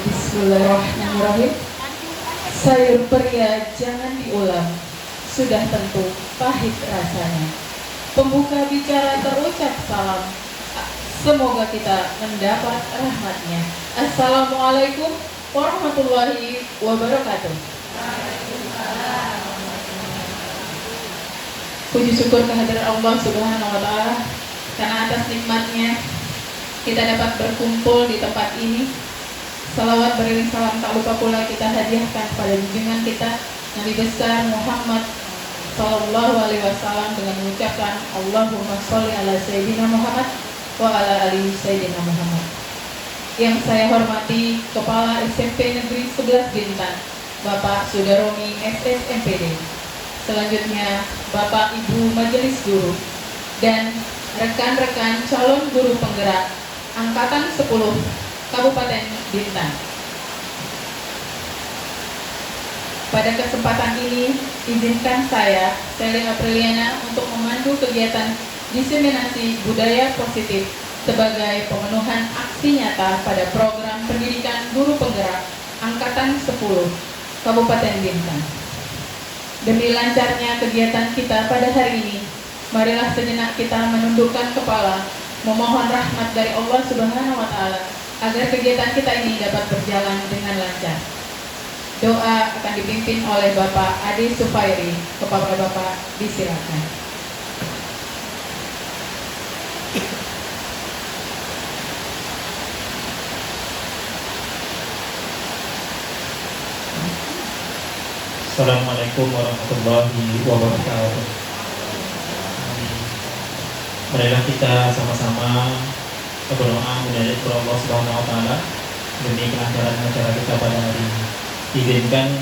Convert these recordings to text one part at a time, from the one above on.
Bismillahirrahmanirrahim. Sayur pria jangan diulang, sudah tentu pahit rasanya. Pembuka bicara terucap salam, semoga kita mendapat rahmatnya. Assalamualaikum warahmatullahi wabarakatuh. Puji syukur kehadiran Allah Subhanahu wa Ta'ala, karena atas nikmatnya kita dapat berkumpul di tempat ini. Salawat beriring salam tak lupa pula kita hadiahkan pada junjungan kita Nabi besar Muhammad Sallallahu Alaihi Wasallam dengan mengucapkan Allahumma sholli ala Sayyidina Muhammad wa ala alihi Sayyidina Muhammad. Yang saya hormati Kepala SMP Negeri 11 Bintan, Bapak Sudaromi SSMPD. Selanjutnya Bapak Ibu Majelis Guru dan rekan-rekan calon guru penggerak Angkatan 10 Kabupaten Bintan. Pada kesempatan ini, izinkan saya, Selin Apriliana, untuk memandu kegiatan diseminasi budaya positif sebagai pemenuhan aksi nyata pada program pendidikan guru penggerak Angkatan 10 Kabupaten Bintan. Demi lancarnya kegiatan kita pada hari ini, marilah sejenak kita menundukkan kepala, memohon rahmat dari Allah Subhanahu wa Ta'ala agar kegiatan kita ini dapat berjalan dengan lancar. Doa akan dipimpin oleh Bapak Adi Sufairi. Kepada Bapak disilakan. Assalamualaikum warahmatullahi wabarakatuh. Marilah kita sama-sama berdoa menyajak kepada Allah Subhanahu wa Ta'ala demi kelancaran acara kita pada hari ini. Izinkan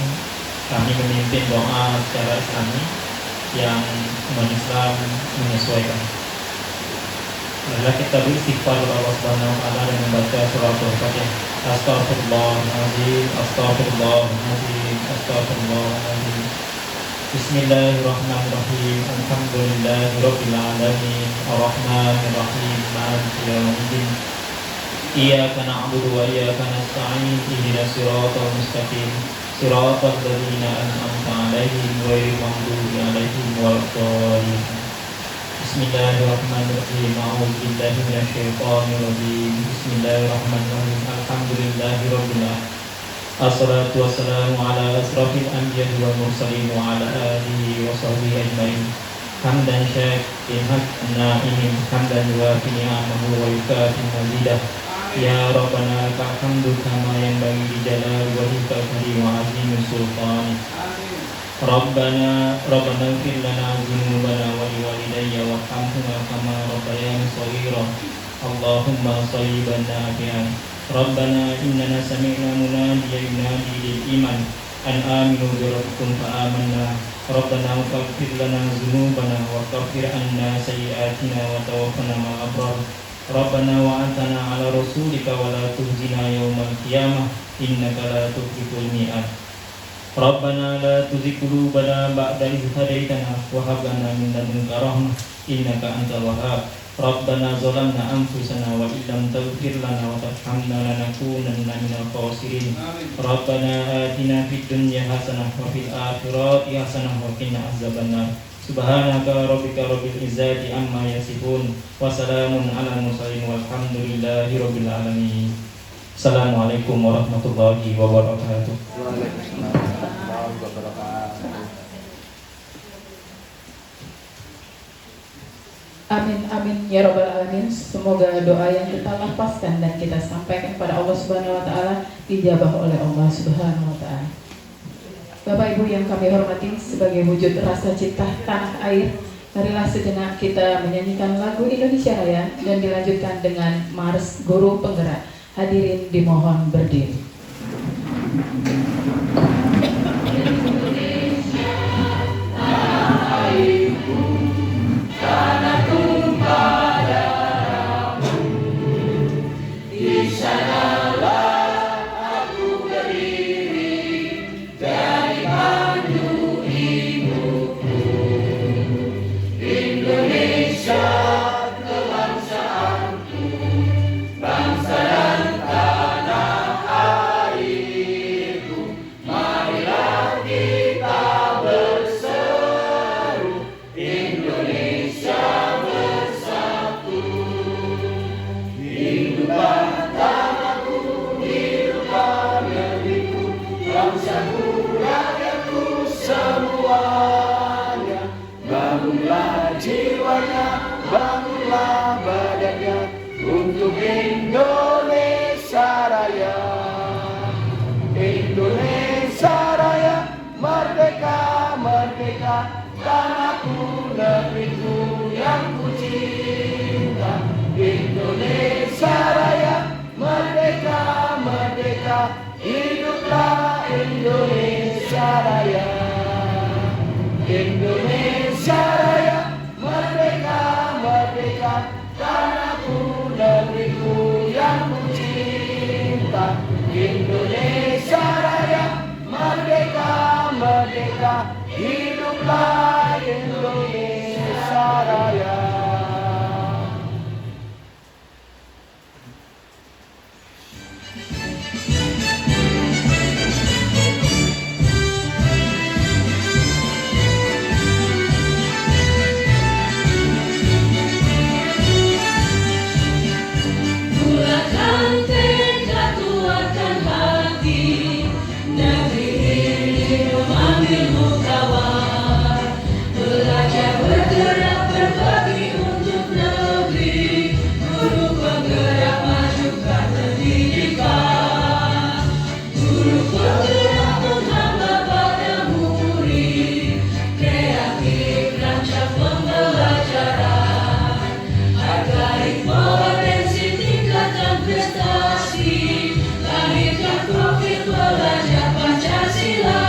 kami memimpin doa secara Islami yang umat Islam menyesuaikan. Marilah kita beristighfar kepada Allah Subhanahu wa Ta'ala dengan membaca surah Al-Fatihah. Astaghfirullahaladzim, astaghfirullahaladzim, astaghfirullahaladzim. Bismillahirrahmanirrahim. Alhamdulillahirabbil alamin. Arrahmanirrahim. Maliki yaumiddin. Iyyaka na'budu wa iyyaka nasta'in. Ihdinas siratal mustaqim. Siratal ladzina an'amta 'alaihim ghairil maghdubi 'alaihim waladdallin. Bismillahirrahmanirrahim. A'udzu billahi minasyaitonir rajim. Bismillahirrahmanirrahim. Alhamdulillahirabbil alamin. Assalatu wassalamu ala asrafil anbiya'i wal mursalin wa ala alihi wa sahbihi ajmain. Hamdan syakirin na'imin, hamdan yuwafi ni'amahu wa yukafi mazidah. Ya Rabbana lakal hamdu kama yanbaghi li jalali wajhikal karim wa 'azimi sultanik. Rabbana ighfir lana dhunubana wa liwalidayya warhamhuma kama rabbayani shaghira. Allahumma shayyiban nafi'an. Rabbana innana sami'na munadiyan yunadi lil iman an aminu bi rabbikum fa amanna. Rabbana ighfir lana dhunubana wa kaffir anna sayyi'atina wa tawaffana ma'al abrar. Rabbana wa atana ala rasulika wa la tuhzina yawmal qiyamah innaka la tukhliful mi'ad. Rabbana la tuzigh qulubana ba'da idh hadaytana wa hab lana min ladunka rahmah innaka antal wahhab. Rabbana zalamna anfusana wa illam taghfir lana wa tarhamna lanakunanna minal khasirin. Rabbana atina fid dunya hasanah wa fil akhirati hasanah wa qina azabannar. Subhanaka rabbika rabbil izzati amma yasifun wa salamun alal mursalin walhamdulillahi rabbil alamin. Assalamualaikum warahmatullahi wabarakatuh. Waalaikumsalam warahmatullahi wabarakatuh. Amin amin ya rabbal alamin. Semoga doa yang kita lafazkan dan kita sampaikan kepada Allah Subhanahu wa Ta'ala dijabah oleh Allah Subhanahu wa Ta'ala. Bapak Ibu yang kami hormati, sebagai wujud rasa cinta tanah air, marilah sejenak kita menyanyikan lagu Indonesia Raya dan dilanjutkan dengan Mars Guru Penggerak. Hadirin dimohon berdiri. Bangsa dan tanah hiduplah Indonesia Raya. Indonesia Raya, merdeka, merdeka, tanahku, negeriku yang ku cinta. Indonesia Raya, merdeka, merdeka, hiduplah Indonesia Raya. Bulatkan tekad, kuatkan hati, negeri ini memanggilmu kawan. Belajar bergerak berbagi untuk negeri, guru penggerak majukan pendidikan. Guru penggerak menghamba pada murid, kreatif rancang pembelajaran. Hargai potensi tingkatkan prestasi, lahirkan profil belajar Pancasila.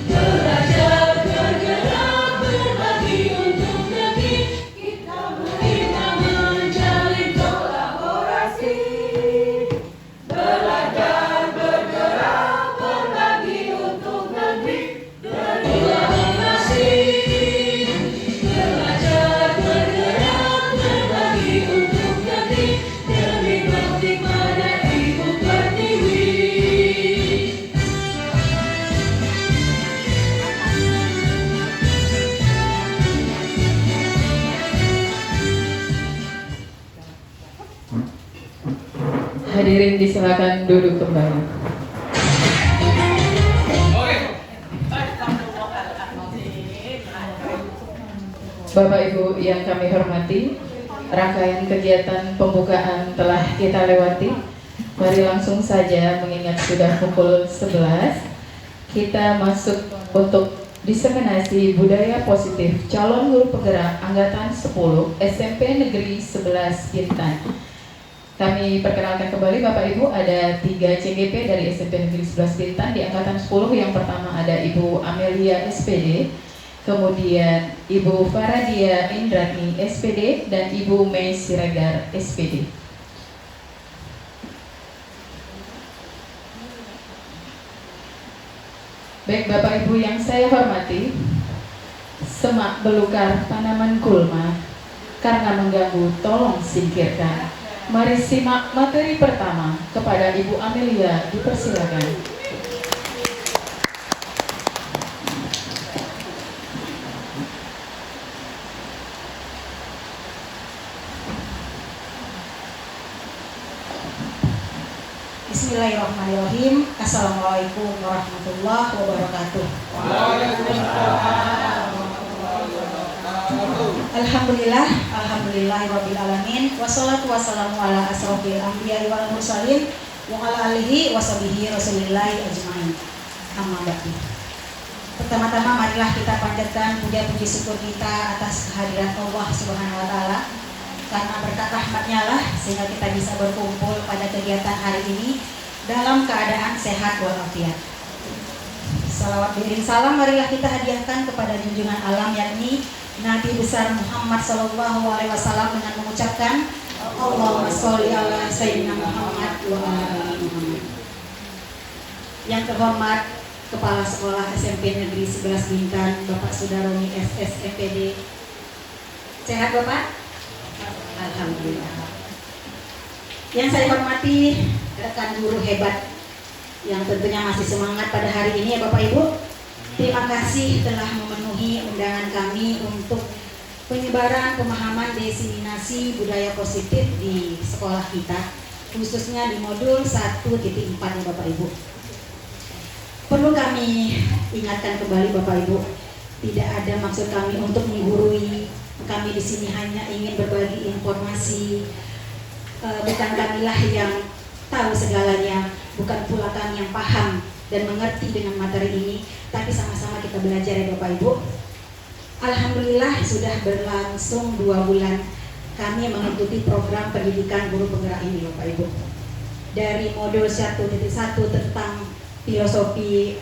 Belajar bergerak berbagi untuk negeri, kita menjalin kolaborasi. Belajar bergerak berbagi untuk negeri, kolaborasi. Belajar bergerak berbagi untuk negeri, demi bakti pada Ibu Pertiwi. Hadirin disilakan duduk kembali. Bapak Ibu yang kami hormati, rangkaian kegiatan pembukaan telah kita lewati. Mari langsung saja, mengingat sudah pukul 11, kita masuk untuk diseminasi budaya positif calon guru penggerak angkatan 10 SMP Negeri 11 Bintan. Kami perkenalkan kembali Bapak Ibu, ada 3 CGP dari SMP Negeri 11 Bintan di angkatan 10. Yang pertama ada Ibu Amelia SPD, kemudian Ibu Faradia Indrani SPD, dan Ibu Mei Siregar SPD. Baik Bapak Ibu yang saya hormati, semak belukar tanaman kulma, karena mengganggu tolong singkirkan. Mari simak materi pertama. Kepada Ibu Amelia dipersilakan. Bismillahirrahmanirrahim. Assalamualaikum warahmatullahi wabarakatuh. Alhamdulillah, alhamdulillahirabbil alamin. Wassalatu wassalamu ala asrofil anbiya'i wal mursalin wa ala alihi washabihi rasulillahi ajmain. Amma ba'du. Pertama-tama marilah kita panjatkan puja puji syukur kita atas kehadiran Allah Subhanahu wa taala. Karena berkat rahmatnya lah sehingga kita bisa berkumpul pada kegiatan hari ini dalam keadaan sehat walafiat. Salawat beriring salam marilah kita hadiahkan kepada junjungan alam yakni Nabi besar Muhammad Sallallahu Alaihi Wasallam dengan mengucapkan Allahumma sholli ala Sayyidina Muhammad wa ala ali Muhammad. Yang terhormat Kepala Sekolah SMP Negeri 11 Bintan Bapak Sudaroni SS MPD. Sehat Bapak? Alhamdulillah. Yang saya hormati rekan guru hebat yang tentunya masih semangat pada hari ini ya Bapak Ibu. Terima kasih telah memenuhi undangan kami untuk penyebaran pemahaman diseminasi budaya positif di sekolah kita, khususnya di modul 1.4 ya Bapak Ibu. Perlu kami ingatkan kembali Bapak Ibu, tidak ada maksud kami untuk menggurui. Kami di sini hanya ingin berbagi informasi. Bukan kamilah yang tahu segalanya, bukan pula kami yang paham dan mengerti dengan materi ini, tapi sama-sama kita belajar ya Bapak Ibu. Alhamdulillah sudah berlangsung 2 bulan kami mengikuti program pendidikan guru penggerak ini Bapak Ibu. dari modul 1.1 tentang filosofi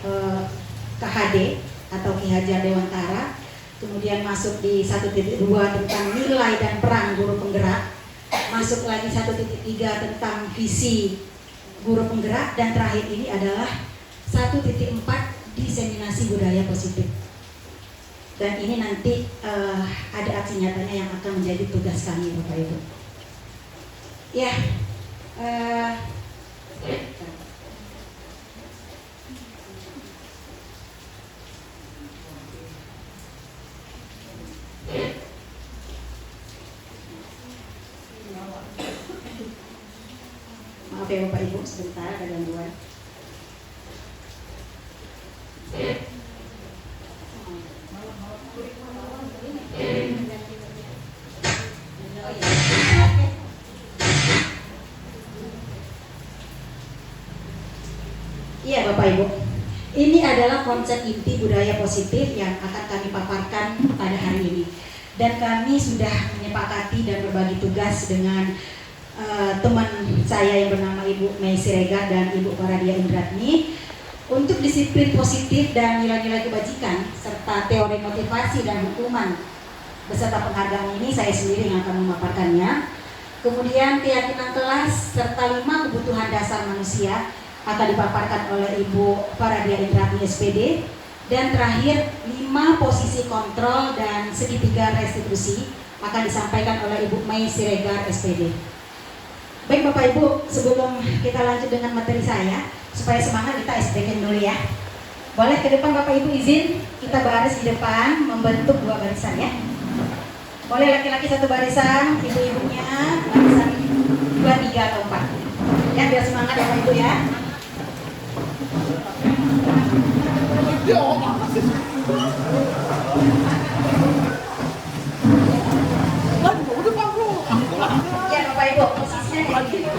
KHD atau Ki Hajar Dewantara, kemudian masuk di 1.2 tentang nilai dan peran guru penggerak, masuk lagi 1.3 tentang visi guru penggerak, dan terakhir ini adalah 1.4 diseminasi budaya positif. Dan ini nanti ada aksi nyatanya yang akan menjadi tugas kami, Bapak Ibu. Ya, maaf ya Bapak Ibu, sebentar ada gangguan. Iya Bapak Ibu, ini adalah konsep inti budaya positif yang akan kami paparkan pada hari ini. Dan kami sudah menyepakati dan berbagi tugas dengan teman saya yang bernama Ibu Mei Siregar dan Ibu Paradia Indratni untuk disiplin positif dan nilai-nilai kebajikan serta teori motivasi dan hukuman beserta penghargaan ini saya sendiri yang akan memaparkannya. Kemudian keyakinan kelas serta 5 kebutuhan dasar manusia akan dipaparkan oleh Ibu Paradia Indratni SPD, dan terakhir 5 posisi kontrol dan segitiga restitusi akan disampaikan oleh Ibu Mei Siregar SPD. Baik Bapak Ibu, sebelum kita lanjut dengan materi saya, supaya semangat kita SPK dulu ya. Boleh ke depan Bapak Ibu, izin kita baris di depan membentuk 2 barisan ya. Boleh laki-laki 1 barisan, ibu-ibunya barisan 2, 3 atau 4. Ya biar semangat ya Bapak Ibu ya. Ya Bapak Ibu, posisinya kayak gini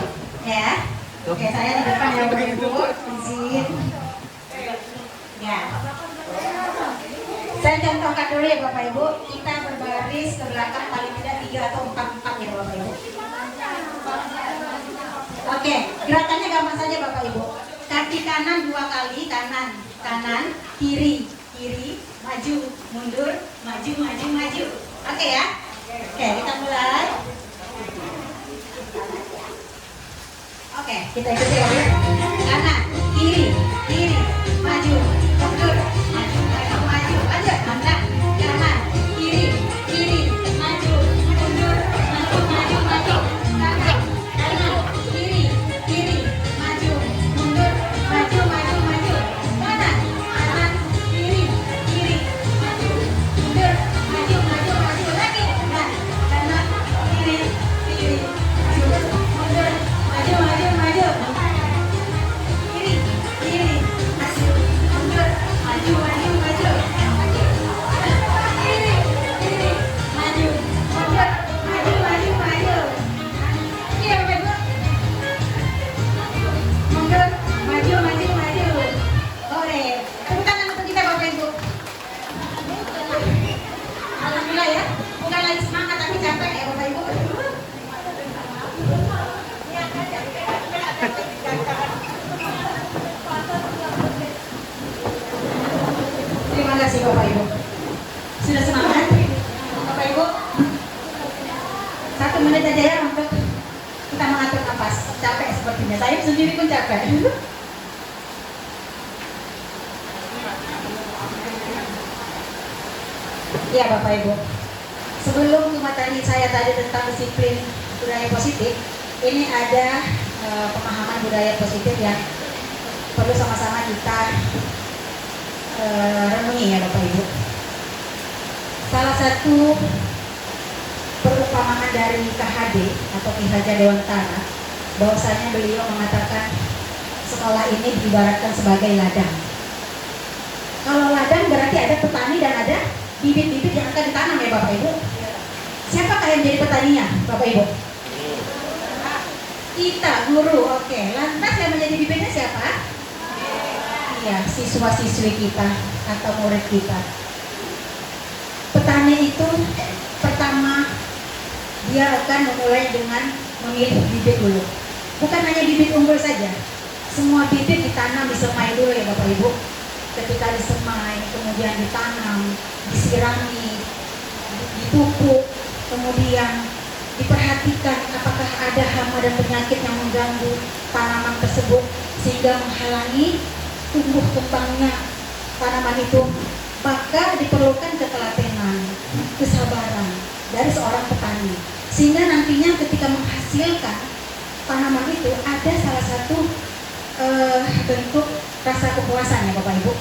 ya. Oke, saya di depan ya Bapak Ibu, izin. Ya. Saya contohkan dulu ya Bapak Ibu, kita berbaris ke belakang paling tidak 3 atau 4 ya Bapak Ibu. Oke, gerakannya gampang saja Bapak Ibu. Kaki kanan 2 kali, kanan, kiri, maju, mundur, maju. Oke ya? Oke, kita mulai. Oke, kita ikuti ya. Kanan, kiri, maju, mundur, maju. Lanjut, mantap. Kanan, kiri, maju, mundur, maju. Kanan, kiri, maju, mundur, maju. Kanan, kiri, maju, mundur, maju. Lagi. Nah, kanan, kiri, maju, mundur, maju. Kiri, maju, mundur, maju. Kiri, maju, mundur, maju. Iya, Bapak Ibu. Mundur, maju. Oke, tepuk tangan untuk kita Bapak Ibu. Alhamdulillah ya, bukan lagi semangat tapi capek ya Bapak Ibu. Terima kasih Bapak Ibu. Sudah semangat Bapak Ibu? 1 menit aja ya untuk kita mengatur nafas. Capek sepertinya, saya sendiri pun capek. Ya Bapak Ibu, sebelum ke materi saya tadi tentang disiplin budaya positif, ini ada pemahaman budaya positif yang perlu sama-sama kita renungi ya Bapak Ibu. Salah satu perumpamaan dari KHD atau Ki Hajar Dewantara, bahwasanya beliau mengatakan sekolah ini diibaratkan sebagai ladang. Kalau ladang berarti ada petani dan ada bibit-bibit yang akan ditanam ya Bapak Ibu. Siapakah yang jadi petaninya Bapak Ibu? Kita, guru. Oke, lantas yang menjadi bibitnya siapa? Iya, siswa-siswi kita atau murid kita. Petani itu pertama dia akan memulai dengan memilih bibit dulu. Bukan hanya bibit unggul saja, semua bibit ditanam, disemai dulu ya Bapak Ibu. Ketika disemai, kemudian ditanam, disirami, dipupuk, kemudian diperhatikan apakah ada hama dan penyakit yang mengganggu tanaman tersebut sehingga menghalangi tumbuh kembangnya tanaman itu. Maka diperlukan ketelatenan, kesabaran dari seorang petani, sehingga nantinya ketika menghasilkan tanaman itu ada salah satu bentuk rasa kepuasan ya Bapak Ibu.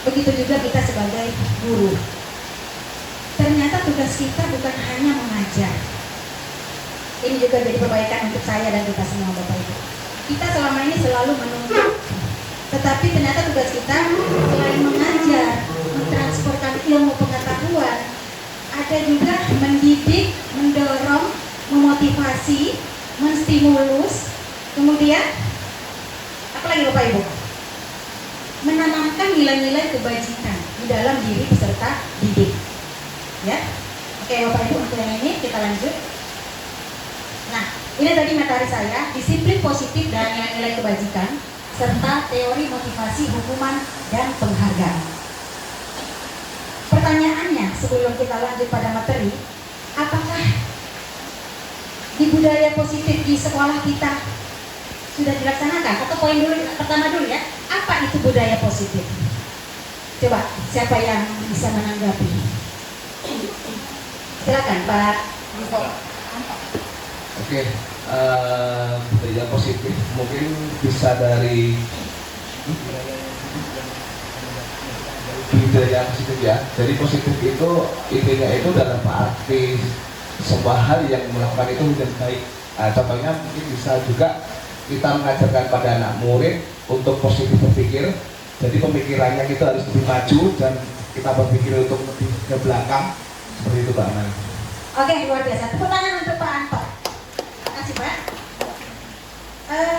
Begitu juga kita sebagai guru. Ternyata tugas kita bukan hanya mengajar. Ini juga jadi perbaikan untuk saya dan kita semua Bapak Ibu. Kita selama ini selalu menuntut, tetapi ternyata tugas kita selain mengajar, mentransferkan ilmu pengetahuan, ada juga mendidik, mendorong, memotivasi, menstimulus, kemudian apa lagi Bapak Ibu? Menanamkan nilai-nilai kebajikan di dalam diri peserta didik. Ya, oke Bapak Ibu, untuk yang ini kita lanjut. Nah, ini tadi materi saya, disiplin positif dan nilai-nilai kebajikan, serta teori motivasi, hukuman, dan penghargaan. Pertanyaannya sebelum kita lanjut pada materi, apakah di budaya positif di sekolah kita sudah dilaksanakan? Atau poin dulu, pertama dulu ya, apa itu budaya positif? Coba, siapa yang bisa menanggapi? Silakan Pak. Oke, budaya positif mungkin bisa dari budaya positif ya. Jadi positif itu intinya itu dalam arti sebuah hal yang melakukan itu menjadi baik. Nah, contohnya mungkin bisa juga kita mengajarkan pada anak murid untuk positif berpikir. Jadi pemikirannya kita harus lebih maju dan kita berpikir untuk lebih ke belakang. Seperti itu Pak Aman. Oke, luar biasa. Pertanyaan untuk Pak Anto. Terima kasih Pak.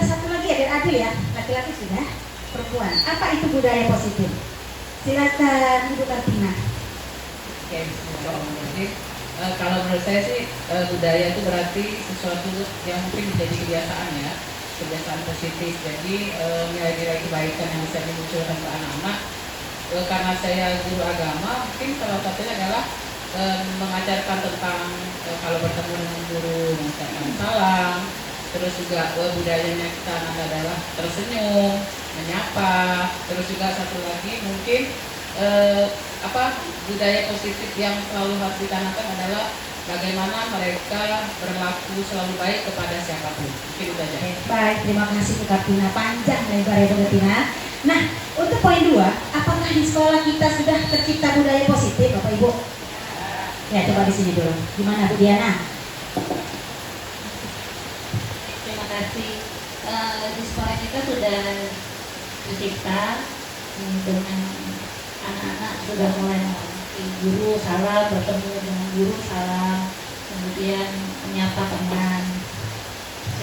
Satu lagi ya, biar adil ya. Laki-laki sudah, perempuan. Apa itu budaya positif? Silakan Ibu Kartina. Oke, kalau menurut saya sih budaya itu berarti sesuatu yang mungkin menjadi kebiasaan ya, kebiasaan positif. Jadi nilai-nilai kebaikan yang bisa dimunculkan ke anak-anak. Karena saya guru agama, mungkin salah satunya adalah mengajarkan tentang kalau bertemu dengan guru mengucapkan salam. Terus juga budayanya kita adalah tersenyum, menyapa. Terus juga satu lagi mungkin budaya positif yang selalu harus ditanamkan adalah bagaimana mereka berlaku selalu baik kepada siapapun. Mungkin itu aja. Baik, terima kasih Bu Kartina. Panjang lebar ya Bu Kartina. Nah, untuk poin 2, apakah di sekolah kita sudah tercipta budaya positif Bapak Ibu? Ya, coba di sini dulu. Gimana Bu Diana? Terima kasih. Di sekolah kita sudah tercipta dengan anak-anak sudah mulai menghormati guru, salam, bertemu dengan guru, salam, kemudian menyapa teman.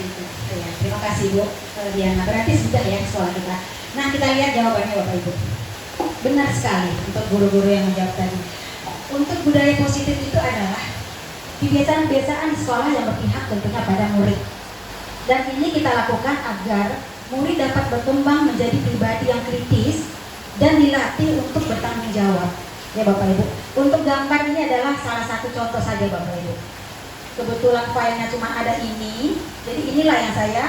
Itu. Ya, terima kasih Bu Diana. Berarti sudah ya sekolah kita. Nah, kita lihat jawabannya Bapak Ibu. Benar sekali untuk guru-guru yang menjawab tadi. Untuk budaya positif itu adalah kebiasaan-kebiasaan di sekolah yang berpihak tentunya pada murid. Dan ini kita lakukan agar murid dapat berkembang menjadi pribadi yang kritis dan dilatih untuk bertanggung jawab. Ya Bapak Ibu. Untuk gambar ini adalah salah satu contoh saja Bapak Ibu. Kebetulan filenya cuma ada ini, jadi inilah yang saya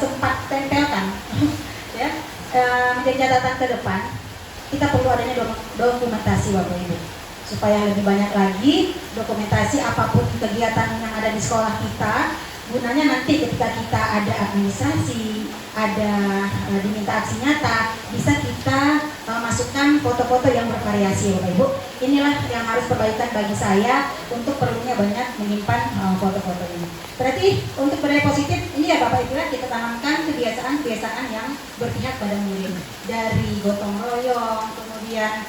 sempat tempelkan. Ya, menjadi catatan ke depan. Kita perlu adanya dokumentasi Bapak Ibu, supaya lebih banyak lagi dokumentasi apapun kegiatan yang ada di sekolah kita. Gunanya nanti ketika kita ada administrasi, ada diminta aksi nyata, bisa kita masukkan foto-foto yang bervariasi Bapak Ibu. Inilah yang harus perbaikan bagi saya untuk perlunya banyak menyimpan foto-foto ini. Berarti untuk budaya positif ini ya Bapak Ibu, kita tanamkan kebiasaan-kebiasaan yang berpihak pada murid, dari gotong royong, kemudian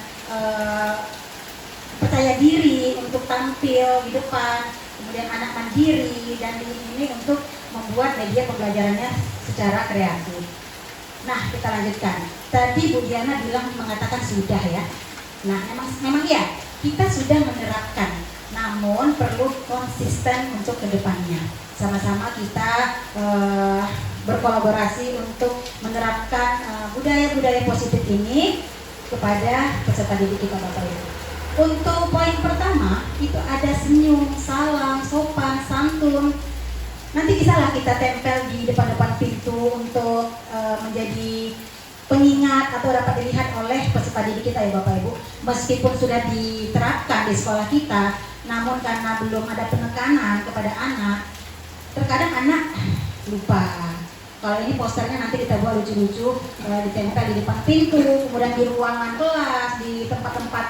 percaya diri untuk tampil di depan, kemudian anak mandiri, dan ini untuk membuat media pembelajarannya secara kreatif. Nah, kita lanjutkan. Tadi Bu Diana mengatakan sudah ya. Nah, memang iya, kita sudah menerapkan namun perlu konsisten untuk kedepannya. Sama-sama kita berkolaborasi untuk menerapkan budaya-budaya positif ini kepada peserta didik kita Bapak Ibu. Untuk poin pertama itu ada senyum, salam, sopan, santun. Nanti bisalah kita tempel di depan-depan pintu untuk menjadi pengingat atau dapat dilihat oleh peserta didik kita ya Bapak Ibu. Meskipun sudah diterapkan di sekolah kita, namun karena belum ada penekanan kepada anak, terkadang anak lupa. Kalau ini posternya nanti kita buat lucu-lucu, ditempel di depan pintu, kemudian di ruangan kelas, di tempat-tempat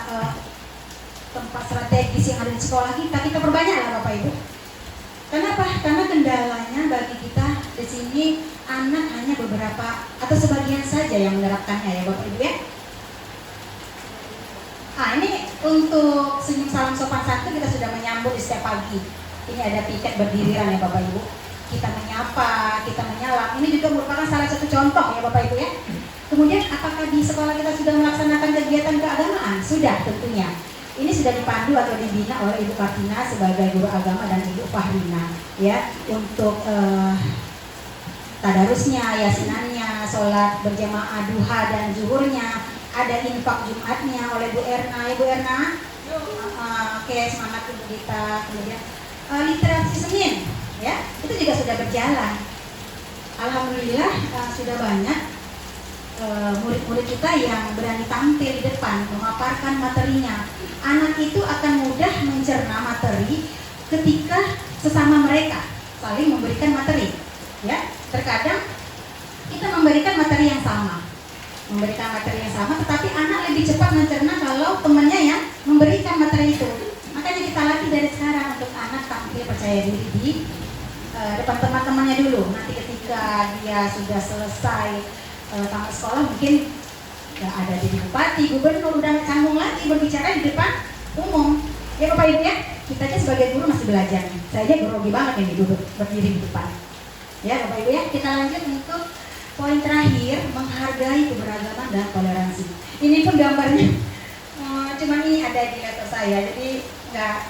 tempat strategis yang ada di sekolah kita perbanyak lah Bapak Ibu. Kenapa? Karena kendalanya bagi kita di sini anak hanya beberapa atau sebagian saja yang menerapkannya ya Bapak Ibu ya. Ini untuk senyum salam sopan santun kita sudah menyambut di setiap pagi. Ini ada piket berdirian ya Bapak Ibu. Kita menyapa, kita menyalam. Ini juga merupakan salah satu contoh ya Bapak Ibu ya. Kemudian apakah di sekolah kita sudah melaksanakan kegiatan keagamaan? Sudah tentunya. Ini sudah dipandu atau dibina oleh Ibu Kartina sebagai guru agama dan Ibu Fahrina ya, untuk tadarusnya, yasinannya, sholat berjamaah duha dan zuhurnya, ada infak Jumatnya oleh Bu Erna. Ibu Erna, oke, semangat Ibu kita. Kemudian literasi Senin ya, itu juga sudah berjalan. Alhamdulillah sudah banyak murid-murid kita yang berani tampil di depan memaparkan materinya. Anak itu akan mudah mencerna materi ketika sesama mereka saling memberikan materi ya. Terkadang kita memberikan materi yang sama, tetapi anak lebih cepat mencerna kalau temannya yang memberikan materi itu. Makanya kita latih dari sekarang untuk anak tampil percaya diri di depan teman-temannya dulu. Nanti ketika dia sudah selesai tamat sekolah, mungkin nggak ada jadi bupati, gubernur, udah canggung lagi berbicara di depan umum ya Bapak Ibu ya. Kita aja sebagai guru masih belajar nih. Saya aja grogi banget ini duduk berdiri di depan ya Bapak Ibu ya. Kita lanjut untuk poin terakhir, menghargai keberagaman dan toleransi. Ini pun gambarnya cuman ini ada di laptop saya, jadi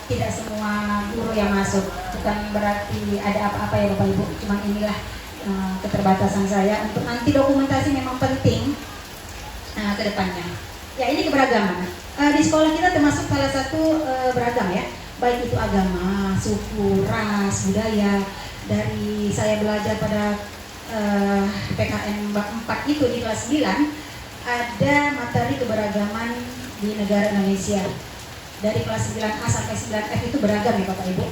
tidak semua guru yang masuk, bukan berarti ada apa-apa ya Bapak Ibu, cuman inilah keterbatasan saya. Untuk nanti dokumentasi memang penting ke depannya. Ya, ini keberagaman. Di sekolah kita termasuk salah satu beragam ya, baik itu agama, suku, ras, budaya. Dari saya belajar pada PKN 4 itu di kelas 9 ada materi keberagaman di negara Indonesia. Dari kelas 9A sampai 9F itu beragam ya Bapak Ibu.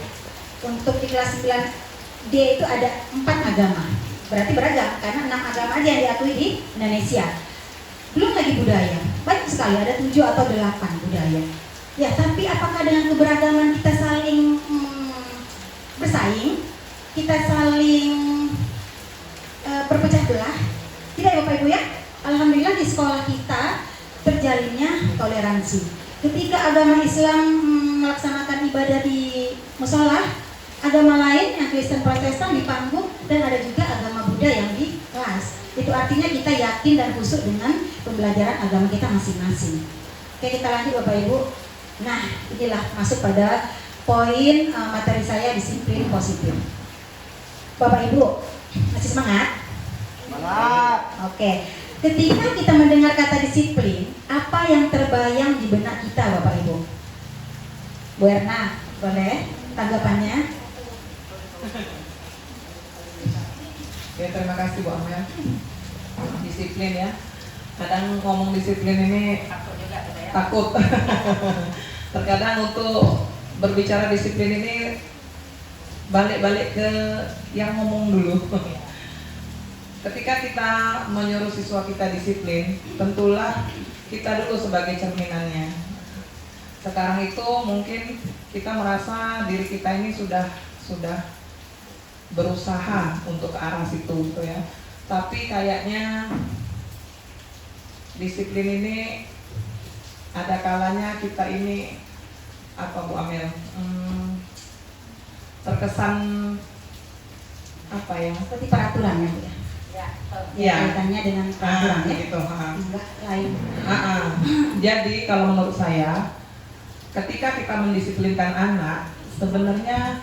Untuk di kelas 9D itu ada 4 agama. Berarti beragam karena 6 agama aja yang diakui di Indonesia. Belum lagi budaya, banyak sekali, ada 7 atau 8 budaya. Ya, tapi apakah dengan keberagaman kita saling bersaing, kita saling berpecah belah? Tidak ya Bapak Ibu ya. Alhamdulillah di sekolah kita terjalinnya toleransi. Ketika agama Islam melaksanakan ibadah di musola, agama lain yang Kristen Protestan di panggung, dan ada juga agama Buddha yang di kelas. Itu artinya kita yakin dan khusyuk dengan pembelajaran agama kita masing-masing. Oke, kita lanjut Bapak Ibu. Nah, inilah masuk pada poin materi saya, disiplin positif. Bapak Ibu, masih semangat? Semangat. Oke. Ketika kita mendengar kata disiplin, apa yang terbayang di benak kita Bapak Ibu? Bu Erna, boleh tanggapannya? Ya, terima kasih Bu Amel. Disiplin ya. Kadang ngomong disiplin ini takut. Terkadang untuk berbicara disiplin ini balik-balik ke yang ngomong dulu. Ketika kita menyuruh siswa kita disiplin, tentulah kita dulu sebagai cerminannya. Sekarang itu mungkin kita merasa diri kita ini sudah berusaha untuk ke arah situ gitu ya. Tapi kayaknya disiplin ini ada kalanya kita ini apa Bu Amel? Terkesan apa ya? Seperti peraturan ya Bu ya. Ya, kaitannya dengan peraturan ya. Gitu, Enggak lain. Jadi kalau menurut saya ketika kita mendisiplinkan anak, sebenarnya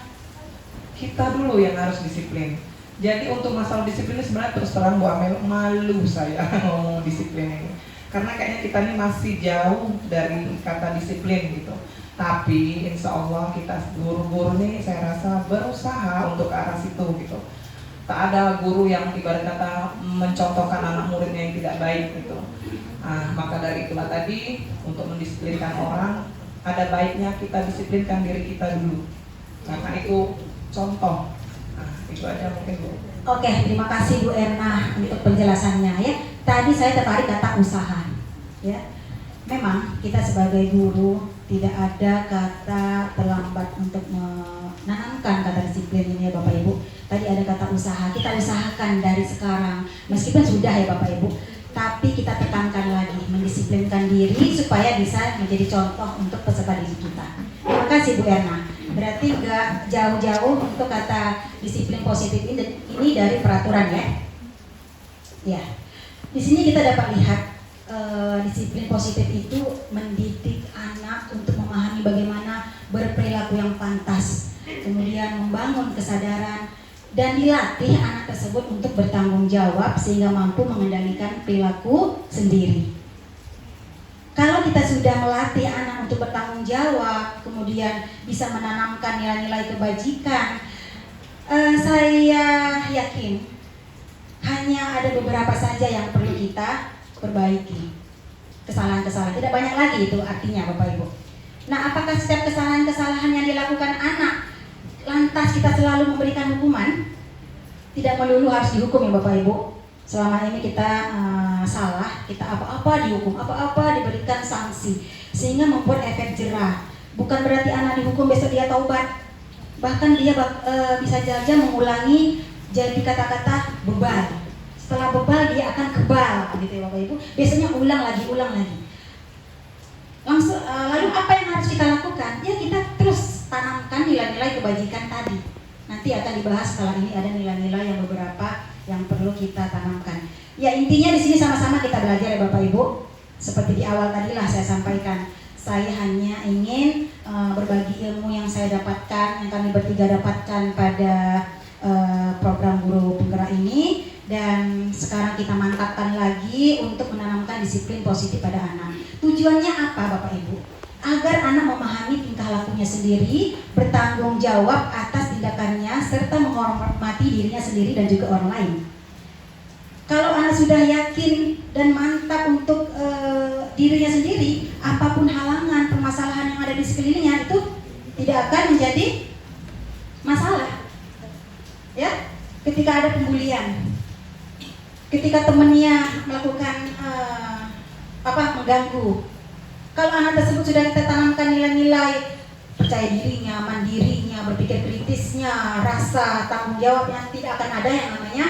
kita dulu yang harus disiplin. Jadi untuk masalah disiplin ini sebenarnya terus terang Bu Amel, malu saya ngomong disiplin ini. Karena kayaknya kita ini masih jauh dari kata disiplin gitu. Tapi insya Allah kita guru-guru ini saya rasa berusaha untuk ke arah situ gitu. Tak ada guru yang ibarat kata mencontohkan anak muridnya yang tidak baik gitu. Nah, maka dari itulah tadi untuk mendisiplinkan orang, ada baiknya kita disiplinkan diri kita dulu. Karena itu contoh. Nah, itu aja mungkin Bu. Oke, terima kasih Bu Erna untuk penjelasannya ya. Tadi saya tertarik kata usaha. Ya, memang kita sebagai guru tidak ada kata terlambat untuk menanamkan kata disiplin ini ya Bapak Ibu. Tadi ada kata usaha, kita usahakan dari sekarang. Meskipun sudah ya Bapak Ibu, tapi kita tekankan lagi, mendisiplinkan diri supaya bisa menjadi contoh untuk peserta didik kita. Terima kasih Bu Erna. Berarti nggak jauh-jauh untuk kata disiplin positif ini dari peraturan ya. Ya, di sini kita dapat lihat disiplin positif itu mendidik anak untuk memahami bagaimana berperilaku yang pantas, kemudian membangun kesadaran dan dilatih anak tersebut untuk bertanggung jawab sehingga mampu mengendalikan perilaku sendiri. Kalau kita sudah melatih anak untuk bertanggung jawab, kemudian bisa menanamkan nilai-nilai kebajikan, saya yakin hanya ada beberapa saja yang perlu kita perbaiki. Kesalahan-kesalahan, tidak banyak lagi itu artinya Bapak Ibu. Nah, apakah setiap kesalahan-kesalahan yang dilakukan anak lantas kita selalu memberikan hukuman? Tidak melulu harus dihukum ya Bapak Ibu. Selama ini kita salah, kita apa-apa dihukum, apa-apa diberikan sanksi, sehingga membuat efek jerah. Bukan berarti anak dihukum besok dia taubat. Bahkan dia bisa saja mengulangi jadi kata-kata bebal. Setelah bebal dia akan kebal, gitu ya Bapak Ibu. Biasanya ulang lagi. Langsung, lalu apa yang harus kita lakukan? Ya kita terus tanamkan nilai-nilai kebajikan tadi. Nanti akan dibahas setelah ini ada nilai-nilai yang beberapa yang perlu kita tanamkan. Ya intinya di sini sama-sama kita belajar ya Bapak Ibu. Seperti di awal tadilah saya sampaikan, saya hanya ingin berbagi ilmu yang saya dapatkan, yang kami bertiga dapatkan pada program guru penggerak ini. Dan sekarang kita mantapkan lagi untuk menanamkan disiplin positif pada anak. Tujuannya apa Bapak Ibu? Agar anak memahami tingkah lakunya sendiri, bertanggung jawab atas tindakannya, serta menghormati dirinya sendiri dan juga orang lain. Kalau anak sudah yakin dan mantap untuk dirinya sendiri, apapun halangan, permasalahan yang ada di sekelilingnya itu tidak akan menjadi masalah. Ya, ketika ada pembulian, ketika temannya melakukan mengganggu, kalau anak tersebut sudah kita tanamkan nilai-nilai percaya dirinya, mandirinya, berpikir kritisnya, rasa tanggung jawabnya, tidak akan ada yang namanya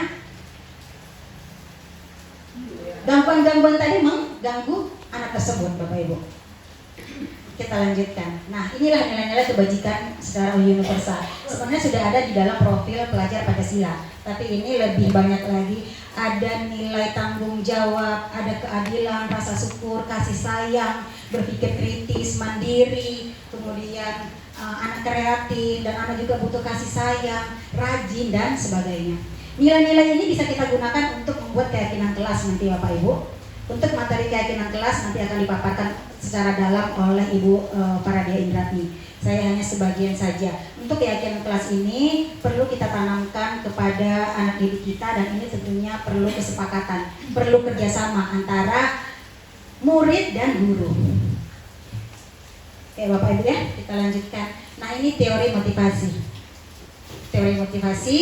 gangguan-gangguan tadi mengganggu anak tersebut Bapak Ibu. Kita lanjutkan. Nah, inilah nilai-nilai kebajikan secara universal. Sebenarnya sudah ada di dalam profil pelajar Pancasila, tapi ini lebih banyak lagi. Ada nilai tanggung jawab, ada keadilan, rasa syukur, kasih sayang, berpikir kritis, mandiri, kemudian anak kreatif, dan anak juga butuh kasih sayang, rajin, dan sebagainya. Nilai-nilai ini bisa kita gunakan untuk membuat keyakinan kelas nanti Bapak Ibu. Untuk materi keyakinan kelas nanti akan dipaparkan secara dalam oleh Ibu Paradia Indratni. Saya hanya sebagian saja. Untuk keyakinan kelas ini perlu kita tanamkan kepada anak didik kita, dan ini tentunya perlu kesepakatan, perlu kerjasama antara murid dan guru. Oke Bapak Ibu ya, kita lanjutkan. Nah ini teori motivasi. Teori motivasi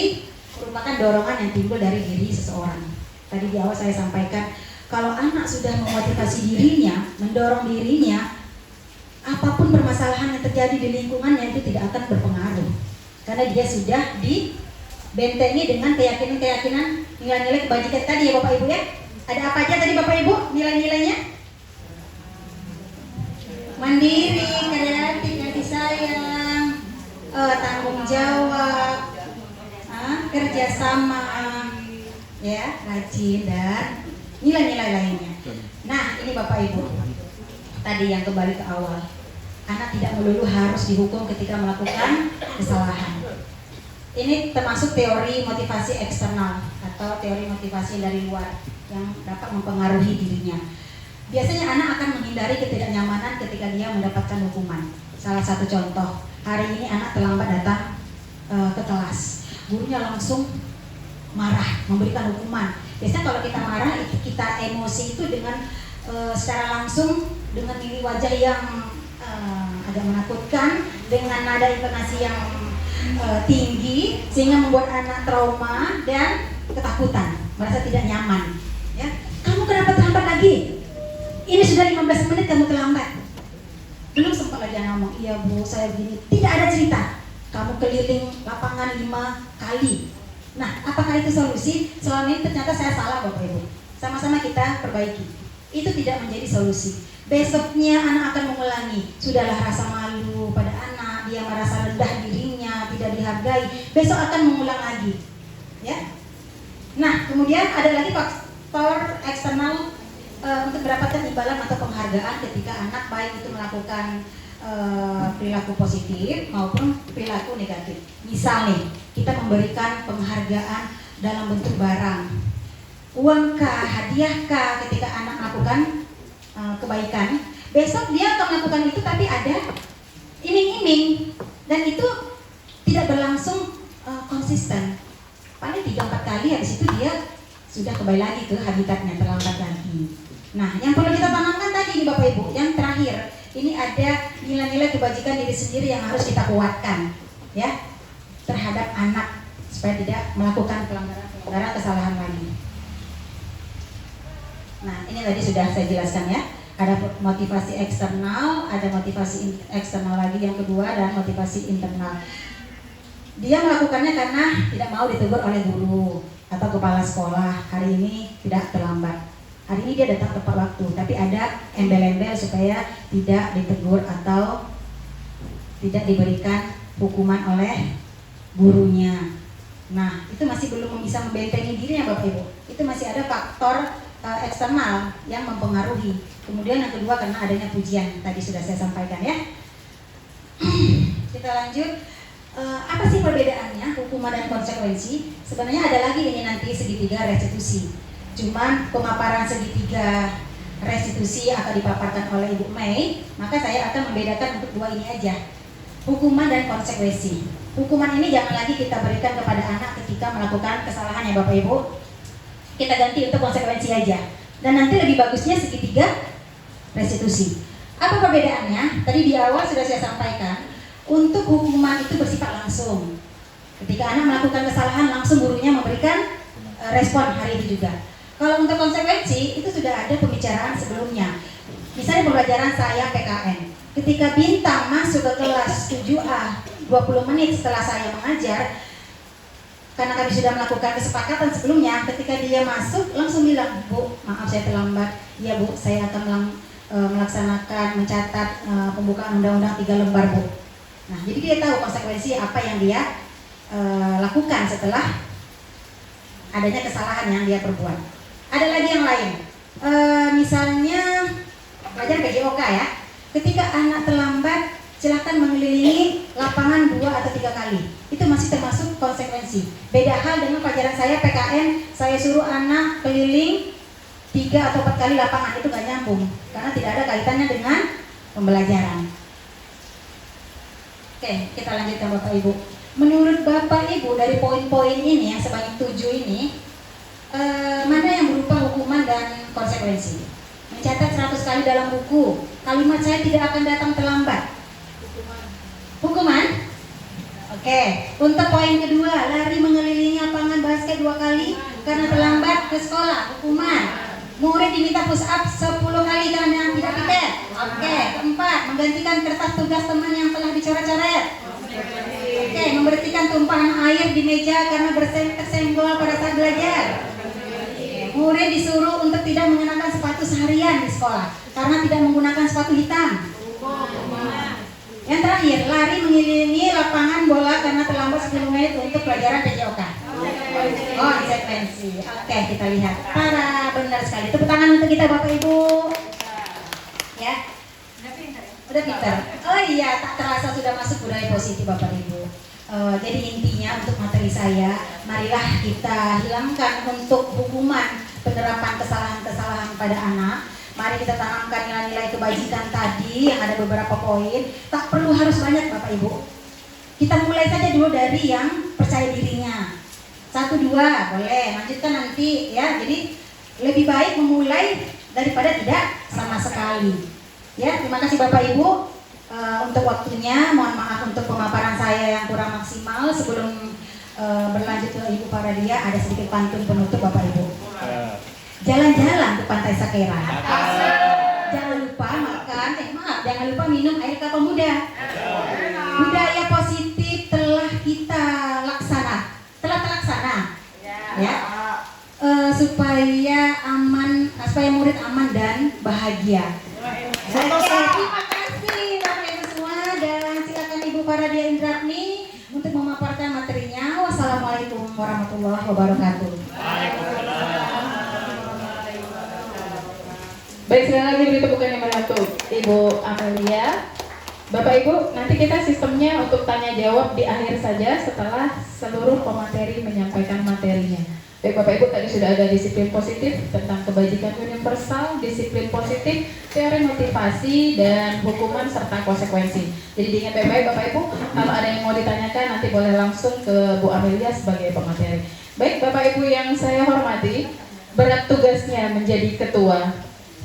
merupakan dorongan yang timbul dari diri seseorang. Tadi di awal saya sampaikan, kalau anak sudah memotivasi dirinya, mendorong dirinya, apapun permasalahan yang terjadi di lingkungannya itu tidak akan berpengaruh. Karena dia sudah dibentengi dengan keyakinan-keyakinan, nilai-nilai kebajikan tadi ya Bapak Ibu ya. Ada apa aja tadi Bapak Ibu nilai-nilainya? Mandiri, kreatif, kasih sayang, tanggung jawab, kerjasama, ya, rajin, dan nilai-nilai lainnya. Nah ini Bapak Ibu, tadi yang kembali ke awal, anak tidak melulu harus dihukum ketika melakukan kesalahan. Ini termasuk teori motivasi eksternal atau teori motivasi dari luar yang dapat mempengaruhi dirinya. Biasanya anak akan menghindari ketidaknyamanan ketika dia mendapatkan hukuman. Salah satu contoh, hari ini anak terlambat datang ke kelas. Gurunya langsung marah, memberikan hukuman. Biasanya kalau kita marah, kita emosi itu dengan secara langsung dengan mimik wajah yang agak menakutkan, dengan nada intonasi yang tinggi, sehingga membuat anak trauma dan ketakutan, merasa tidak nyaman. Ya, kamu kenapa terlambat lagi? Ini sudah 15 menit kamu terlambat. Belum sempat lagi ngomong, iya bu, saya begini. Tidak ada cerita. Kamu keliling lapangan 5 kali. Nah, apakah itu solusi? Selama ini ternyata saya salah Bapak Ibu. Sama-sama kita perbaiki. Itu tidak menjadi solusi. Besoknya anak akan mengulangi. Sudahlah rasa malu pada anak, dia merasa rendah dirinya, tidak dihargai. Besok akan mengulang lagi. Ya. Nah, kemudian ada lagi faktor eksternal untuk mendapatkan imbalan atau penghargaan ketika anak baik itu melakukan perilaku positif maupun perilaku negatif. Misal nih, kita memberikan penghargaan dalam bentuk barang, uangkah, hadiahkah ketika anak melakukan kebaikan. Besok dia akan melakukan itu tapi ada iming-iming dan itu tidak berlangsung konsisten. Paling 3-4 kali, habis itu dia sudah kembali lagi ke habitatnya, terlambat lagi. Nah, yang perlu kita tanamkan tadi nih Bapak Ibu, yang terakhir, ini ada nilai-nilai kebajikan diri sendiri yang harus kita kuatkan, ya, terhadap anak supaya tidak melakukan pelanggaran kesalahan lagi. Nah, ini tadi sudah saya jelaskan ya. Ada motivasi eksternal, ada motivasi eksternal lagi yang kedua, dan motivasi internal. Dia melakukannya karena tidak mau ditegur oleh guru atau kepala sekolah. Hari ini tidak terlambat. Hari ini dia datang tepat waktu, tapi ada embel-embel supaya tidak ditegur atau tidak diberikan hukuman oleh gurunya. Nah, itu masih belum bisa membentengi dirinya Bapak Ibu. Itu masih ada faktor eksternal yang mempengaruhi. Kemudian yang kedua karena adanya pujian, tadi sudah saya sampaikan ya. Kita lanjut. Apa sih perbedaannya hukuman dan konsekuensi? Sebenarnya ada lagi ini nanti segitiga restitusi. Cuman pemaparan segitiga restitusi akan dipaparkan oleh Ibu Mei, maka saya akan membedakan untuk dua ini aja, hukuman dan konsekuensi. Hukuman ini jangan lagi kita berikan kepada anak ketika melakukan kesalahan ya Bapak Ibu. Kita ganti untuk konsekuensi aja. Dan nanti lebih bagusnya segitiga restitusi. Apa perbedaannya? Tadi di awal sudah saya sampaikan, untuk hukuman itu bersifat langsung. Ketika anak melakukan kesalahan, langsung gurunya memberikan respon hari itu juga. Kalau untuk konsekuensi, itu sudah ada pembicaraan sebelumnya. Misalnya pembelajaran saya PKN. Ketika Bintang masuk ke kelas 7A 20 menit setelah saya mengajar, karena kami sudah melakukan kesepakatan sebelumnya, ketika dia masuk langsung bilang, Bu, maaf saya terlambat. Ya Bu, saya akan melaksanakan, mencatat pembukaan undang-undang 3 lembar Bu. Nah, jadi dia tahu konsekuensi apa yang dia lakukan setelah adanya kesalahan yang dia perbuat. Ada lagi yang lain, misalnya pelajar PJOK ya. Ketika anak terlambat, silahkan mengelilingi lapangan 2 atau 3 kali. Itu masih termasuk konsekuensi. Beda hal dengan pelajaran saya PKN, saya suruh anak keliling 3 atau 4 kali lapangan, itu gak nyambung karena tidak ada kaitannya dengan pembelajaran. Oke, kita lanjutkan Bapak Ibu. Menurut Bapak Ibu dari poin-poin ini yang sebanyak 7 ini, mana yang berupa hukuman dan konsekuensi? Mencatat 100 kali dalam buku, kalimat saya tidak akan datang terlambat. Hukuman? Oke. Untuk poin kedua, lari mengelilingi lapangan basket 2 kali karena terlambat ke sekolah, hukuman. Murid diminta push up 10 kali karena tidak piket. Oke. Keempat, menggantikan kertas tugas teman yang telah dicoret-coret. Oke, memberhentikan tumpahan air di meja karena tersenggol pada saat belajar. Murid disuruh untuk tidak mengenakan sepatu seharian di sekolah karena tidak menggunakan sepatu hitam. Yang terakhir, lari mengelilingi lapangan bola karena terlambat 10 menit untuk pelajaran PJOK. Oh, konsekuensi. Oke, kita lihat. Benar sekali. Tepuk tangan untuk kita Bapak Ibu. Ya. Udah pintar. Oh iya, tak terasa sudah masuk budaya positif Bapak Ibu. Jadi intinya untuk materi saya, marilah kita hilangkan untuk hukuman penerapan kesalahan-kesalahan pada anak. Mari kita tanamkan nilai-nilai kebajikan tadi yang ada beberapa poin. Tak perlu harus banyak Bapak Ibu. Kita mulai saja dulu dari yang percaya dirinya. 1, 2 boleh, lanjutkan nanti ya. Jadi lebih baik memulai daripada tidak sama sekali. Ya, terima kasih Bapak Ibu untuk waktunya. Mohon maaf untuk pemaparan saya yang kurang maksimal. Sebelum berlanjut ke Ibu Paradia, ada sedikit pantun penutup Bapak Ibu. Jalan-jalan ke Pantai Sakera. Jangan lupa makan, jangan lupa minum air kelapa muda. Budaya positif telah kita terlaksana, ya, supaya murid aman dan bahagia. Terima kasih Bapak Ibu semua, dan silakan Ibu Paradia Indratni untuk memaparkan materinya. Wassalamualaikum warahmatullahi wabarakatuh. Baik, sekali lagi beri tepukan yang meriah untuk Ibu Amelia. Bapak Ibu, nanti kita sistemnya untuk tanya jawab di akhir saja setelah seluruh pemateri menyampaikan materinya. Baik Bapak Ibu, tadi sudah ada disiplin positif tentang kebajikan universal, disiplin positif, teori motivasi, dan hukuman serta konsekuensi. Jadi diingat baik-baik Bapak Ibu, kalau ada yang mau ditanyakan nanti boleh langsung ke Bu Amelia sebagai pemateri. Baik Bapak Ibu yang saya hormati, berat tugasnya menjadi ketua,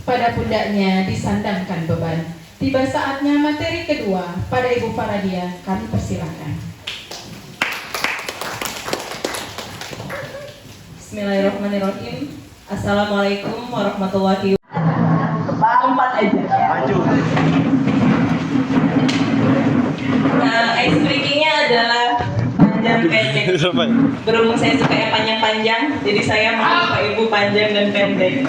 pada pundaknya disandangkan beban. Tiba saatnya materi kedua pada Ibu Paradia, kami persilakan. Bismillahirrahmanirrahim. Assalamualaikum warahmatullahi wabarakatuh. Empat aja. Maju. Ice breakingnya adalah panjang pendek. Berhubung saya suka yang panjang-panjang, jadi saya mau Pak Ibu panjang dan pendek.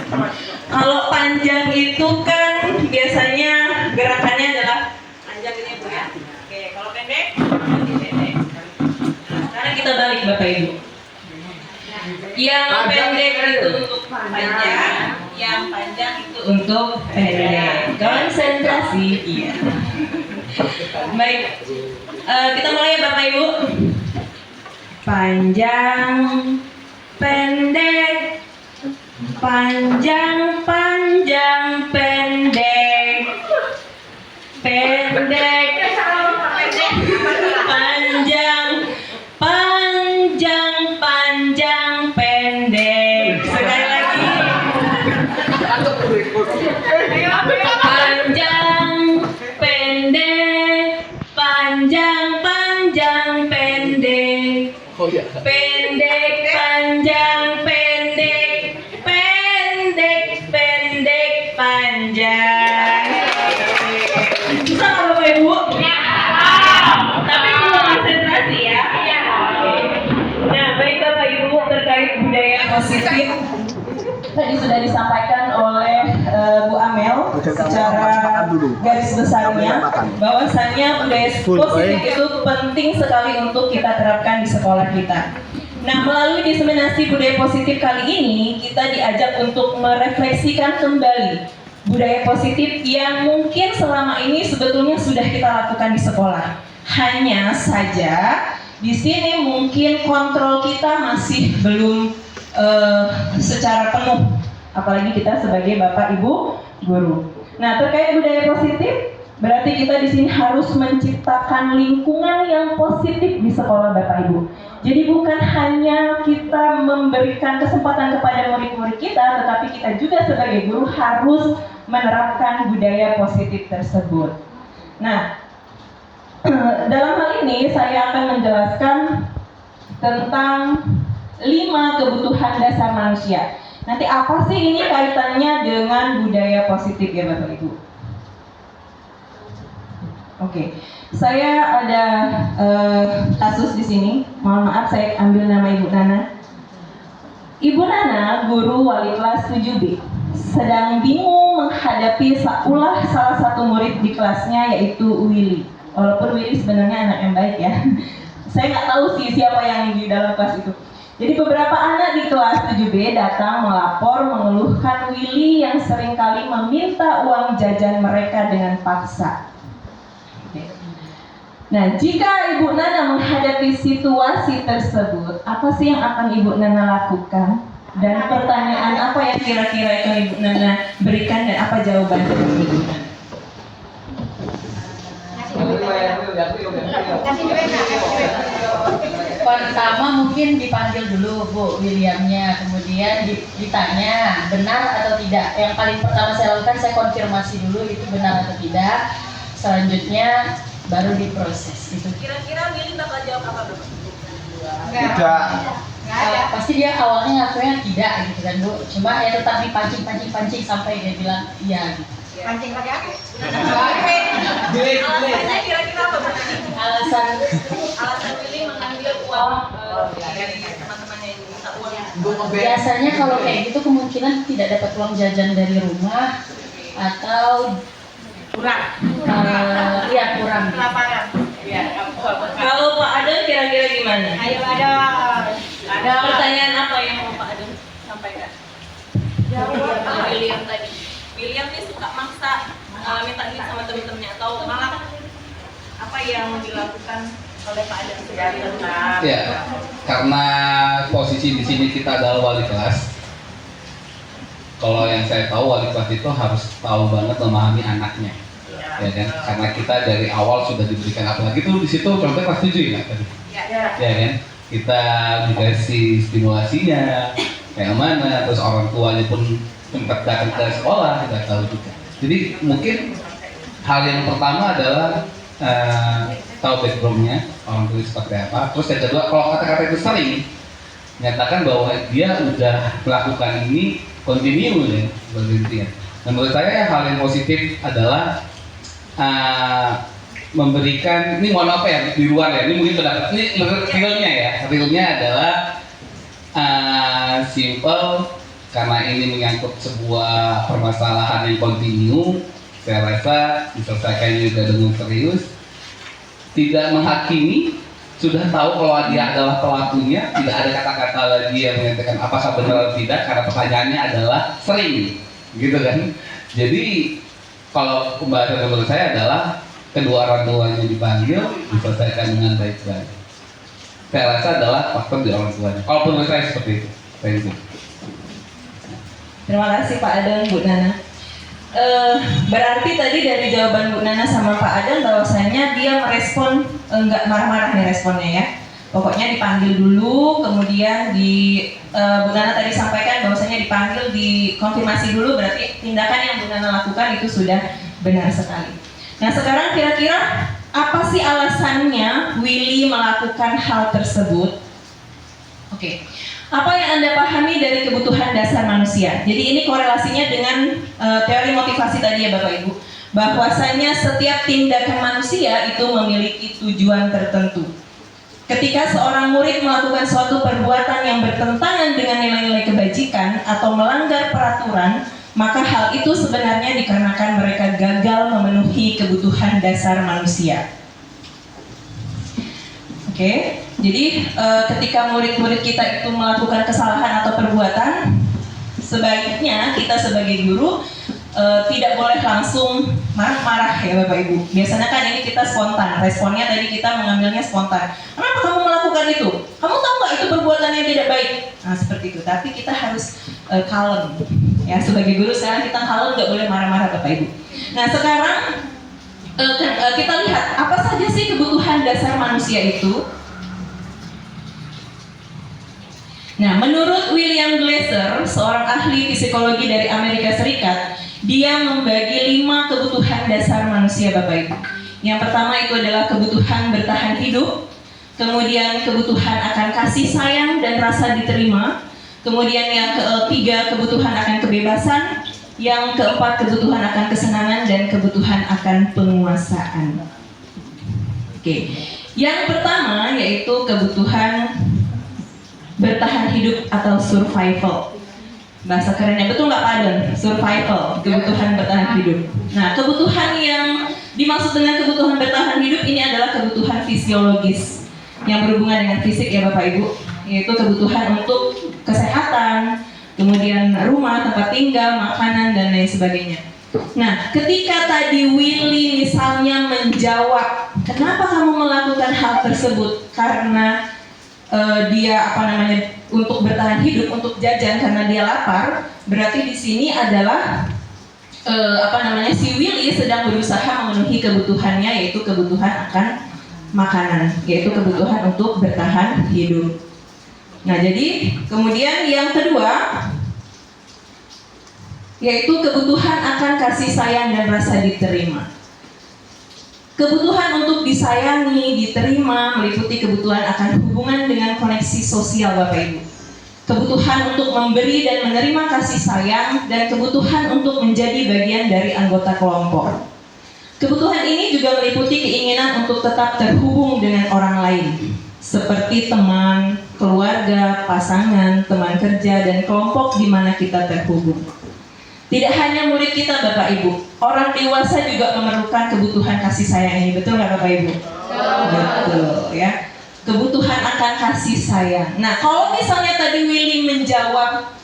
Kalau panjang itu kan biasanya gerakannya adalah panjang ini Bu ya. Oke, kalau pendek, pendek. Sekarang kita balik Bapak Ibu. Yang pendek itu untuk panjang, yang panjang itu untuk pendek. Konsentrasi, iya. Baik, kita mulai ya Bapak Ibu. Panjang, pendek, panjang, panjang, pendek, pendek, panjang, panjang, panjang, pendek. Sekali lagi. Panjang, pendek, panjang, panjang, pendek, pendek, panjang, pendek, pendek, pendek, panjang. Bisa nggak Bapak Ibu? Tapi perlu konsentrasi ya. Nah, baik Bapak Ibu, terkait budaya positif tadi sudah disampaikan oleh Bu Amel secara garis besarnya bahwasannya budaya positif itu penting sekali untuk kita terapkan di sekolah kita. Nah, melalui diseminasi budaya positif kali ini kita diajak untuk merefleksikan kembali budaya positif yang mungkin selama ini sebetulnya sudah kita lakukan di sekolah. Hanya saja di sini mungkin kontrol kita masih belum secara penuh, apalagi kita sebagai Bapak Ibu guru. Nah, terkait budaya positif, berarti kita di sini harus menciptakan lingkungan yang positif di sekolah Bapak Ibu. Jadi bukan hanya kita memberikan kesempatan kepada murid-murid kita, tetapi kita juga sebagai guru harus menerapkan budaya positif tersebut. Nah, dalam hal ini saya akan menjelaskan tentang 5 kebutuhan dasar manusia. Nanti apa sih ini kaitannya dengan budaya positif ya Bapak Ibu? Oke, saya ada kasus di sini. Mohon maaf, saya ambil nama Ibu Nana. Ibu Nana, guru wali kelas 7B, sedang bingung menghadapi ulah salah satu murid di kelasnya, yaitu Willy. Walaupun Willy sebenarnya anak yang baik ya. Saya nggak tahu sih siapa yang di dalam kelas itu. Jadi beberapa anak di kelas 7B datang melapor mengeluhkan Willy yang seringkali meminta uang jajan mereka dengan paksa. Nah, jika Ibu Nana menghadapi situasi tersebut, apa sih yang akan Ibu Nana lakukan? Dan pertanyaan apa yang kira-kira akan Ibu Nana berikan dan apa jawaban dari Ibu Nana? Pertama mungkin dipanggil dulu Bu Williamnya, kemudian ditanya benar atau tidak. Yang paling pertama saya lakukan, saya konfirmasi dulu itu benar atau tidak. Selanjutnya baru diproses. Itu. Kira-kira Willy bakal jawab apa, Bu? Tidak. Pasti dia awalnya ngakunya tidak gitu kan Bu. Cuma ya tetap dipancing sampai dia bilang iya gitu. Pancing pakai apa? Alasannya kira-kira apa, Bu? Alasan Willy mengambil uang dari teman-temannya ini, minta uang. biasanya kalau kayak gitu kemungkinan tidak dapat uang jajan dari rumah atau Kurang. Iya kurang. Kelaparan. Kalau Pak Adon kira-kira gimana? Ayo ada. Ada pertanyaan apa yang mau Pak Adon sampaikan? Jawab. William tadi. William nih suka maksa minta duit sama temen-temennya atau malah apa yang dilakukan oleh Pak Adon sebenarnya? Ya, karena posisi di sini kita adalah wali kelas. Kalau yang saya tahu, wali kelas itu harus tahu banget memahami anaknya, ya kan? Karena kita dari awal sudah diberikan, apalagi tuh di situ contohnya kelas 7 ya tadi, ya kan? Kita dikasih stimulasinya kayak mana, terus orang tuanya pun sempat datang ke sekolah, kita tahu juga. Jadi mungkin hal yang pertama adalah tahu backgroundnya orang tua seperti apa. Terus yang kedua, kalau kata-kata itu sering nyatakan bahwa dia udah melakukan ini continue ya, berhenti. Dan menurut saya hal yang positif adalah memberikan, ini mohon apa ya di luar ya, ini mungkin pendapat, ini realnya adalah simple, karena ini menyangkut sebuah permasalahan yang continue. Saya rasa diselesaikan juga dengan serius, tidak menghakimi, sudah tahu kalau dia adalah pelakunya, tidak ada kata-kata lagi yang menyatakan apakah benar atau tidak, karena pertanyaannya adalah sering, gitu kan. Jadi kalau pembahasan menurut saya adalah kedua orang tuanya dipanggil, diselesaikan dengan baik-baik. Saya rasa adalah faktor di orang tuanya. Kalau menurut saya seperti itu. Thank you. Terima kasih Pak Adon, Bu Nana. Berarti tadi dari jawaban Bu Nana sama Pak Adon bahwasanya dia merespon enggak marah-marah nih responnya ya. Pokoknya dipanggil dulu, kemudian Bu Nana tadi sampaikan bahwasanya dipanggil, dikonfirmasi dulu, berarti tindakan yang Bu Nana lakukan itu sudah benar sekali. Nah sekarang kira-kira apa sih alasannya Willy melakukan hal tersebut? Oke. Apa yang Anda pahami dari kebutuhan dasar manusia? Jadi ini korelasinya dengan teori motivasi tadi ya Bapak Ibu. Bahwasanya setiap tindakan manusia itu memiliki tujuan tertentu. Ketika seorang murid melakukan suatu perbuatan yang bertentangan dengan nilai-nilai kebajikan atau melanggar peraturan, maka hal itu sebenarnya dikarenakan mereka gagal memenuhi kebutuhan dasar manusia. Oke, jadi ketika murid-murid kita itu melakukan kesalahan atau perbuatan, sebaiknya kita sebagai guru tidak boleh langsung marah-marah ya Bapak Ibu. Biasanya kan ini kita spontan, responnya tadi kita mengambilnya spontan. Kenapa kamu melakukan itu? Kamu tahu nggak itu perbuatan yang tidak baik? Nah seperti itu, tapi kita harus kalem. Ya sebagai guru sekarang kita kalem, nggak boleh marah-marah Bapak Ibu. Nah sekarang kita lihat apa saja sih kebutuhan dasar manusia itu. Nah, menurut William Glasser, seorang ahli psikologi dari Amerika Serikat, dia membagi 5 kebutuhan dasar manusia Bapak Ibu. Yang pertama itu adalah kebutuhan bertahan hidup, kemudian kebutuhan akan kasih sayang dan rasa diterima, kemudian yang ketiga kebutuhan akan kebebasan, yang keempat kebutuhan akan kesenangan, dan kebutuhan akan penguasaan. Oke, yang pertama yaitu kebutuhan bertahan hidup atau survival. Bahasa kerennya betul nggak Pak Adon? Survival, kebutuhan bertahan hidup. Nah, kebutuhan yang dimaksud dengan kebutuhan bertahan hidup ini adalah kebutuhan fisiologis yang berhubungan dengan fisik ya Bapak Ibu, yaitu kebutuhan untuk kesehatan, kemudian rumah, tempat tinggal, makanan, dan lain sebagainya. Nah, ketika tadi Willy misalnya menjawab Kenapa kamu melakukan hal tersebut? Karena dia untuk bertahan hidup, untuk jajan karena dia lapar. Berarti di sini adalah si Willy sedang berusaha memenuhi kebutuhannya, yaitu kebutuhan akan makanan, yaitu kebutuhan untuk bertahan hidup. Nah, jadi kemudian yang kedua yaitu kebutuhan akan kasih sayang dan rasa diterima. Kebutuhan untuk disayangi, diterima, meliputi kebutuhan akan hubungan dengan koneksi sosial Bapak Ibu. Kebutuhan untuk memberi dan menerima kasih sayang, dan kebutuhan untuk menjadi bagian dari anggota kelompok. Kebutuhan ini juga meliputi keinginan untuk tetap terhubung dengan orang lain, seperti teman, keluarga, pasangan, teman kerja, dan kelompok di mana kita terhubung. Tidak hanya murid kita Bapak Ibu, orang dewasa juga memerlukan kebutuhan kasih sayang ini, betul nggak Bapak Ibu? Betul ya. Kebutuhan akan kasih sayang. Nah, kalau misalnya tadi Willy menjawab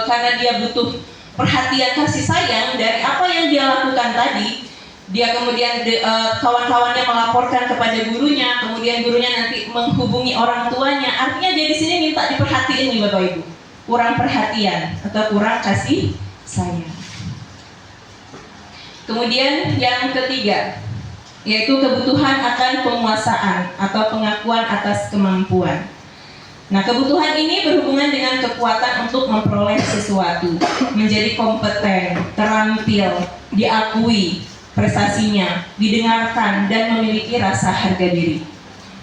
karena dia butuh perhatian kasih sayang dari apa yang dia lakukan tadi, dia kemudian kawan-kawannya melaporkan kepada gurunya, kemudian gurunya nanti menghubungi orang tuanya. Artinya dia di sini minta diperhatiin nih Bapak Ibu. Kurang perhatian atau kurang kasih sayang. Kemudian yang ketiga, yaitu kebutuhan akan penguasaan atau pengakuan atas kemampuan. Nah, kebutuhan ini berhubungan dengan kekuatan untuk memperoleh sesuatu, menjadi kompeten, terampil, diakui prestasinya, didengarkan, dan memiliki rasa harga diri.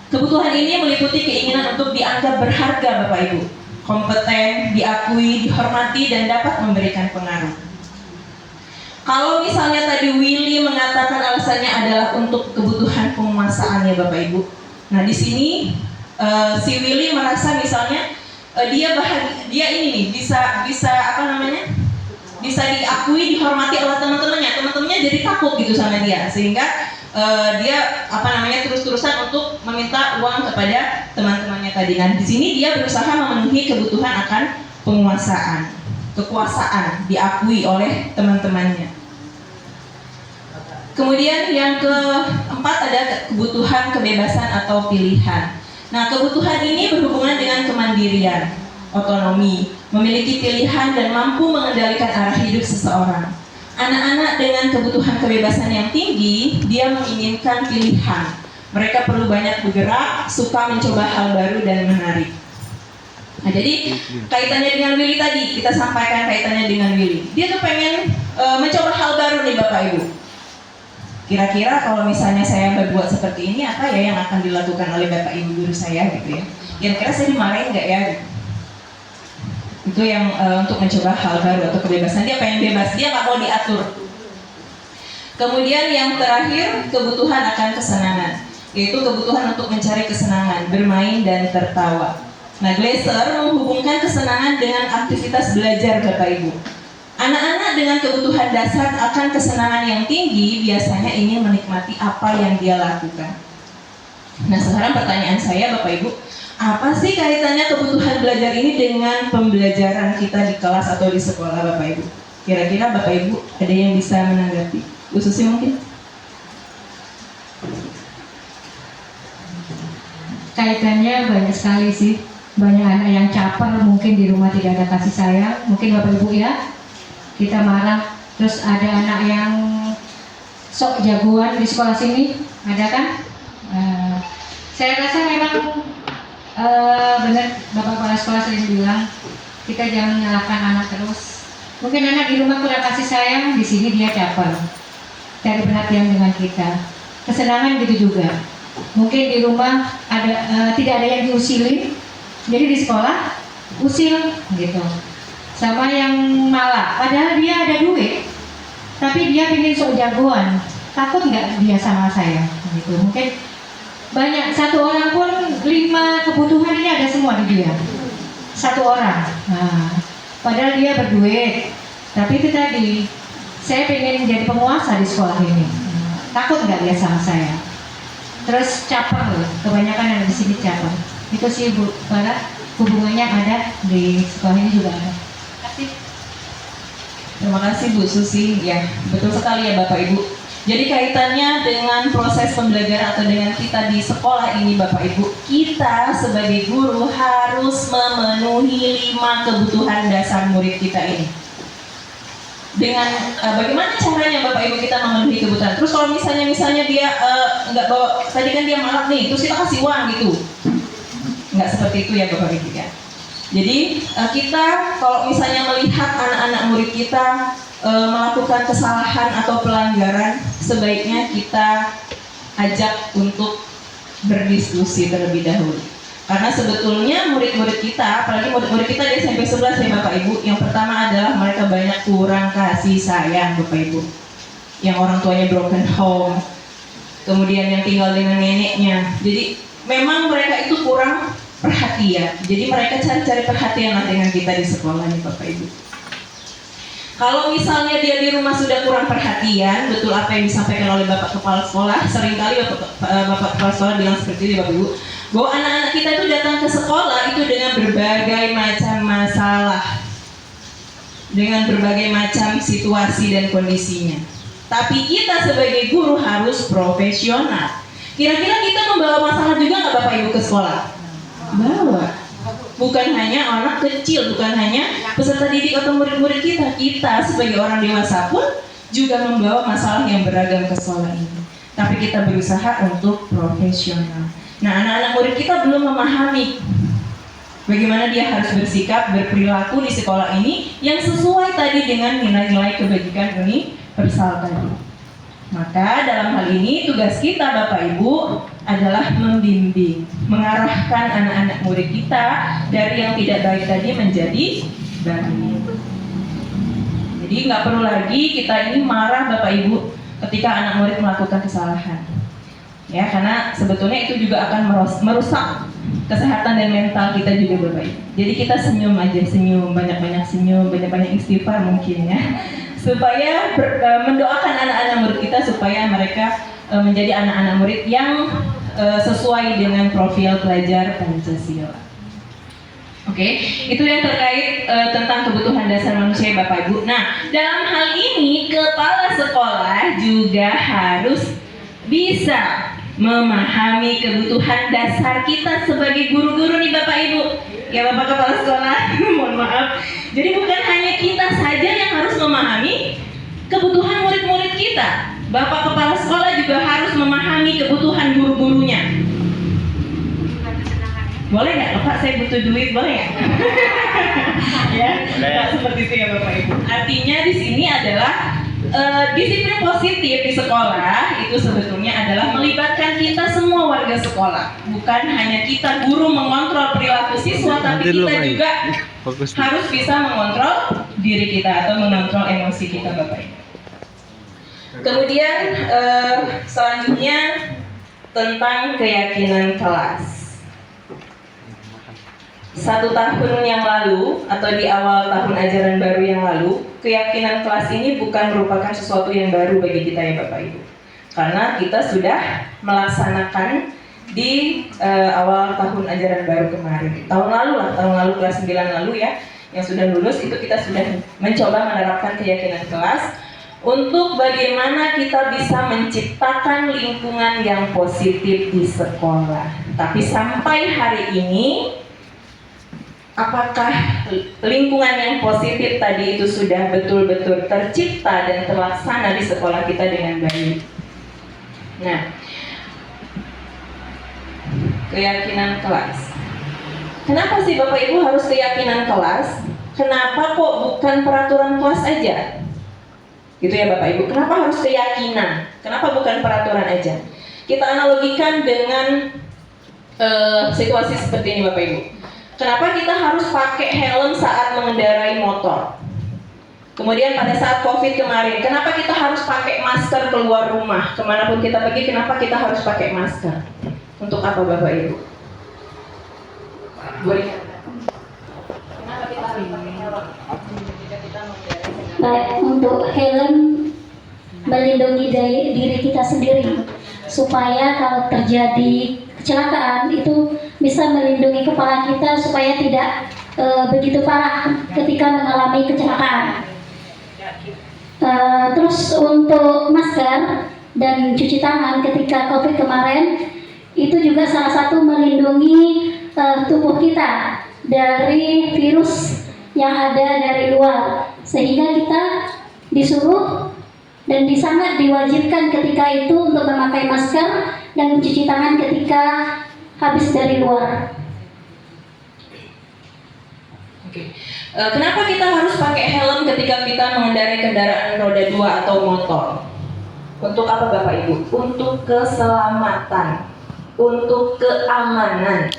Kebutuhan ini meliputi keinginan untuk dianggap berharga Bapak Ibu, kompeten, diakui, dihormati, dan dapat memberikan pengaruh. Kalau misalnya tadi Willy mengatakan alasannya adalah untuk kebutuhan penguasaan ya Bapak Ibu. Nah, di sini si Willy merasa misalnya dia ini nih bisa diakui, dihormati oleh teman-temannya jadi takut gitu sama dia, sehingga dia terus-terusan untuk meminta uang kepada teman-temannya tadi. Nah, di sini dia berusaha memenuhi kebutuhan akan penguasaan, kekuasaan, diakui oleh teman-temannya. Kemudian yang keempat ada kebutuhan kebebasan atau pilihan. Nah, kebutuhan ini berhubungan dengan kemandirian, otonomi, memiliki pilihan dan mampu mengendalikan arah hidup seseorang. Anak-anak dengan kebutuhan kebebasan yang tinggi, dia menginginkan pilihan. Mereka perlu banyak bergerak, suka mencoba hal baru dan menarik. Nah, jadi kaitannya dengan Willy tadi, kita sampaikan kaitannya dengan Willy. Dia tuh pengen mencoba hal baru nih Bapak Ibu. Kira-kira kalau misalnya saya berbuat seperti ini, apa ya yang akan dilakukan oleh Bapak Ibu guru saya gitu ya? Kira-kira saya dimarahin nggak ya? Itu yang untuk mencoba hal baru atau kebebasan. Dia pengen bebas, dia nggak mau diatur. Kemudian yang terakhir, kebutuhan akan kesenangan, yaitu kebutuhan untuk mencari kesenangan, bermain dan tertawa. Nah, Glaser menghubungkan kesenangan dengan aktivitas belajar Bapak Ibu. Anak-anak dengan kebutuhan dasar akan kesenangan yang tinggi biasanya ingin menikmati apa yang dia lakukan. Nah, sekarang pertanyaan saya Bapak Ibu, apa sih kaitannya kebutuhan belajar ini dengan pembelajaran kita di kelas atau di sekolah Bapak Ibu? Kira-kira Bapak Ibu ada yang bisa menanggapi? Bu Susi mungkin? Kaitannya banyak sekali sih. Banyak anak yang caper, mungkin di rumah tidak ada kasih sayang. Mungkin Bapak Ibu ya, kita marah. Terus ada anak yang sok jagoan di sekolah sini, ada kan? Saya rasa memang benar Bapak Kepala Sekolah sering bilang, kita jangan menyalahkan anak terus. Mungkin anak di rumah kurang kasih sayang, di sini dia caper, cari perhatian dengan kita. Kesenangan gitu juga. Mungkin di rumah tidak ada yang diusilin, jadi di sekolah usil gitu. Sama yang malah, padahal dia ada duit, tapi dia ingin sok jagoan. Takut nggak dia sama saya? Gitu. Mungkin banyak, satu orang pun 5 kebutuhan ini ada semua di dia. Satu orang. Nah, padahal dia berduit, tapi itu tadi, saya pengen jadi penguasa di sekolah ini. Takut nggak dia sama saya? Terus caper loh, kebanyakan yang di sini caper. Itu sih Bu, para hubungannya ada di sekolah ini juga ada. Terima kasih Bu Susi. Ya, betul sekali ya Bapak Ibu. Jadi kaitannya dengan proses pembelajaran atau dengan kita di sekolah ini Bapak Ibu, kita sebagai guru harus memenuhi 5 kebutuhan dasar murid kita ini. Dengan bagaimana caranya Bapak Ibu kita memenuhi kebutuhan? Terus kalau misalnya dia nggak bawa, tadi kan dia marah nih, terus kita kasih uang gitu. Nggak seperti itu ya Bapak Ibu ya. Jadi kita kalau misalnya melihat anak-anak murid kita melakukan kesalahan atau pelanggaran, sebaiknya kita ajak untuk berdiskusi terlebih dahulu. Karena sebetulnya murid-murid kita, apalagi murid-murid kita di SMP 11 ya Bapak Ibu, yang pertama adalah mereka banyak kurang kasih sayang Bapak Ibu. Yang orang tuanya broken home, kemudian yang tinggal dengan neneknya. Jadi memang mereka itu kurang perhatian. Jadi mereka cari-cari perhatian lah dengan kita di sekolah nih Bapak Ibu. Kalau misalnya dia di rumah sudah kurang perhatian, betul apa yang disampaikan oleh Bapak Kepala Sekolah, seringkali Bapak Kepala Sekolah bilang seperti ini Bapak Ibu, bahwa anak-anak kita itu datang ke sekolah itu dengan berbagai macam masalah, dengan berbagai macam situasi dan kondisinya. Tapi kita sebagai guru harus profesional. Kira-kira kita membawa masalah juga nggak Bapak Ibu ke sekolah? Bawa. Bukan hanya anak kecil, bukan hanya peserta didik atau murid-murid kita sebagai orang dewasa pun juga membawa masalah yang beragam ke sekolah ini. Tapi kita berusaha untuk profesional. Nah, anak-anak murid kita belum memahami bagaimana dia harus bersikap, berperilaku di sekolah ini yang sesuai tadi dengan nilai-nilai kebajikan universal tadi. Maka dalam hal ini tugas kita Bapak Ibu adalah membimbing, mengarahkan anak-anak murid kita dari yang tidak baik tadi menjadi baik. Jadi nggak perlu lagi kita ini marah Bapak Ibu ketika anak murid melakukan kesalahan. Ya, karena sebetulnya itu juga akan merusak kesehatan dan mental kita juga Bapak Ibu. Jadi kita senyum aja, senyum, banyak-banyak senyum, banyak-banyak istighfar mungkin ya. Supaya mendoakan anak-anak murid kita supaya mereka menjadi anak-anak murid yang sesuai dengan profil pelajar Pancasila. Oke, itu yang terkait tentang kebutuhan dasar manusia Bapak Ibu. Nah, dalam hal ini kepala sekolah juga harus bisa memahami kebutuhan dasar kita sebagai guru-guru nih Bapak Ibu. Ya Bapak Kepala Sekolah, mohon maaf. Jadi bukan hanya kita saja yang harus memahami kebutuhan murid-murid kita. Bapak Kepala Sekolah juga harus memahami kebutuhan guru-gurunya. Boleh nggak Pak, saya butuh duit, boleh nggak? Ya, nggak seperti itu ya Bapak Ibu. Artinya di sini adalah disiplin positif di sekolah itu sebetulnya adalah melibatkan kita semua warga sekolah. Bukan hanya kita guru mengontrol perilaku siswa, tapi kita juga harus bisa mengontrol diri kita atau mengontrol emosi kita Bapak Ibu. Kemudian selanjutnya tentang keyakinan kelas. 1 tahun yang lalu atau di awal tahun ajaran baru yang lalu, keyakinan kelas ini bukan merupakan sesuatu yang baru bagi kita ya Bapak Ibu. Karena kita sudah melaksanakan di awal tahun ajaran baru kemarin. Tahun lalu kelas 9 lalu ya, yang sudah lulus itu kita sudah mencoba menerapkan keyakinan kelas untuk bagaimana kita bisa menciptakan lingkungan yang positif di sekolah. Tapi sampai hari ini, apakah lingkungan yang positif tadi itu sudah betul-betul tercipta dan terlaksana di sekolah kita dengan baik? Nah, keyakinan kelas. Kenapa sih Bapak Ibu harus keyakinan kelas? Kenapa kok bukan peraturan kelas aja? Gitu ya Bapak Ibu. Kenapa harus keyakinan? Kenapa bukan peraturan aja? Kita analogikan dengan situasi seperti ini Bapak Ibu. Kenapa kita harus pakai helm saat mengendarai motor? Kemudian pada saat COVID kemarin, kenapa kita harus pakai masker keluar rumah? Kemanapun kita pergi, kenapa kita harus pakai masker? Untuk apa Bapak Ibu? Kenapa kita harus pakai helm? Untuk helm melindungi diri kita sendiri, supaya kalau terjadi kecelakaan itu bisa melindungi kepala kita supaya tidak begitu parah ketika mengalami kecelakaan. Terus untuk masker dan cuci tangan ketika COVID kemarin, itu juga salah satu melindungi tubuh kita dari virus yang ada dari luar, sehingga kita disuruh dan sangat diwajibkan ketika itu untuk memakai masker dan mencuci tangan ketika habis dari luar. Oke. Kenapa kita harus pakai helm ketika kita mengendarai kendaraan roda 2 atau motor? Untuk apa Bapak Ibu? Untuk keselamatan, untuk keamanan.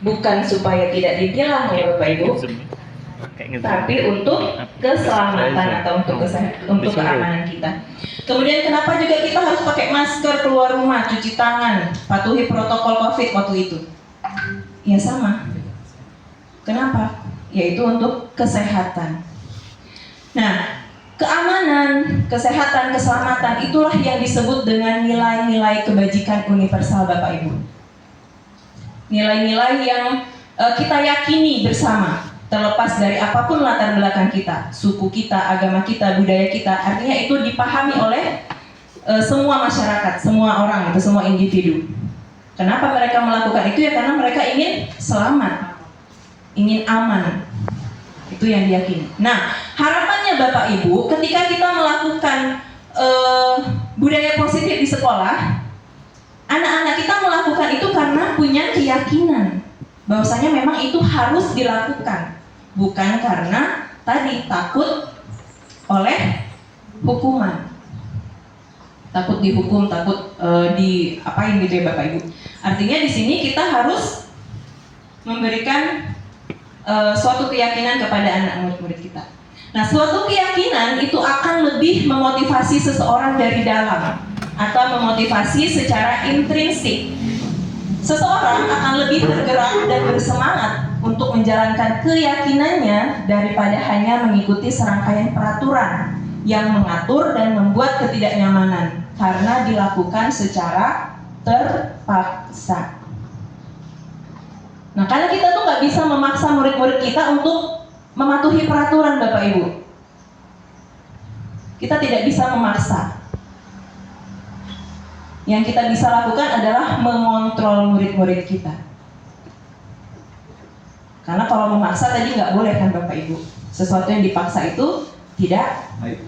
Bukan supaya tidak ditilang ya Bapak Ibu, tapi untuk keselamatan atau untuk keamanan kita. Kemudian kenapa juga kita harus pakai masker keluar rumah, cuci tangan, patuhi protokol COVID waktu itu? Ya sama. Kenapa? Yaitu untuk kesehatan. Nah, keamanan, kesehatan, keselamatan itulah yang disebut dengan nilai-nilai kebajikan universal Bapak Ibu. Nilai-nilai yang kita yakini bersama, terlepas dari apapun latar belakang kita, suku kita, agama kita, budaya kita, artinya itu dipahami oleh semua masyarakat, semua orang, itu semua individu. Kenapa mereka melakukan itu? Ya karena mereka ingin selamat, ingin aman. Itu yang diyakini. Nah, harapannya Bapak Ibu, ketika kita melakukan budaya positif di sekolah, anak-anak kita melakukan itu karena punya keyakinan bahwasanya memang itu harus dilakukan, bukan karena tadi takut oleh hukuman, takut dihukum, takut diapain gitu ya Bapak Ibu. Artinya di sini kita harus memberikan suatu keyakinan kepada anak murid-murid kita. Nah, suatu keyakinan itu akan lebih memotivasi seseorang dari dalam atau memotivasi secara intrinsik. Seseorang akan lebih bergerak dan bersemangat untuk menjalankan keyakinannya daripada hanya mengikuti serangkaian peraturan yang mengatur dan membuat ketidaknyamanan karena dilakukan secara terpaksa. Nah, karena kita tuh nggak bisa memaksa murid-murid kita untuk mematuhi peraturan Bapak Ibu. Kita tidak bisa memaksa. Yang kita bisa lakukan adalah mengontrol murid-murid kita. Karena kalau memaksa tadi nggak boleh kan Bapak Ibu. Sesuatu yang dipaksa itu tidak baik.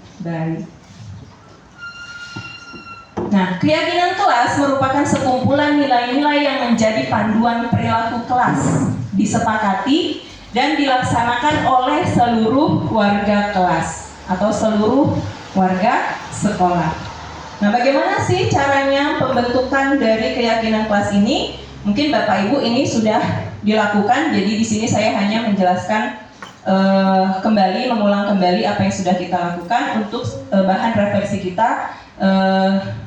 Nah, keyakinan kelas merupakan sekumpulan nilai-nilai yang menjadi panduan perilaku kelas, disepakati dan dilaksanakan oleh seluruh warga kelas atau seluruh warga sekolah. Nah, bagaimana sih caranya pembentukan dari keyakinan kelas ini? Mungkin Bapak Ibu ini sudah dilakukan, jadi di sini saya hanya menjelaskan mengulang kembali apa yang sudah kita lakukan untuk bahan referensi kita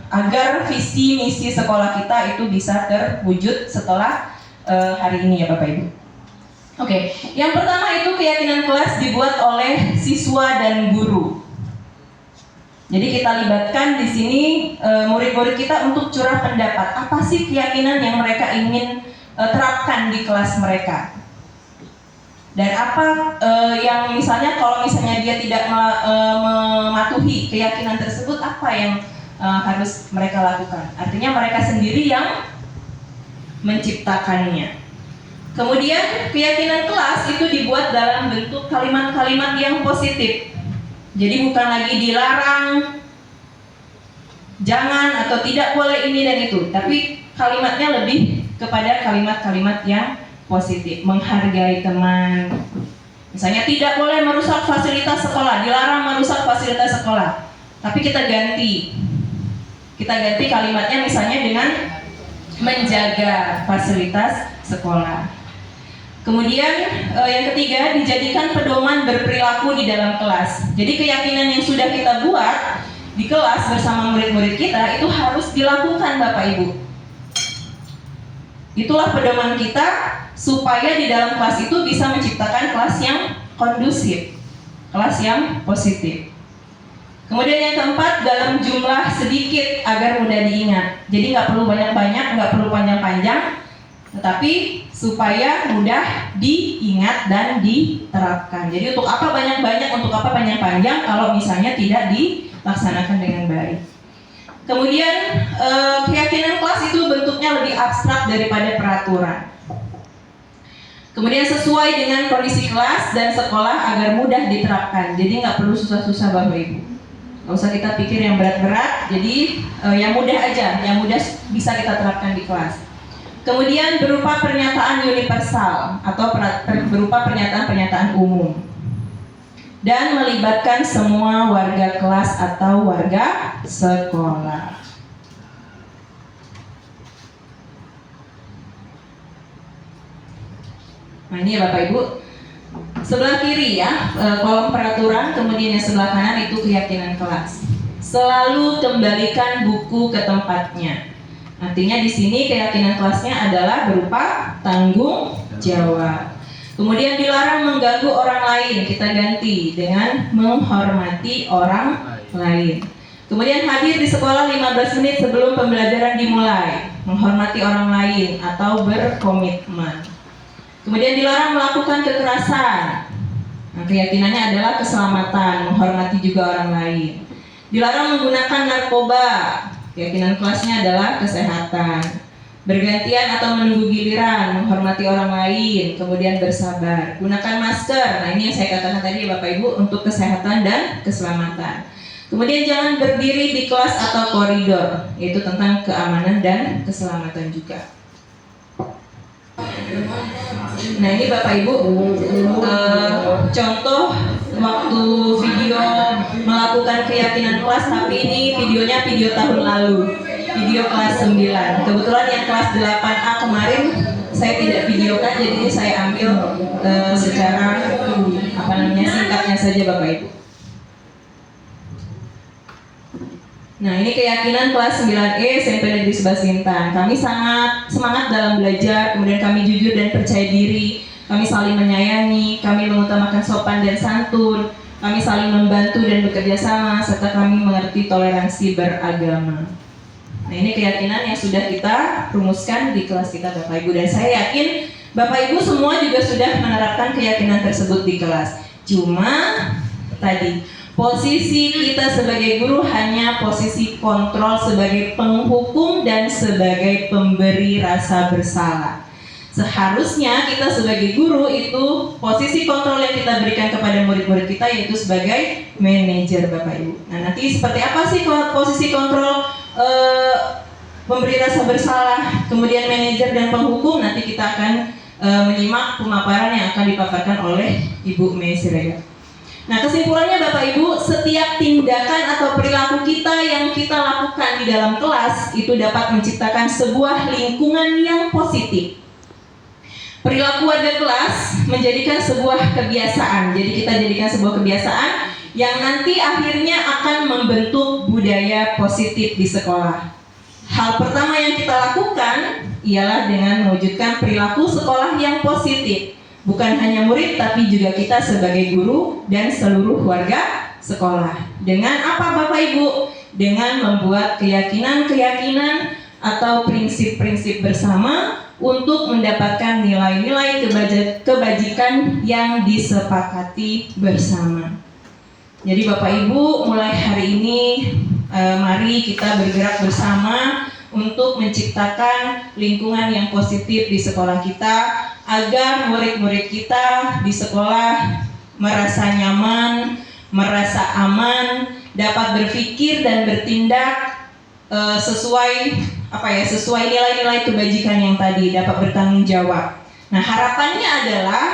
agar visi misi sekolah kita itu bisa terwujud setelah hari ini ya Bapak Ibu. Oke, yang pertama itu keyakinan kelas dibuat oleh siswa dan guru. Jadi kita libatkan di sini murid-murid kita untuk curah pendapat. Apa sih keyakinan yang mereka ingin terapkan di kelas mereka? Dan apa yang misalnya kalau misalnya dia tidak mematuhi keyakinan tersebut, apa yang harus mereka lakukan? Artinya mereka sendiri yang menciptakannya. Kemudian keyakinan kelas itu dibuat dalam bentuk kalimat-kalimat yang positif. Jadi bukan lagi dilarang, jangan atau tidak boleh ini dan itu, tapi kalimatnya lebih kepada kalimat-kalimat yang positif, menghargai teman. Misalnya tidak boleh merusak fasilitas sekolah, dilarang merusak fasilitas sekolah. Tapi kita ganti kalimatnya misalnya dengan menjaga fasilitas sekolah. Kemudian yang ketiga, dijadikan pedoman berperilaku di dalam kelas. Jadi keyakinan yang sudah kita buat di kelas bersama murid-murid kita itu harus dilakukan Bapak Ibu. Itulah pedoman kita supaya di dalam kelas itu bisa menciptakan kelas yang kondusif, kelas yang positif. Kemudian yang keempat, dalam jumlah sedikit agar mudah diingat. Jadi nggak perlu banyak-banyak, nggak perlu panjang-panjang, tetapi supaya mudah diingat dan diterapkan. Jadi untuk apa banyak-banyak, untuk apa panjang-panjang kalau misalnya tidak laksanakan dengan baik. Kemudian keyakinan kelas itu bentuknya lebih abstrak daripada peraturan. Kemudian sesuai dengan kondisi kelas dan sekolah agar mudah diterapkan. Jadi nggak perlu susah-susah Bapak Ibu. Nggak usah kita pikir yang berat-berat. Jadi yang mudah aja, yang mudah bisa kita terapkan di kelas. Kemudian berupa pernyataan universal atau berupa pernyataan-pernyataan umum. Dan melibatkan semua warga kelas atau warga sekolah. Nah ini ya Bapak Ibu, sebelah kiri ya kolom peraturan, kemudian yang sebelah kanan itu keyakinan kelas. Selalu kembalikan buku ke tempatnya. Artinya di sini keyakinan kelasnya adalah berupa tanggung jawab. Kemudian dilarang mengganggu orang lain, kita ganti dengan menghormati orang lain. Kemudian hadir di sekolah 15 menit sebelum pembelajaran dimulai, menghormati orang lain atau berkomitmen. Kemudian dilarang melakukan kekerasan. Nah, keyakinannya adalah keselamatan, menghormati juga orang lain. Dilarang menggunakan narkoba, keyakinan kelasnya adalah kesehatan. Bergantian atau menunggu giliran, menghormati orang lain, kemudian bersabar. Gunakan masker, nah ini yang saya katakan tadi ya Bapak Ibu, untuk kesehatan dan keselamatan. Kemudian jangan berdiri di kelas atau koridor, yaitu tentang keamanan dan keselamatan juga. Nah ini Bapak Ibu, contoh waktu video melakukan keyakinan kelas, tapi ini videonya video tahun lalu. Video kelas 9. Kebetulan yang kelas 8A kemarin saya tidak videokan, jadi ini saya ambil secara singkatnya saja Bapak Ibu. Nah, ini keyakinan kelas 9E SMP Negeri 11 Bintan. Kami sangat semangat dalam belajar, kemudian kami jujur dan percaya diri, kami saling menyayangi, kami mengutamakan sopan dan santun, kami saling membantu dan bekerja sama, serta kami mengerti toleransi beragama. Nah ini keyakinan yang sudah kita rumuskan di kelas kita Bapak Ibu, dan saya yakin Bapak Ibu semua juga sudah menerapkan keyakinan tersebut di kelas. Cuma tadi posisi kita sebagai guru hanya posisi kontrol sebagai penghukum dan sebagai pemberi rasa bersalah. Seharusnya kita sebagai guru itu posisi kontrol yang kita berikan kepada murid-murid kita yaitu sebagai manajer Bapak Ibu. Nah nanti seperti apa sih posisi kontrol pemberi rasa bersalah, kemudian manajer dan penghukum, nanti kita akan menyimak pemaparan yang akan dipaparkan oleh Ibu Mei Siregar. Nah kesimpulannya Bapak Ibu, setiap tindakan atau perilaku kita yang kita lakukan di dalam kelas itu dapat menciptakan sebuah lingkungan yang positif. Perilaku warga kelas menjadikan sebuah kebiasaan, jadi kita jadikan sebuah kebiasaan yang nanti akhirnya akan membentuk budaya positif di sekolah. Hal pertama yang kita lakukan ialah dengan mewujudkan perilaku sekolah yang positif. Bukan hanya murid, tapi juga kita sebagai guru dan seluruh warga sekolah. Dengan apa Bapak Ibu? Dengan membuat keyakinan-keyakinan atau prinsip-prinsip bersama untuk mendapatkan nilai-nilai kebajikan yang disepakati bersama. Jadi Bapak Ibu, mulai hari ini mari kita bergerak bersama untuk menciptakan lingkungan yang positif di sekolah kita agar murid-murid kita di sekolah merasa nyaman, merasa aman, dapat berpikir dan bertindak sesuai nilai-nilai kebajikan yang tadi, dapat bertanggung jawab. Nah, harapannya adalah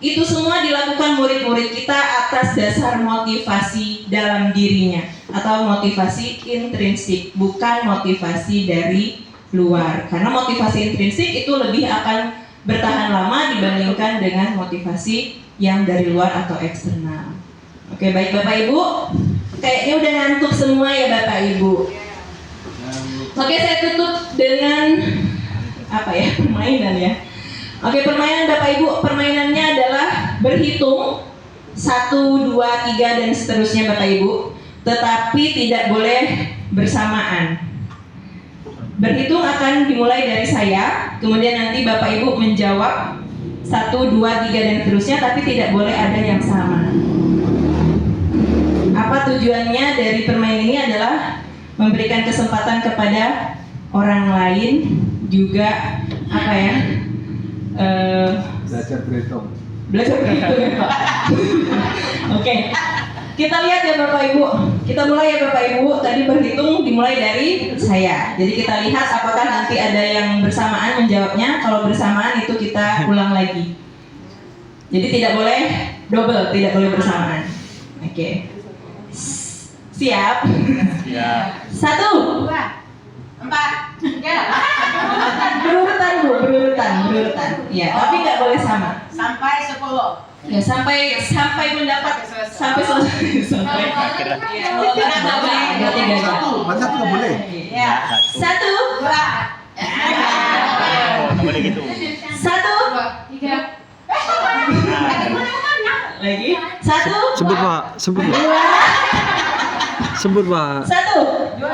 itu semua dilakukan murid-murid kita atas dasar motivasi dalam dirinya atau motivasi intrinsik, bukan motivasi dari luar. Karena motivasi intrinsik itu lebih akan bertahan lama dibandingkan dengan motivasi yang dari luar atau eksternal. Oke, baik Bapak Ibu, kayaknya udah ngantuk semua ya Bapak Ibu. Oke, saya tutup dengan permainan ya. Oke, permainan Bapak Ibu, permainannya adalah berhitung 1, 2, 3 dan seterusnya Bapak Ibu, tetapi tidak boleh bersamaan. Berhitung akan dimulai dari saya, kemudian nanti Bapak Ibu menjawab 1, 2, 3 dan seterusnya, tapi tidak boleh ada yang sama. Apa tujuannya dari dari permainan ini adalah memberikan kesempatan kepada orang lain juga apa ya? Belajar berhitung. Belajar berhitung ya Pak. Oke. Kita lihat ya Bapak Ibu. Kita mulai ya Bapak Ibu. Tadi berhitung dimulai dari saya. Jadi kita lihat apakah nanti ada yang bersamaan menjawabnya. Kalau bersamaan itu kita ulang lagi. Jadi tidak boleh double, tidak boleh bersamaan. Oke. Siap? Siap. 1, 2, 4, 3. Berurutan. Ya, tapi nggak boleh sama. Sampai 10. Ya, sampai mendapat sampai selesai. Sampai. Ya, kalau nggak boleh, nggak tiga. Masa nggak boleh? Ya. 1, 2. Nggak boleh gitu. 1, 2, 3. Lagi. 1. Sebut Pak, sebut Pak. 2. Sebut Pak. 1, 2.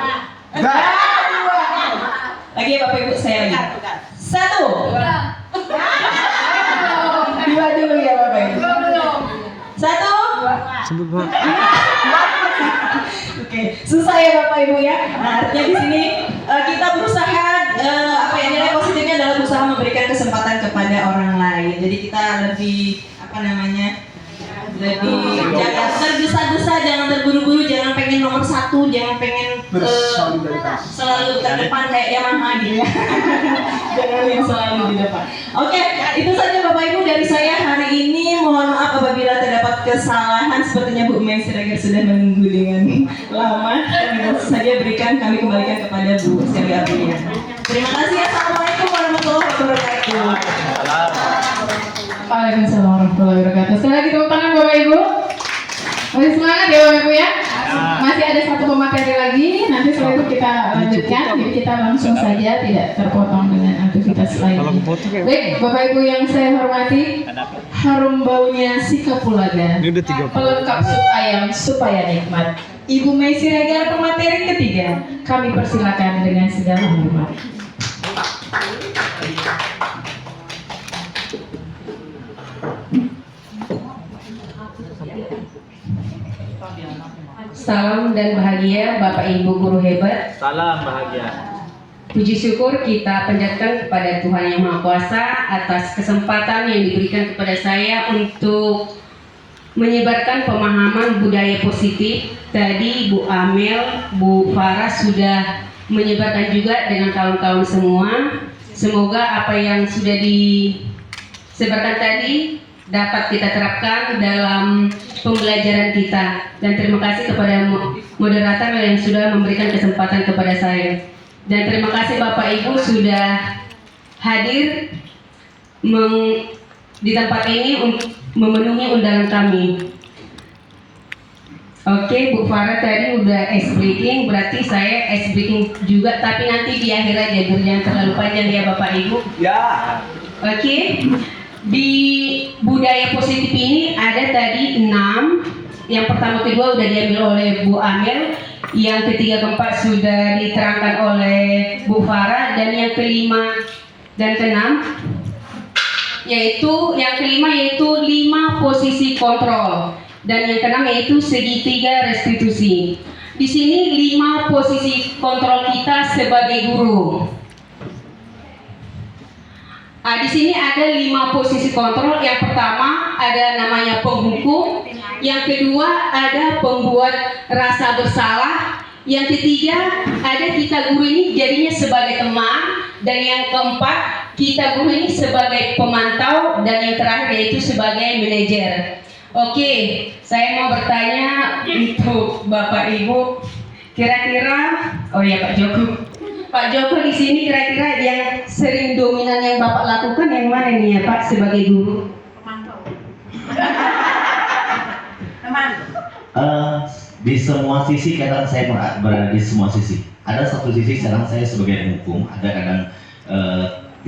Lagi ya Bapak Ibu, saya lagi. 1. 2 dulu ya Bapak Ibu. 1. Sebut Pak. Oke, susah ya Bapak Ibu ya. Nah, artinya di sini kita berusaha apa ya, nilai positifnya adalah berusaha memberikan kesempatan kepada orang lain. Jadi kita lebih apa namanya? Lebih jangan tergesa-gesa, jangan terburu-buru, jangan pengen nomor 1, jangan pengen selalu terdepan kayak Yamaha gitu ya. Jangan yang selalu di depan. Oke, itu saja Bapak Ibu dari saya hari ini. Mohon maaf apabila terdapat kesalahan. Sepertinya Bu Men Siregar sudah menunggu dengan lama. Kami saja kami kembalikan kepada Bu Seri Aprilia. Terima kasih. Assalamualaikum warahmatullahi wabarakatuh. Waalaikumsalam warahmatullahi wabarakatuh. Sekali lagi tepuk tangan Bapak Ibu. Masih semangat ya Bapak Ibu ya. Masih ada satu pemateri lagi. Nanti setelah itu kita lanjutkan. Jadi kita langsung saja, tidak terpotong dengan aktivitas lainnya. Baik Bapak Ibu yang saya hormati, harum baunya si kapulaga, pelengkap sup ayam supaya nikmat. Ibu Mei Siregar pemateri ketiga. Kami persilakan dengan segala hormat. Salam dan bahagia Bapak Ibu guru hebat. Salam bahagia. Puji syukur kita panjatkan kepada Tuhan Yang Maha Kuasa atas kesempatan yang diberikan kepada saya untuk menyebarkan pemahaman budaya positif. Tadi Bu Amel, Bu Farah sudah menyebarkan juga dengan kawan-kawan semua. Semoga apa yang sudah disebarkan tadi dapat kita terapkan dalam pembelajaran kita. Dan terima kasih kepada moderator yang sudah memberikan kesempatan kepada saya. Dan terima kasih Bapak Ibu sudah hadir di tempat ini untuk memenuhi undangan kami. Oke, Bu Farah tadi udah ice breaking, berarti saya ice breaking juga, tapi nanti di akhir aja, biar jangan terlalu panjang ya Bapak Ibu. Ya. Oke. Di budaya positif ini ada tadi 6. Yang pertama kedua udah diambil oleh Bu Amel, yang ketiga keempat sudah diterangkan oleh Bu Farah, dan yang kelima dan keenam yang kelima yaitu 5 posisi kontrol, dan yang keenam yaitu segitiga restitusi. Di sini 5 posisi kontrol kita sebagai guru. Di sini ada 5 posisi kontrol. Yang pertama ada namanya penghukum, yang kedua ada pembuat rasa bersalah, yang ketiga ada kita guru ini jadinya sebagai teman, dan yang keempat kita guru ini sebagai pemantau, dan yang terakhir yaitu sebagai manajer. Oke, saya mau bertanya untuk Bapak Ibu, kira-kira, oh ya Pak Joko. Pak Joko di sini kira-kira yang sering dominan yang Bapak lakukan yang mana nih ya Pak sebagai guru? Di semua sisi kadang saya berada di semua sisi. Ada satu sisi kadang saya sebagai penghukum, ada kadang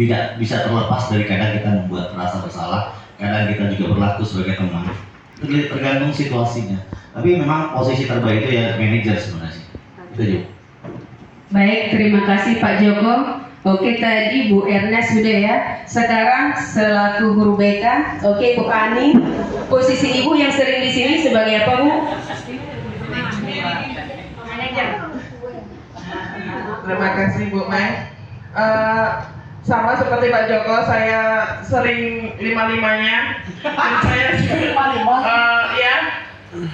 tidak bisa terlepas dari kadang kita membuat rasa bersalah, kadang kita juga berlaku sebagai teman. Tergantung situasinya. Tapi memang posisi terbaik itu ya manajer sebenarnya. Itu juga. Baik, terima kasih Pak Joko. Oke, tadi Bu Erna sudah ya. Sekarang selaku guru BK, oke Bu Ani, posisi Ibu yang sering di sini sebagai apa Bu? Terima kasih Bu Mai. Sama seperti Pak Joko, saya sering lima-limanya. Dan saya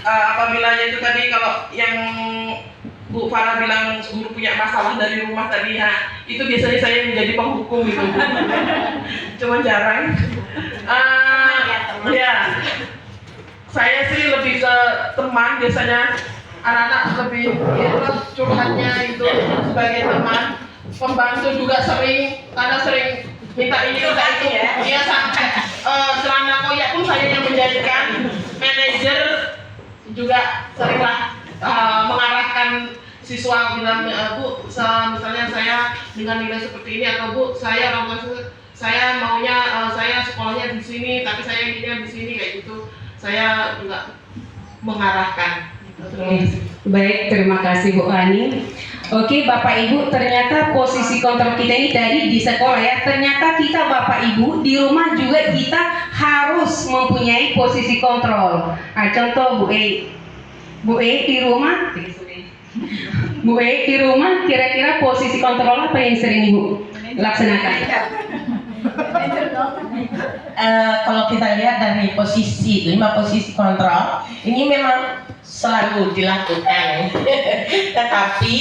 apabila itu tadi kalau yang Bu Farah bilang guru punya masalah dari rumah tadi, itu biasanya saya menjadi penghukum gitu. Cuma jarang. Saya sih lebih ke teman, biasanya anak-anak lebih curhatnya itu sebagai teman. Pembantu juga sering, karena sering minta ini minta itu. Dia sampai celana koyak pun saya yang menjadikan. Manajer juga seringlah mengarahkan siswa bilang, Bu, misalnya saya dengan nilai seperti ini, atau Bu, saya maunya saya sekolahnya di sini, tapi saya inginnya di sini, kayak gitu. Saya juga mengarahkan. Baik, terima kasih Bu Ani. Oke, Bapak Ibu, ternyata posisi kontrol kita ini tadi di sekolah ya. Ternyata kita Bapak Ibu di rumah juga kita harus mempunyai posisi kontrol. Contoh Bu E di rumah, kira-kira posisi kontrol apa yang sering Ibu laksanakan? Kalau kita lihat dari posisi 5 posisi kontrol, ini memang selalu dilakukan, tetapi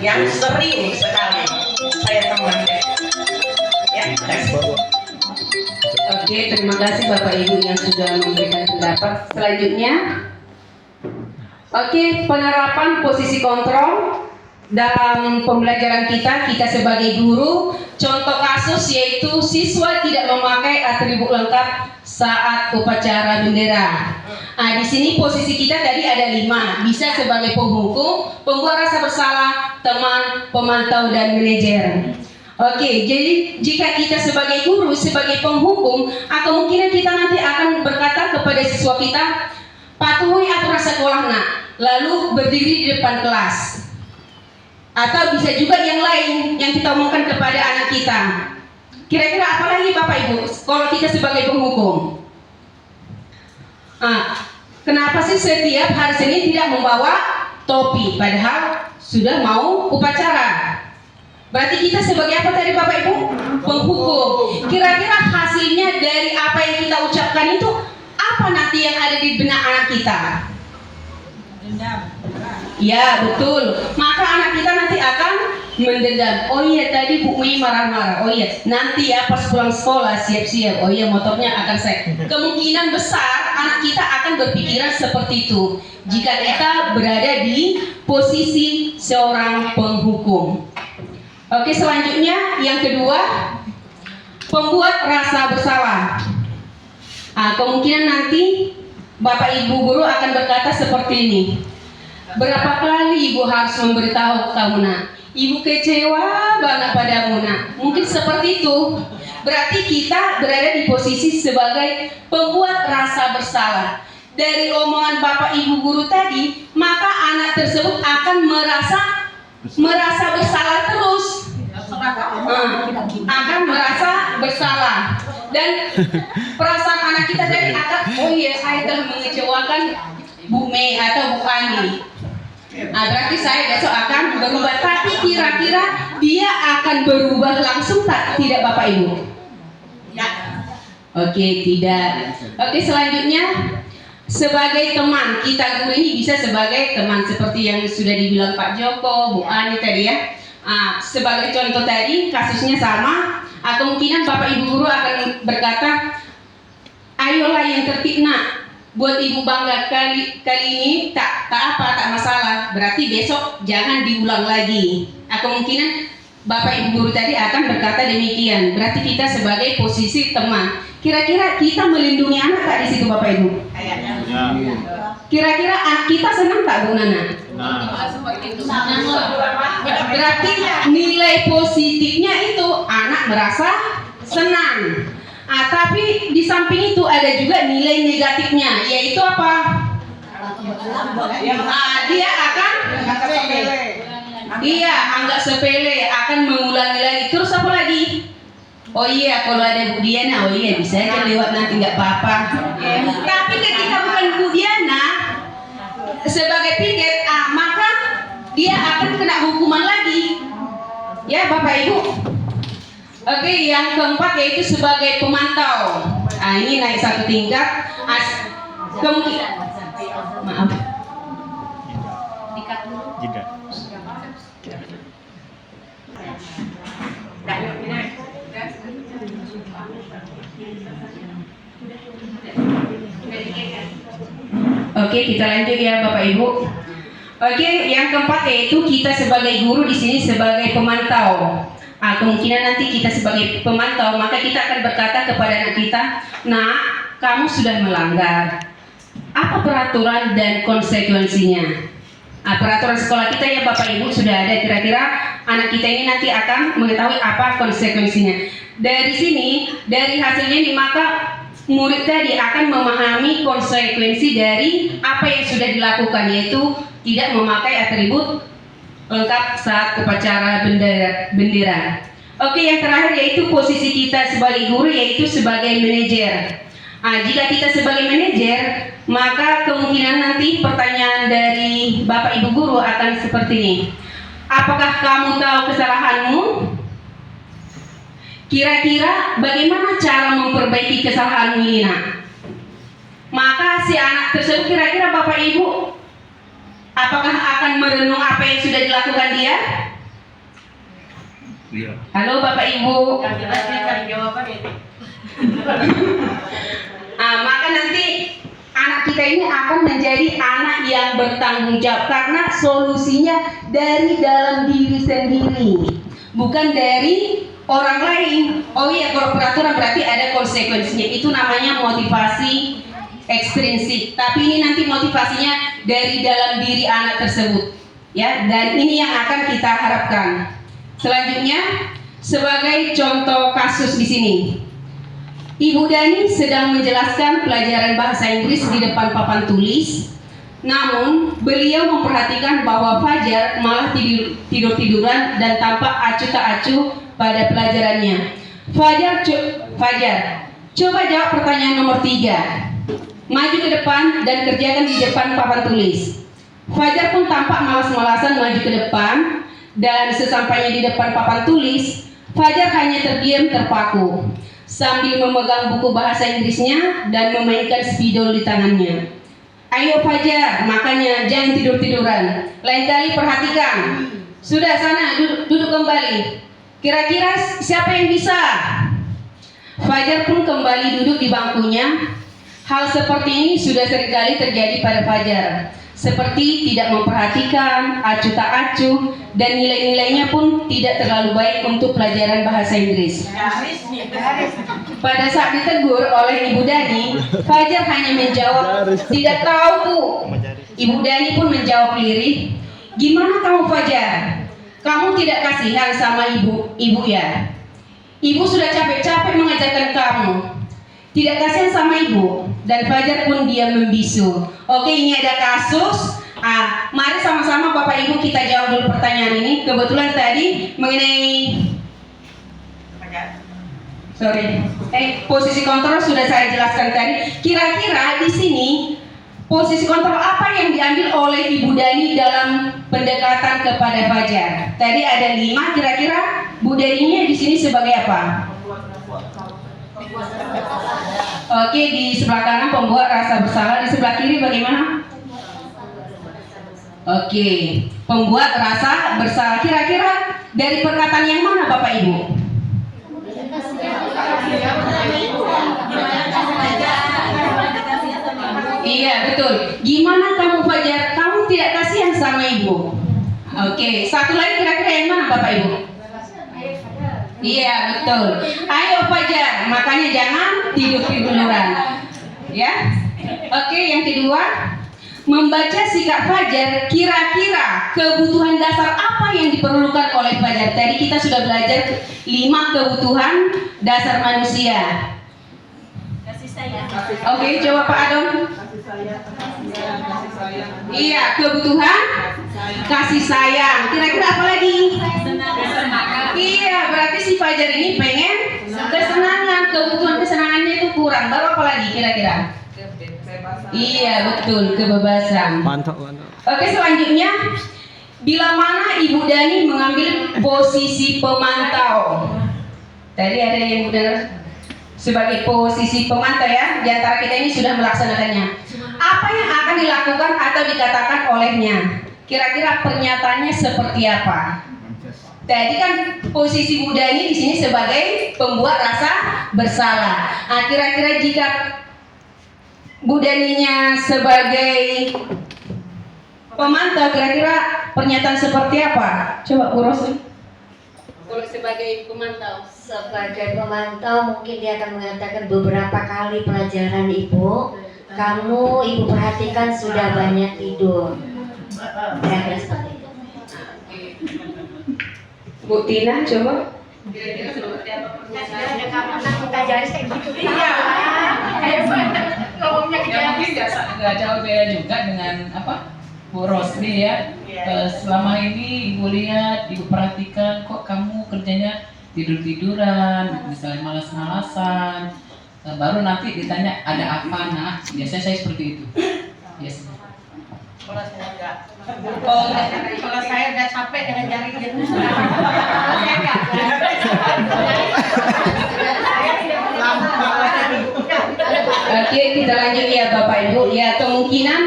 yang sering sekali saya temukan. Oke, terima kasih Bapak Ibu yang sudah memberikan pendapat. Selanjutnya, penerapan posisi kontrol dalam pembelajaran kita sebagai guru. Contoh kasus yaitu siswa tidak memakai atribut lengkap saat upacara bendera. Di sini posisi kita tadi ada 5, bisa sebagai penghukum, pembuat rasa bersalah, teman, pemantau, dan manajer. Oke, jadi jika kita sebagai guru, sebagai penghukum, kemungkinan kita nanti akan berkata kepada siswa kita, patuhi aturan sekolah nak, lalu berdiri di depan kelas. Atau bisa juga yang lain yang kita omongkan kepada anak kita. Kira-kira apa lagi Bapak Ibu kalau kita sebagai penghukum? Kenapa sih setiap hari Senin tidak membawa topi padahal sudah mau upacara? Berarti kita sebagai apa tadi Bapak Ibu? Penghukum. Kira-kira hasilnya dari apa yang kita ucapkan itu apa nanti yang ada di benak anak kita? Ya betul, maka anak kita nanti akan mendendam. Oh iya tadi Bu Mei marah-marah. Oh iya nanti ya pas pulang sekolah siap-siap. Oh iya motornya akan saya. Kemungkinan besar anak kita akan berpikiran seperti itu jika kita berada di posisi seorang penghukum. Oke, selanjutnya yang kedua, pembuat rasa bersalah. Kemungkinan nanti Bapak Ibu guru akan berkata seperti ini. Berapa kali Ibu harus memberitahu kamu nak? Ibu kecewa banget padamu nak. Mungkin seperti itu. Berarti kita berada di posisi sebagai pembuat rasa bersalah. Dari omongan Bapak Ibu guru tadi, maka anak tersebut akan merasa bersalah terus. Akan merasa bersalah. Dan perasaan anak kita tadi akan, oh iya saya telah mengecewakan Bu Mei atau Bu Ani. Berarti saya besok akan berubah. Tapi kira-kira dia akan berubah langsung tidak Bapak Ibu? Oke, tidak. Oke, selanjutnya sebagai teman, kita guru ini bisa sebagai teman seperti yang sudah dibilang Pak Joko, Bu Ani tadi ya. Sebagai contoh tadi kasusnya sama. Kemungkinan Bapak Ibu guru akan berkata, ayolah yang tertib nak. Buat Ibu bangga kali ini tak masalah. Berarti besok jangan diulang lagi. Kemungkinan Bapak Ibu guru tadi akan berkata demikian. Berarti kita sebagai posisi teman. Kira-kira kita melindungi anak tak di situ Bapak Ibu? Kira-kira kita senang tak Bu Nana? Berarti nilai positifnya itu anak merasa senang. Tapi di samping itu ada juga nilai negatifnya, yaitu apa? Dia akan anggap sepele, akan mengulangi lagi. Terus apa lagi? Oh iya, kalau ada Bu Diana, oh iya bisa aja lewat nanti nggak apa-apa. Tapi ketika bukan Bu Diana sebagai piket, maka dia akan kena hukuman lagi. Ya Bapak Ibu. Oke, yang keempat yaitu sebagai pemantau. Nah, ini naik satu tingkat. Maaf. Oke, kita lanjut ya Bapak Ibu. Oke, yang keempat yaitu kita sebagai guru di sini sebagai pemantau. Kemungkinan nanti kita sebagai pemantau, maka kita akan berkata kepada anak kita, "Nak, kamu sudah melanggar. Apa peraturan dan konsekuensinya?" Peraturan sekolah kita ya Bapak Ibu sudah ada, kira-kira anak kita ini nanti akan mengetahui apa konsekuensinya. Dari sini, dari hasilnya ini, maka murid tadi akan memahami konsekuensi dari apa yang sudah dilakukan, yaitu tidak memakai atribut lengkap saat upacara bendera. Oke, yang terakhir yaitu posisi kita sebagai guru, yaitu sebagai manajer. Jika kita sebagai manajer, maka kemungkinan nanti pertanyaan dari Bapak Ibu guru akan seperti ini. Apakah kamu tahu kesalahanmu? Kira-kira bagaimana cara memperbaiki kesalahanmu ini, nak? Maka si anak tersebut kira-kira Bapak Ibu, apakah akan merenung apa yang sudah dilakukan dia? Halo Bapak Ibu. Maka nanti anak kita ini akan menjadi anak yang bertanggung jawab karena solusinya dari dalam diri sendiri, bukan dari orang lain. Oh iya, kalau peraturan berarti ada konsekuensinya. Itu namanya motivasi ekstrinsik. Tapi ini nanti motivasinya dari dalam diri anak tersebut, ya. Dan ini yang akan kita harapkan. Selanjutnya, sebagai contoh kasus di sini, Ibu Dani sedang menjelaskan pelajaran bahasa Inggris di depan papan tulis. Namun, beliau memperhatikan bahwa Fajar malah tidur-tiduran dan tampak acuh tak acuh pada pelajarannya. Fajar, coba jawab pertanyaan nomor 3. Maju ke depan dan kerjakan di depan papan tulis. Fajar pun tampak malas-malasan maju ke depan, dan sesampainya di depan papan tulis, Fajar hanya terdiam terpaku sambil memegang buku bahasa Inggrisnya dan memainkan spidol di tangannya. Ayo Fajar, makanya jangan tidur-tiduran. Lain kali perhatikan. Sudah sana, duduk kembali. Kira-kira siapa yang bisa? Fajar pun kembali duduk di bangkunya. Hal seperti ini sudah seringkali terjadi pada Fajar. Seperti tidak memperhatikan, acuh tak acuh, dan nilai-nilainya pun tidak terlalu baik untuk pelajaran bahasa Inggris. Pada saat ditegur oleh Ibu Dani, Fajar hanya menjawab, "Tidak tahu, Bu." Ibu Dani pun menjawab lirih, "Gimana kamu Fajar? Kamu tidak kasihan sama ibu ya? Ibu sudah capek-capek mengajarkan kamu. Tidak kasihan sama ibu." Dan Fajar pun diam membisu. Oke, ini ada kasus. Mari sama-sama Bapak Ibu kita jawab dulu pertanyaan ini. Kebetulan tadi mengenai posisi kontrol sudah saya jelaskan tadi. Kira-kira di sini posisi kontrol apa yang diambil oleh Ibu Dani dalam pendekatan kepada Fajar? Tadi ada 5. Kira-kira Bu Daninya di sini sebagai apa? Oke, di sebelah kanan pembuat rasa bersalah, di sebelah kiri bagaimana? Oke, pembuat rasa bersalah. Kira-kira dari perkataan yang mana Bapak Ibu? Iya, betul. Gimana kamu Fajar? Kamu tidak kasihan sama ibu? Oke, satu lagi kira-kira yang mana Bapak Ibu? Iya, betul. Ayo Fajar, makanya jangan tidur-tiduran. Ya. Oke, yang kedua, membaca sikap Fajar, kira-kira kebutuhan dasar apa yang diperlukan oleh Fajar? Tadi kita sudah belajar 5 kebutuhan dasar manusia. Kasih sayang. Oke, coba Pak Adon. Iya, kebutuhan kasih sayang. Kira-kira apa lagi? Iya, berarti si Fajar ini pengen kesenangan. Kebutuhan kesenangannya itu kurang. Baru apa lagi kira-kira? Iya, betul, kebebasan. Mantap. Oke, selanjutnya Bila mana Ibu Dani mengambil posisi pemantau. Tadi ada yang benar sebagai posisi pemantau ya. Di antara kita ini sudah melaksanakannya. Apa yang akan dilakukan atau dikatakan olehnya? Kira-kira pernyataannya seperti apa? Tadi kan posisi Bu Dani di sini sebagai pembuat rasa bersalah. Nah, kira-kira jika Bu Daninya sebagai pemantau, kira-kira pernyataan seperti apa? Coba Bu Rosi. Kalau sebagai pemantau. Sebagai pemantau mungkin dia akan mengatakan beberapa kali pelajaran Ibu, kamu Ibu perhatikan sudah banyak tidur. Kira-kira seperti itu. Bu Tina, coba. Kira-kira seperti apa pernyataan? Ada kapan kita jadi kayak gitu? Iya. Ngomongnya Ya mungkin nggak jauh beda juga dengan apa Bu Rosli ya. Selama ini Ibu lihat, Ibu perhatikan kok kamu kerjanya tidur-tiduran, misalnya malas-malasan. Baru nanti ditanya ada apa nak? Biasanya saya seperti itu. Biasanya. Kalau saya enggak. Kalau saya udah capek dengan jari gitu. Saya enggak. Oke, kita lanjut ya Bapak Ibu. Ya, kemungkinan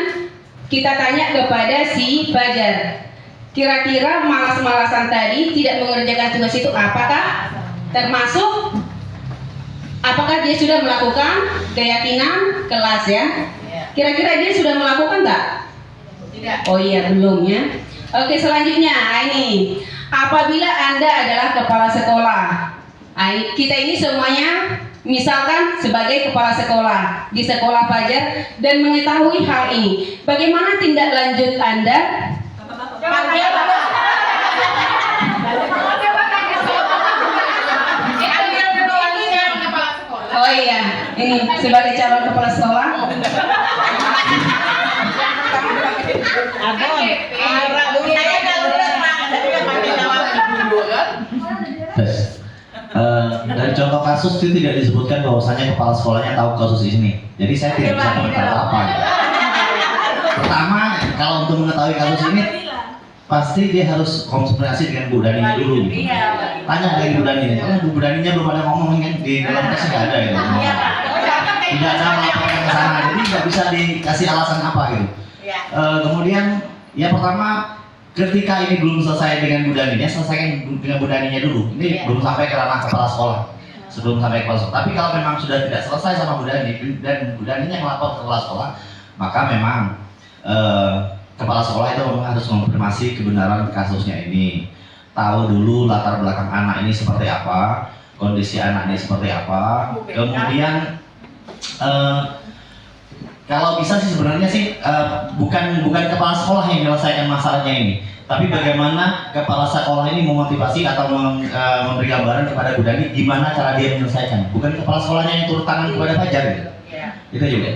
kita tanya kepada si Fajar. Kira-kira malas-malasan tadi tidak mengerjakan tugas itu apakah termasuk? Apakah dia sudah melakukan keyakinan kelas ya? Kira-kira dia sudah melakukan tak? Tidak. Oh iya, belum ya. Oke, selanjutnya ini. Apabila Anda adalah kepala sekolah, kita ini semuanya misalkan sebagai kepala sekolah di sekolah Fajar dan mengetahui hal ini, bagaimana tindak lanjut Anda? Oh iya, ini sebagai calon kepala sekolah. Dari contoh kasus itu tidak disebutkan bahwasanya kepala sekolahnya tahu kasus ini. Jadi saya tidak bisa komentar apa. Pertama, kalau untuk mengetahui kasus ini pasti dia harus konsultasi dengan Bu Daninya dulu. Tanya dari Bu Daninya. Karena Bu Daninya belum ada ngomong kan di dalam tes nggak ada gitu. Tidak ada melaporkan ke sana, jadi nggak bisa dikasih alasan apa gitu. Kemudian ya pertama, ketika ini belum selesai dengan Bu Daninya, selesaikan dengan Bu Daninya dulu. Ini belum sampai ke ranah kepala sekolah. Sebelum sampai kepala sekolah. Tapi kalau memang sudah tidak selesai sama Bu Dani dan Bu Daninya melapor ke kepala sekolah, maka memang kepala sekolah itu memang harus mengonfirmasi kebenaran kasusnya ini. Tahu dulu latar belakang anak ini seperti apa, kondisi anak ini seperti apa. Kemudian kalau bisa sih sebenarnya sih bukan kepala sekolah yang menyelesaikan masalahnya ini, tapi bagaimana kepala sekolah ini memotivasi atau memberi gambaran kepada Bu Dani gimana cara dia menyelesaikan. Bukan kepala sekolahnya yang turun tangan kepada Fajar gitu. Itu juga.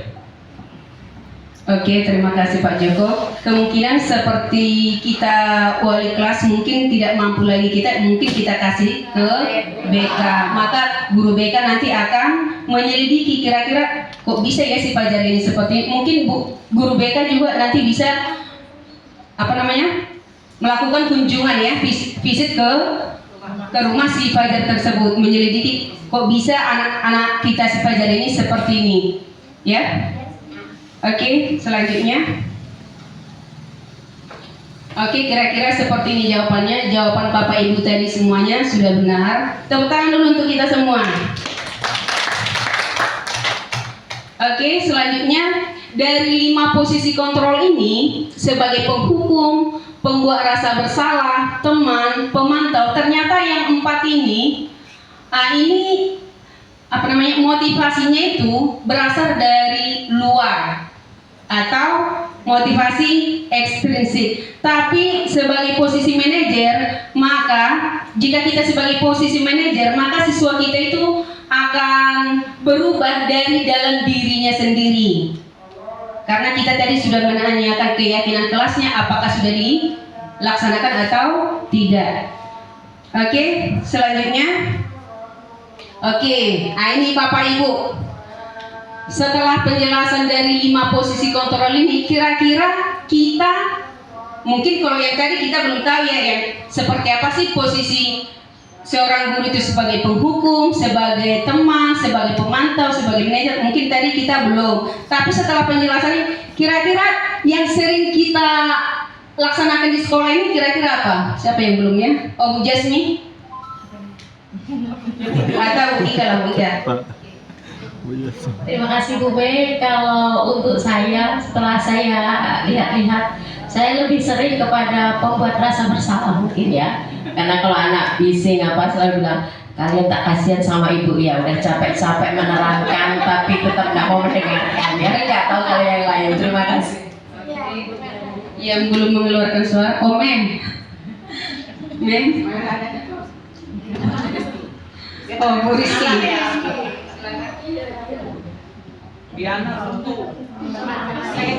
Oke, terima kasih Pak Joko. Kemungkinan seperti kita wali kelas mungkin tidak mampu lagi mungkin kita kasih ke BK. Maka guru BK nanti akan menyelidiki kira-kira kok bisa ya si Fajar ini seperti mungkin guru BK juga nanti bisa melakukan kunjungan ya, visit ke rumah si Fajar tersebut, menyelidiki kok bisa anak-anak kita si Fajar ini seperti ini ya. Oke, selanjutnya. Oke, kira-kira seperti ini jawabannya. Jawaban Bapak Ibu tadi semuanya sudah benar. Tepuk tangan dulu untuk kita semua. Oke, selanjutnya dari 5 posisi kontrol ini sebagai penghukum, pembuat rasa bersalah, teman, pemantau, ternyata yang 4 ini motivasinya itu berasal dari luar atau motivasi ekstrinsik. Tapi sebagai posisi manajer, maka jika kita sebagai posisi manajer, maka siswa kita itu akan berubah dari dalam dirinya sendiri. Karena kita tadi sudah menanyakan keyakinan kelasnya apakah sudah dilaksanakan atau tidak. Oke, selanjutnya. Oke, ini Bapak Ibu. Setelah penjelasan dari 5 posisi kontrol ini, kira-kira kita mungkin kalau yang tadi kita belum tahu ya, yang seperti apa sih posisi seorang guru itu sebagai penghukum, sebagai teman, sebagai pemantau, sebagai manajer. Mungkin tadi kita belum. Tapi setelah penjelasannya, kira-kira yang sering kita laksanakan di sekolah ini kira-kira apa? Siapa yang belum ya? Oh, Bu Jasmi? Atau Bu Ika lah, Bu Ika. Terima kasih Bu B. Kalau untuk saya, setelah saya lihat-lihat, saya lebih sering kepada pembuat rasa bersalah mungkin ya. Karena kalau anak bising apa selalu bilang, kalian tak kasihan sama ibu ya, udah capek-capek menerangkan tapi tetap nggak mau mendengarkan. Ya nggak tahu kalau yang lain. Terima kasih. Yang belum mengeluarkan suara, oh Mem. Mem. Oh, Bu Rizky. Diana untuk Saya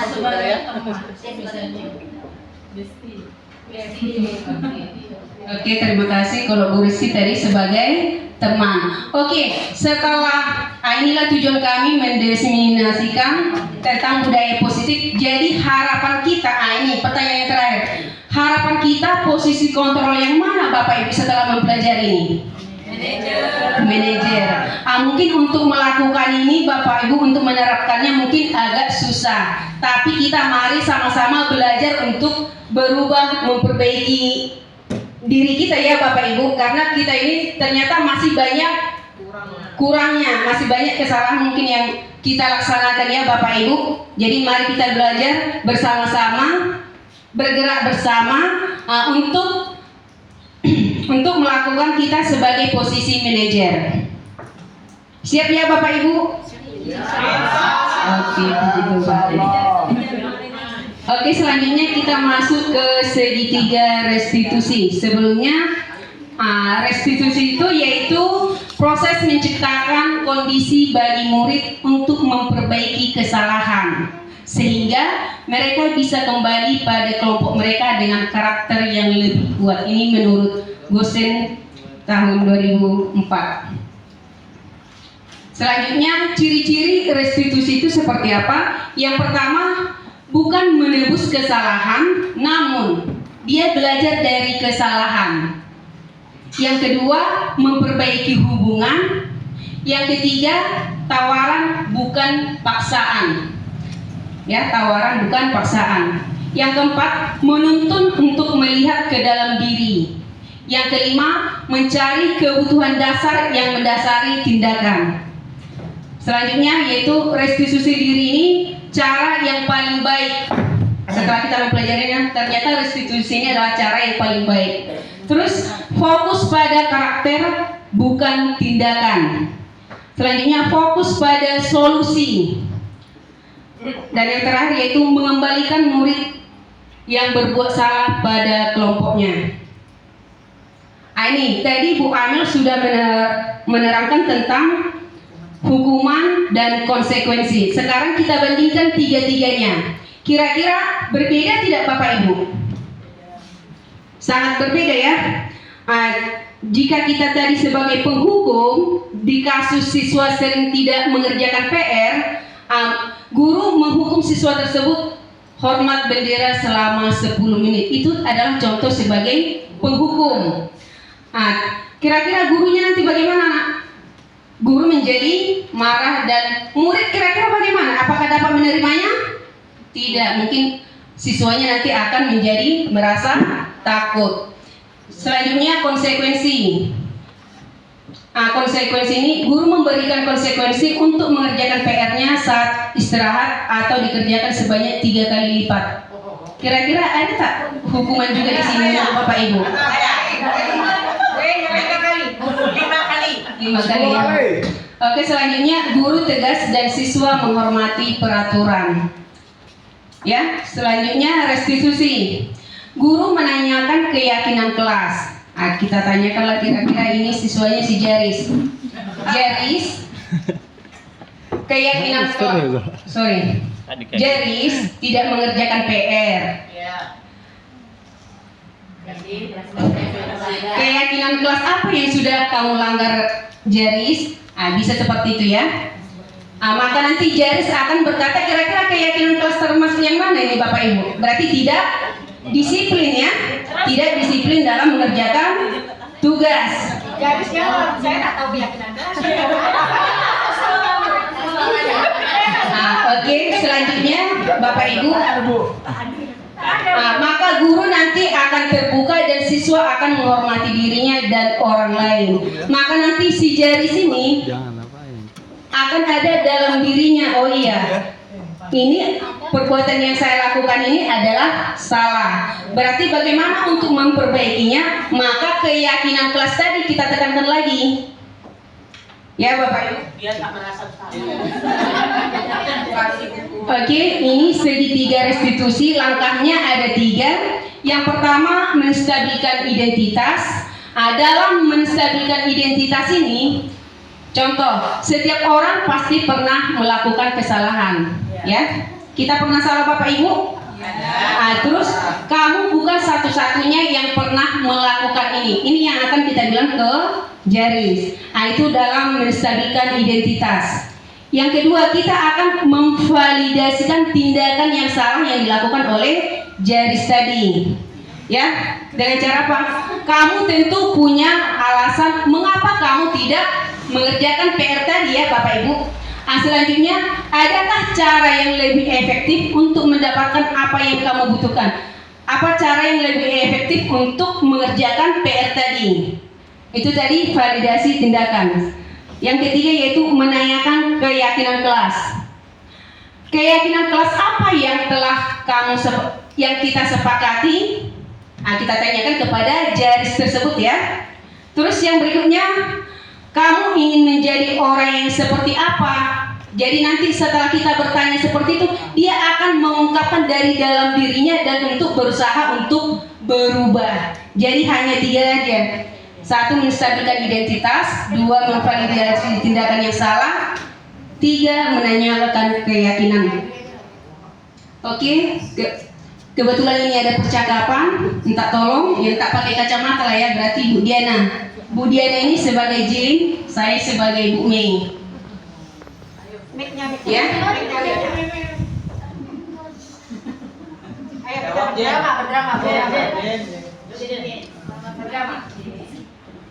sebagai Oke, terima kasih kalau Bu Rizky tadi sebagai teman. Oke, setelah inilah tujuan kami mendiseminasikan tentang budaya positif. Jadi harapan kita, ini pertanyaan yang terakhir. Harapan kita posisi kontrol yang mana Bapak Ibu setelah mempelajari ini? Manajer. Mungkin untuk melakukan ini Bapak Ibu untuk menerapkannya mungkin agak susah. Tapi kita mari sama-sama belajar untuk berubah, memperbaiki diri kita ya Bapak Ibu, karena kita ini ternyata masih banyak kurangnya, masih banyak kesalahan mungkin yang kita laksanakan ya Bapak Ibu. Jadi mari kita belajar bersama-sama, bergerak bersama untuk melakukan kita sebagai posisi manajer. Siap ya Bapak Ibu? Oke, selanjutnya kita masuk ke segitiga restitusi. Sebelumnya, restitusi itu yaitu proses menciptakan kondisi bagi murid untuk memperbaiki kesalahan, sehingga mereka bisa kembali pada kelompok mereka dengan karakter yang lebih kuat. Ini menurut Gosen tahun 2004. Selanjutnya, ciri-ciri restitusi itu seperti apa? Yang pertama, bukan menebus kesalahan, namun dia belajar dari kesalahan. Yang kedua, memperbaiki hubungan. Yang ketiga, tawaran bukan paksaan. Ya, tawaran bukan paksaan. Yang keempat, menuntun untuk melihat ke dalam diri. Yang kelima, mencari kebutuhan dasar yang mendasari tindakan. Selanjutnya yaitu restitusi diri ini cara yang paling baik. Setelah kita mempelajarinya, ternyata restitusi ini adalah cara yang paling baik. Terus fokus pada karakter bukan tindakan. Selanjutnya fokus pada solusi. Dan yang terakhir yaitu mengembalikan murid yang berbuat salah pada kelompoknya. Ini tadi Bu Amel sudah menerangkan tentang hukuman dan konsekuensi. Sekarang kita bandingkan tiga-tiganya. Kira-kira berbeda tidak Bapak Ibu? Sangat berbeda ya. Jika kita tadi sebagai penghukum, di kasus siswa sering tidak mengerjakan PR, guru menghukum siswa tersebut hormat bendera selama 10 menit. Itu adalah contoh sebagai penghukum. Kira-kira gurunya nanti bagaimana, Nak? Guru menjadi marah dan murid kira-kira bagaimana? Apakah dapat menerimanya? Tidak, mungkin siswanya nanti akan menjadi merasa takut. Selanjutnya konsekuensi. Konsekuensi ini guru memberikan konsekuensi untuk mengerjakan PR-nya saat istirahat atau dikerjakan sebanyak 3 kali lipat. Kira-kira ada tak hukuman juga di sini Bapak Ibu? 5 kali ya. Oke, selanjutnya guru tegas dan siswa menghormati peraturan. Ya, selanjutnya restitusi. Guru menanyakan keyakinan kelas. Kita tanyakanlah kira-kira ini siswanya si Jaris. Jaris, keyakinan Jaris tidak mengerjakan PR. Keyakinan kelas apa yang sudah kamu langgar Jaris? Bisa seperti itu ya. Maka nanti Jaris akan berkata kira-kira keyakinan kelas termasuk yang mana ini Bapak Ibu? Berarti tidak disiplin ya, tidak disiplin dalam mengerjakan tugas. Jadi sekarang saya nggak tahu keyakinan kelas. Oke, selanjutnya Bapak Ibu, maka guru nanti akan terbuka dan siswa akan menghormati dirinya dan orang lain. Maka nanti si jari sini akan ada dalam dirinya. Oh iya, ini perbuatan yang saya lakukan ini adalah salah. Berarti bagaimana untuk memperbaikinya? Maka keyakinan kelas tadi kita tekankan lagi. Ya Bapak Ibu. Biar tak merasa salah. Oke, ini segitiga restitusi. Langkahnya ada 3. Yang pertama, menstabilkan identitas. Dalam menstabilkan identitas ini, contoh, setiap orang pasti pernah melakukan kesalahan. Ya, kita pernah salah Bapak Ibu? Terus kamu bukan satu-satunya yang pernah melakukan ini. Ini yang akan kita bilang ke Jaris. Itu dalam menstabilkan identitas. Yang kedua, kita akan memvalidasikan tindakan yang salah yang dilakukan oleh Jaris tadi. Ya, dengan cara apa? Kamu tentu punya alasan mengapa kamu tidak mengerjakan PR tadi ya Bapak Ibu. Selanjutnya, adakah cara yang lebih efektif untuk mendapatkan apa yang kamu butuhkan? Apa cara yang lebih efektif untuk mengerjakan PR tadi? Itu tadi validasi tindakan. Yang ketiga yaitu menanyakan keyakinan kelas. Keyakinan kelas apa yang telah yang kita sepakati? Kita tanyakan kepada Jaris tersebut ya. Terus yang berikutnya, kamu ingin menjadi orang yang seperti apa? Jadi nanti setelah kita bertanya seperti itu, dia akan mengungkapkan dari dalam dirinya dan untuk berusaha untuk berubah. Jadi hanya 3 aja. 1. Menstabilkan identitas. 2. Memvalidasi tindakan yang salah. 3. Menanyakan keyakinan. Oke, kebetulan ini ada percakapan. Minta tolong yang tak pakai kacamata lah ya, berarti Bu Diana. Bu Diana ini sebagai Jin, saya sebagai Bu Mei. Ya. Ayo berdrama.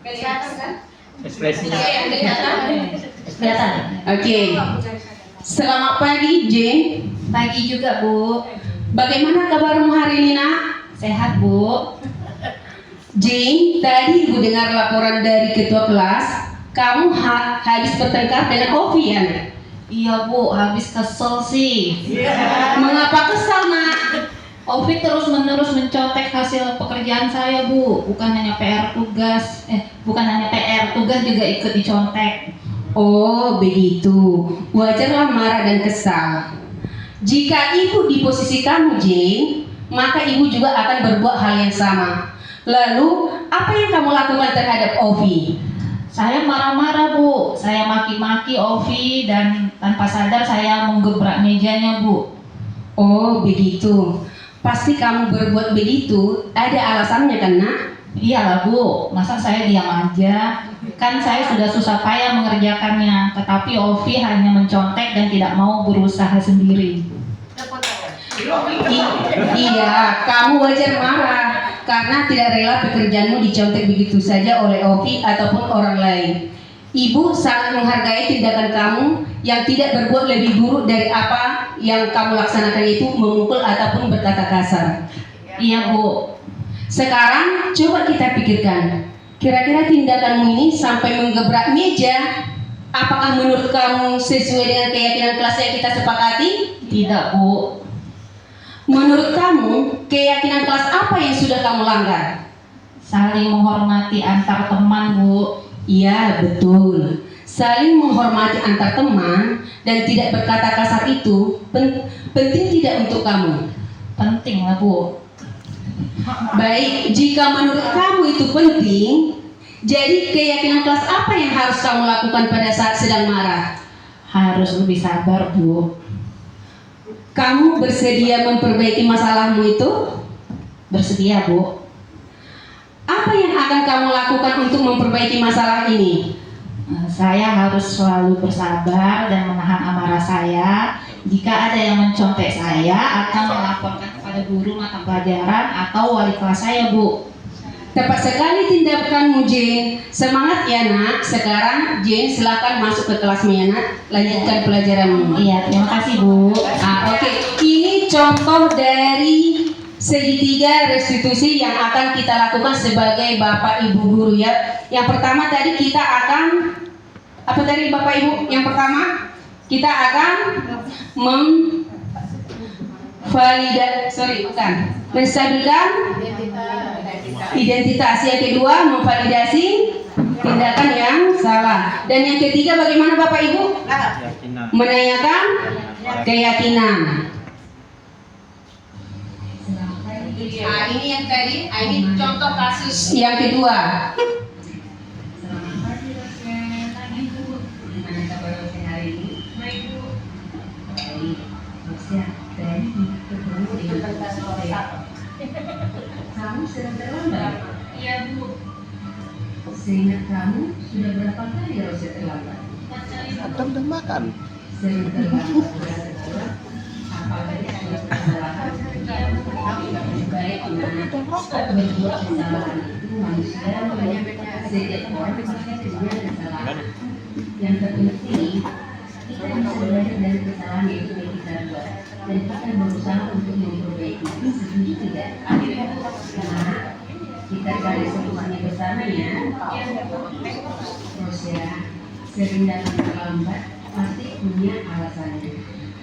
Kelihatan kan? Ekspresinya. Kelihatan. Oke. Selamat pagi, Jin. Pagi juga, Bu. Bagaimana kabarmu hari ini, Nak? Sehat, Bu. Jin, tadi Ibu dengar laporan dari ketua kelas. Kamu habis bertengkar dengan Ovi ya? Iya, Bu. Habis kesel sih. Mengapa kesal, Nak? Ovi terus-menerus mencontek hasil pekerjaan saya, Bu. Bukan hanya PR tugas, juga ikut dicontek. Oh, begitu. Wajarlah marah dan kesal. Jika Ibu di posisi kamu, Jin, maka Ibu juga akan berbuat hal yang sama. Lalu, apa yang kamu lakukan terhadap Ovi? Saya marah-marah, Bu. Saya maki-maki Ovi dan tanpa sadar saya menggebrak mejanya, Bu. Oh, begitu. Pasti kamu berbuat begitu, ada alasannya kan, Nak? Iyalah, Bu. Masa saya diam aja? Kan saya sudah susah payah mengerjakannya, tetapi Ovi hanya mencontek dan tidak mau berusaha sendiri. Iya, kamu wajar marah karena tidak rela pekerjaanmu dicontek begitu saja oleh Ovi ataupun orang lain. Ibu sangat menghargai tindakan kamu yang tidak berbuat lebih buruk dari apa yang kamu laksanakan, itu memukul ataupun berkata kasar. Iya, Bu. Sekarang coba kita pikirkan, kira-kira tindakanmu ini sampai menggebrak meja, apakah menurut kamu sesuai dengan keyakinan kelas yang kita sepakati? Tidak, Bu. Menurut kamu, keyakinan kelas apa yang sudah kamu langgar? Saling menghormati antar teman, Bu. Iya, betul. Saling menghormati antar teman dan tidak berkata kasar itu penting tidak untuk kamu? Penting lah, Bu. Baik, jika menurut kamu itu penting, jadi keyakinan kelas apa yang harus kamu lakukan pada saat sedang marah? Harus lebih sabar, Bu. Kamu bersedia memperbaiki masalahmu itu? Bersedia, Bu. Apa yang akan kamu lakukan untuk memperbaiki masalah ini? Saya harus selalu bersabar dan menahan amarah saya. Jika ada yang mencontek saya, akan melaporkan kepada kepada guru mata pelajaran atau wali kelas saya, Bu. Tepat sekali tindakanmu, Jane. Semangat ya, Nak. Sekarang Jane silakan masuk ke kelasmu ya, Nak. Lanjutkan pelajaranmu. Iya, terima kasih, Bu. Oke. Ini contoh dari segitiga restitusi yang akan kita lakukan sebagai Bapak Ibu guru ya. Yang pertama tadi kita akan apa tadi Bapak Ibu? Yang pertama kita akan menstabilkan identitas. Yang kedua memvalidasi tindakan yang salah. Dan yang ketiga bagaimana Bapak Ibu? Menanyakan keyakinan. Ini yang tadi, ini contoh kasus yang kedua. Kamu sedang terlambat? Iya, Bu. Seingat kamu, sudah berapa kali Rosia terlambat? Adam dan makan. Sering terlambat. Apalagi sudah kesalahan. Baik, berbuat kesalahan itu manusia sejak orang punya kesalahan. Yang terpenting, kita bisa belajar dari kesalahan yang sudah kita buat dan kita berusaha untuk memperbaiki. Setuju tidak? Karena kita cari solusinya bersama ya. Rosia sering datang terlambat pasti punya alasannya.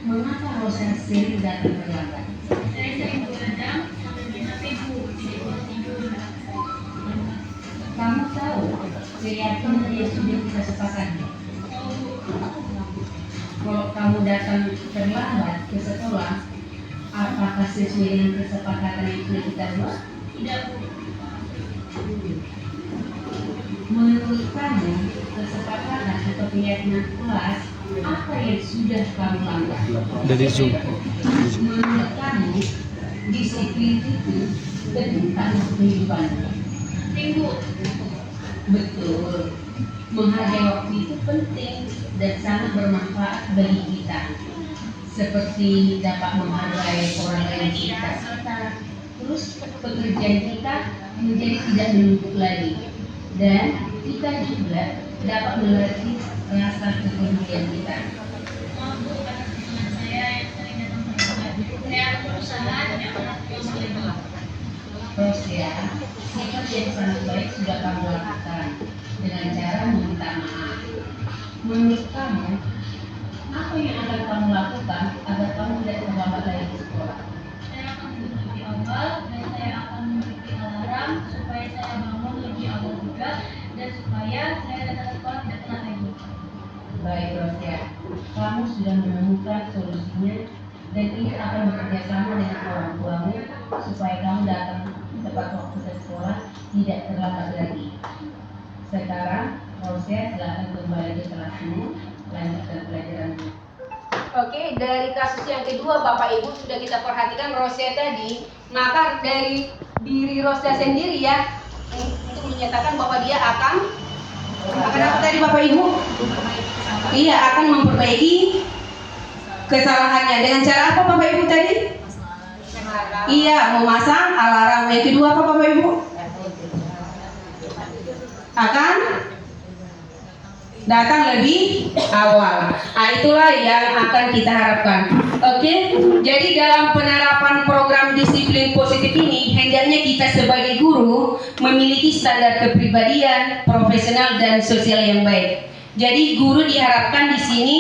Mengapa Rosia sering datang terlambat? Saya sering begadang sampai tidur. Kamu tahu keyakinan yang sudah kita sepakati. Kalau kamu datang terlambat ke sekolah, apakah sesuai dengan kesepakatan yang sudah kita buat? Tidak, Bu. Menurut kamu, kesepakatan atau keyakinan kelas apa yang sudah kamu langgar? Dari Zoom. Menurut kamu, disiplin itu penting untuk kehidupan. Tunggu. Betul. Menghargai waktu itu penting dan sangat bermanfaat bagi kita. Seperti dapat menghargai orang lain kita. Terus pekerjaan kita menjadi tidak menumpuk lagi. Dan kita juga dapat melatih rasa kepedulian kita. Rosia, sifat yang sangat baik sudah kamu lakukan dengan cara meminta maaf. Menurut kamu, apa yang akan kamu lakukan agar kamu tidak terlambat lagi di sekolah? Saya akan tidur lebih awal dan saya akan memberi alarm supaya saya bangun lebih awal juga dan supaya saya datang ke sekolah tidak telat lagi. Baik Rosia, kamu sudah menemukan solusinya dan ini akan bekerja sama dengan orang tuamu supaya kamu datang tepat waktu ke sekolah tidak terlambat lagi. Sekarang Rosia silakan kembali ke kelasmu, lanjutkan pelajaranmu. Oke, dari kasus yang kedua Bapak Ibu sudah kita perhatikan Rosia tadi, maka dari diri Rosia sendiri ya untuk menyatakan bahwa dia akan apa tadi Bapak Ibu? Iya, akan memperbaiki kesalahannya dengan cara apa Bapak Ibu tadi? Iya, memasang alarm. Yang kedua apa Bapak Ibu? Akan datang lebih awal. Itulah yang akan kita harapkan. Oke, jadi dalam penerapan program disiplin positif ini, hendaknya kita sebagai guru memiliki standar kepribadian, profesional dan sosial yang baik. Jadi guru diharapkan di sini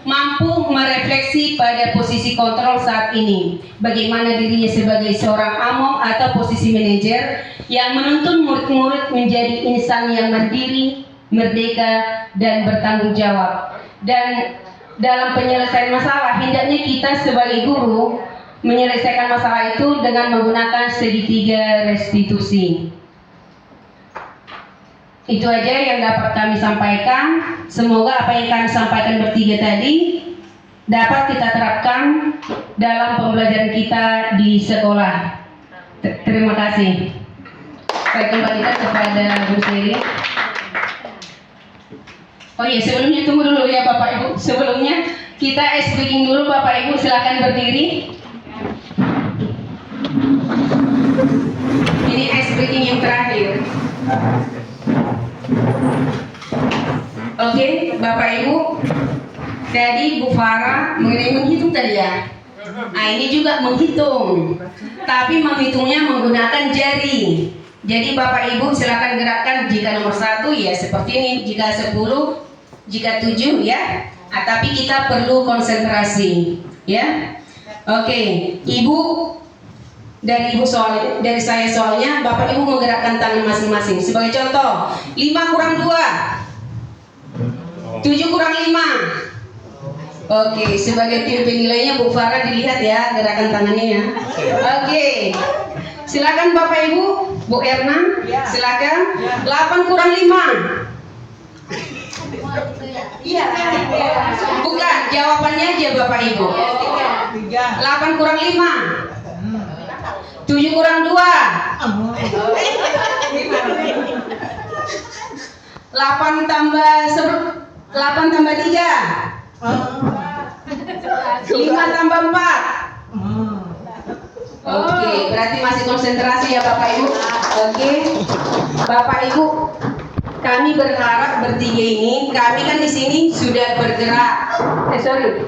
mampu merefleksi pada posisi kontrol saat ini. Bagaimana dirinya sebagai seorang among atau posisi manajer yang menuntun murid-murid menjadi insan yang mandiri, merdeka, dan bertanggung jawab. Dan dalam penyelesaian masalah, hendaknya kita sebagai guru menyelesaikan masalah itu dengan menggunakan segitiga restitusi. Itu aja yang dapat kami sampaikan. Semoga apa yang kami sampaikan bertiga tadi dapat kita terapkan dalam pembelajaran kita di sekolah. Terima kasih. Saya kembalikan kepada Bu Seri. Oh iya, sebelumnya tunggu dulu ya Bapak Ibu. Sebelumnya kita ice breaking dulu Bapak Ibu, silakan berdiri. hadir. Oke, Bapak Ibu. Tadi Bu Farah mengenai menghitung tadi ya. Nah ini juga menghitung, tapi menghitungnya menggunakan jari. Jadi Bapak Ibu silakan gerakkan jika nomor 1 ya seperti ini, jika 10, jika 7 ya. Nah, tapi kita perlu konsentrasi ya. Oke, Ibu dari saya soalnya Bapak Ibu menggerakkan tangan masing-masing. Sebagai contoh, 5 kurang 2, 7 kurang 5. Oke, sebagai tim penilainya Bu Farah dilihat ya gerakan tangannya ya. Oke, silakan Bapak Ibu, Bu Erna, silakan. 8 kurang 5. Iya. Bukan, jawabannya aja Bapak Ibu. 8 kurang 5. 7 kurang 2. 8 tambah 3. 5 tambah 4. Oke, berarti masih konsentrasi ya Bapak Ibu. Oke, Bapak Ibu, kami berharap bertiga ini, kami kan di sini sudah bergerak,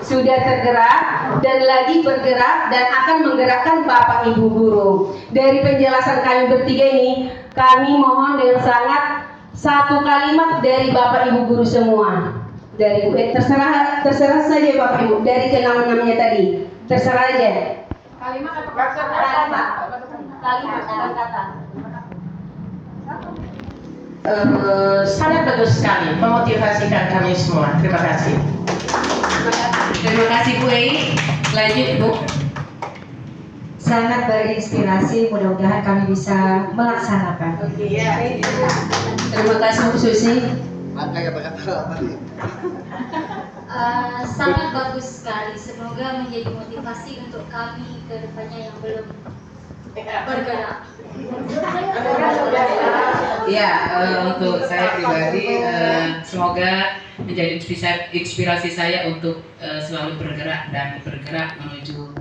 sudah tergerak dan lagi bergerak dan akan menggerakkan Bapak Ibu guru. Dari penjelasan kami bertiga ini, kami mohon dengan sangat satu kalimat dari Bapak Ibu guru semua. Dari terserah saja Bapak Ibu, dari ke-6-6-nya tadi, terserah aja. Kalimat atau kata? Sangat bagus sekali, memotivasikan kami semua. Terima kasih. Terima kasih Bu Ei. Lanjut Bu. Sangat berinspirasi, mudah-mudahan kami bisa melaksanakan. Terima kasih Bu Susi. Sangat bagus sekali. Semoga menjadi motivasi untuk kami ke depannya yang belum bergerak. Ya, untuk saya pribadi semoga menjadi inspirasi saya untuk selalu bergerak dan bergerak menuju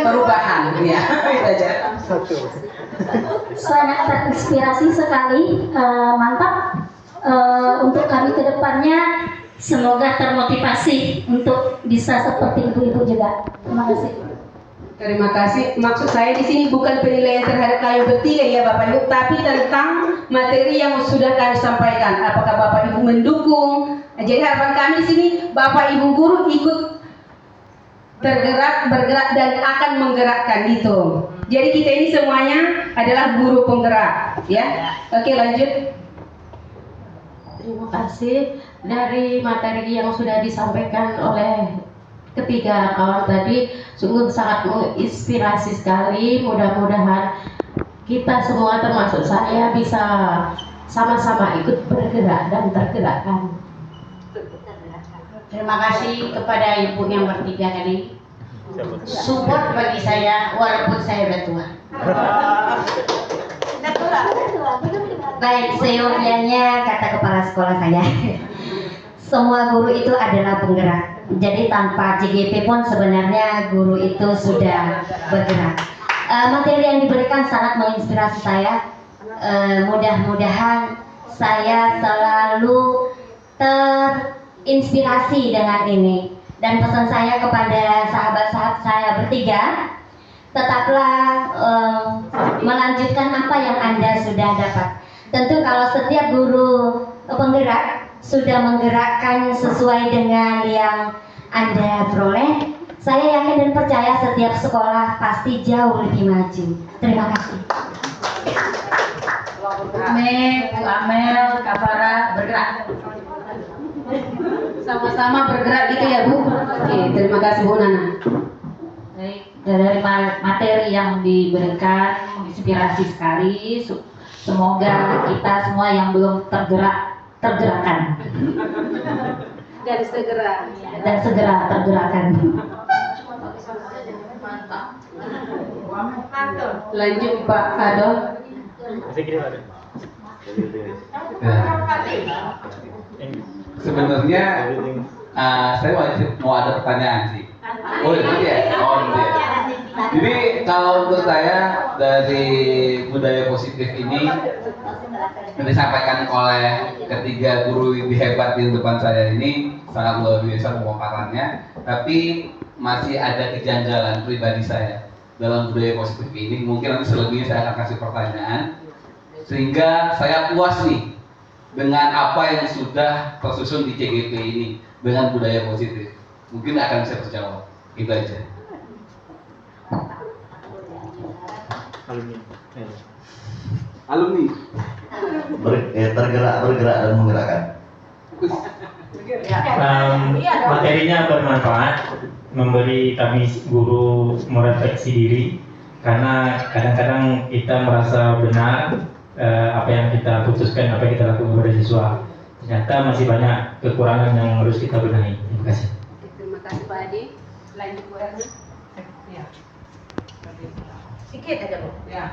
perubahan. Ya, Sangat terinspirasi sekali, mantap. Untuk kami ke depannya semoga termotivasi untuk bisa seperti ibu-ibu juga. Terima kasih. Terima kasih. Maksud saya di sini bukan penilaian terhadap kalian bertiga ya Bapak Ibu, tapi tentang materi yang sudah kami sampaikan. Apakah Bapak Ibu mendukung? Jadi harapan kami di sini Bapak Ibu guru ikut bergerak dan akan menggerakkan itu. Jadi kita ini semuanya adalah guru penggerak, ya. Oke, lanjut. Terima kasih dari materi yang sudah disampaikan oleh ketiga kawan tadi, sungguh sangat menginspirasi sekali. Mudah-mudahan kita semua termasuk saya bisa sama-sama ikut bergerak dan tergerakkan. Terima kasih kepada ibu yang bertiga tadi, support bagi saya walaupun saya udah tua. Baik, seyogianya kata kepala sekolah saya, semua guru itu adalah penggerak. Jadi tanpa JGP pun sebenarnya guru itu sudah bergerak. Materi yang diberikan sangat menginspirasi saya. Mudah-mudahan saya selalu terinspirasi dengan ini. Dan pesan saya kepada sahabat-sahabat saya bertiga, tetaplah melanjutkan apa yang Anda sudah dapat. Tentu kalau setiap guru penggerak sudah menggerakkan sesuai dengan yang Anda peroleh, saya yakin dan percaya setiap sekolah pasti jauh lebih maju. Terima kasih. Bu Amel, Kak Farah bergerak. Sama-sama bergerak gitu ya Bu. Oke, terima kasih Bu Nana. Baik, dari materi yang diberikan inspirasi sekali. Semoga kita semua yang belum tergerakkan dan segera tergerakkan. Lanjut Pak Fadol. Sebenarnya saya mau ada pertanyaan sih. Oh, nanti ya. Oh, nanti ya. Jadi kalau menurut saya dari budaya positif ini yang disampaikan oleh ketiga guru hebat di depan saya ini sangat luar biasa pemaparannya, tapi masih ada kejanggalan pribadi saya dalam budaya positif ini. Mungkin nanti selebihnya saya akan kasih pertanyaan sehingga saya puas nih dengan apa yang sudah tersusun di CGP ini dengan budaya positif. Mungkin akan bisa terjawab. Itu aja. Alumni bergerak dan menggerakkan. Materinya bermanfaat, memberi kami guru merefleksi diri, karena kadang-kadang kita merasa benar apa yang kita putuskan, apa yang kita lakukan kepada siswa. Ternyata masih banyak kekurangan yang harus kita benahi. Terima kasih. Terima kasih Pak Adi. Lanjut Bu Erna. Ya. Sedikit aja Bu. Ya,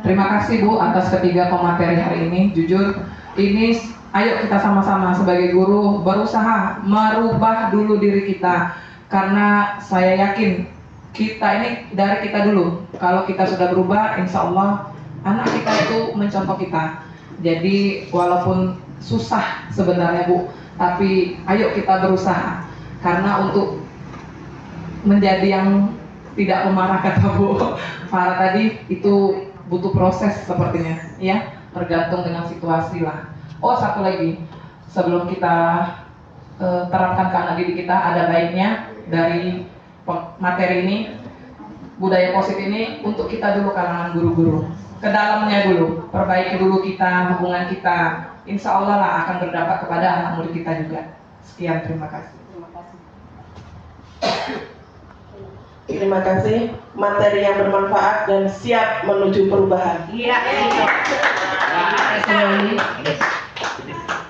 terima kasih Bu atas ketiga pemateri hari ini. Jujur, ini ayo kita sama-sama sebagai guru berusaha merubah dulu diri kita. Karena saya yakin kita ini dari kita dulu. Kalau kita sudah berubah, insya Allah anak kita itu mencontoh kita. Jadi walaupun susah sebenarnya Bu, tapi ayo kita berusaha. Karena untuk menjadi yang tidak pemarah kata Bu Farah tadi itu butuh proses sepertinya, ya, tergantung dengan situasi lah. Oh, satu lagi, sebelum kita terapkan ke anak didik kita, ada baiknya dari materi ini, budaya positif ini untuk kita dulu kalangan guru-guru, ke dalamnya dulu, perbaiki dulu kita, hubungan kita, insya Allah lah akan berdampak kepada anak murid kita juga. Sekian, terima kasih. Terima kasih, materi yang bermanfaat dan siap menuju perubahan. Iya.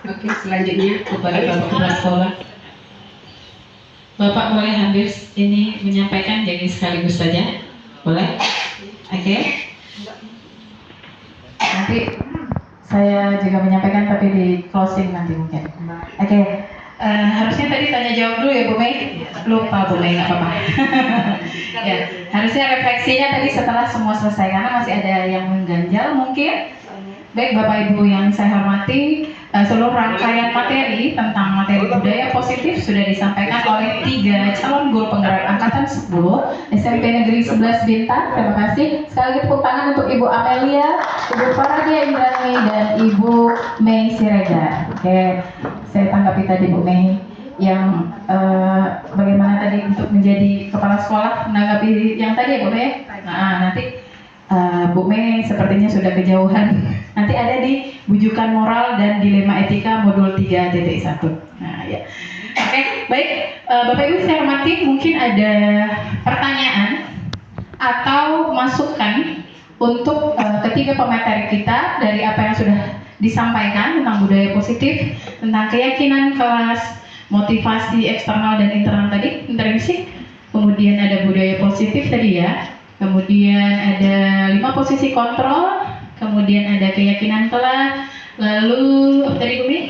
Oke, selanjutnya kepada Bapak Kepala Sekolah. Bapak boleh hadir ini menyampaikan jadi sekaligus saja, boleh? Oke. Nanti saya juga menyampaikan tapi di closing nanti mungkin. Oke. Harusnya tadi tanya jawab dulu ya Bu Mei. Lupa Bu Mei, nggak apa-apa. Ya, harusnya refleksinya tadi setelah semua selesai karena masih ada yang mengganjal mungkin. Baik Bapak Ibu yang saya hormati, seluruh rangkaian materi tentang materi budaya positif sudah disampaikan oleh 3 calon guru penggerak angkatan 10 SMP Negeri 11 Bintan. Terima kasih. Sekali lagi tepuk tangan untuk Ibu Amelia, Ibu Faradia Indrani, dan Ibu Mei Siregar. Oke, saya tanggapi tadi Bu Mei yang bagaimana tadi untuk menjadi kepala sekolah, menanggapi yang tadi ya Bu Mei. Nah, nanti Bu Mei sepertinya sudah kejauhan. Nanti ada di bujukan moral dan dilema etika modul 3.1. Nah, ya. Oke, baik. Bapak Ibu saya hormati, mungkin ada pertanyaan atau masukan untuk ketiga pemateri kita dari apa yang sudah disampaikan tentang budaya positif, tentang keyakinan kelas, motivasi eksternal dan internal tadi, intrinsic. Kemudian ada budaya positif tadi ya. Kemudian ada 5 posisi kontrol, kemudian ada keyakinan kelas, lalu apa tadi Bumi?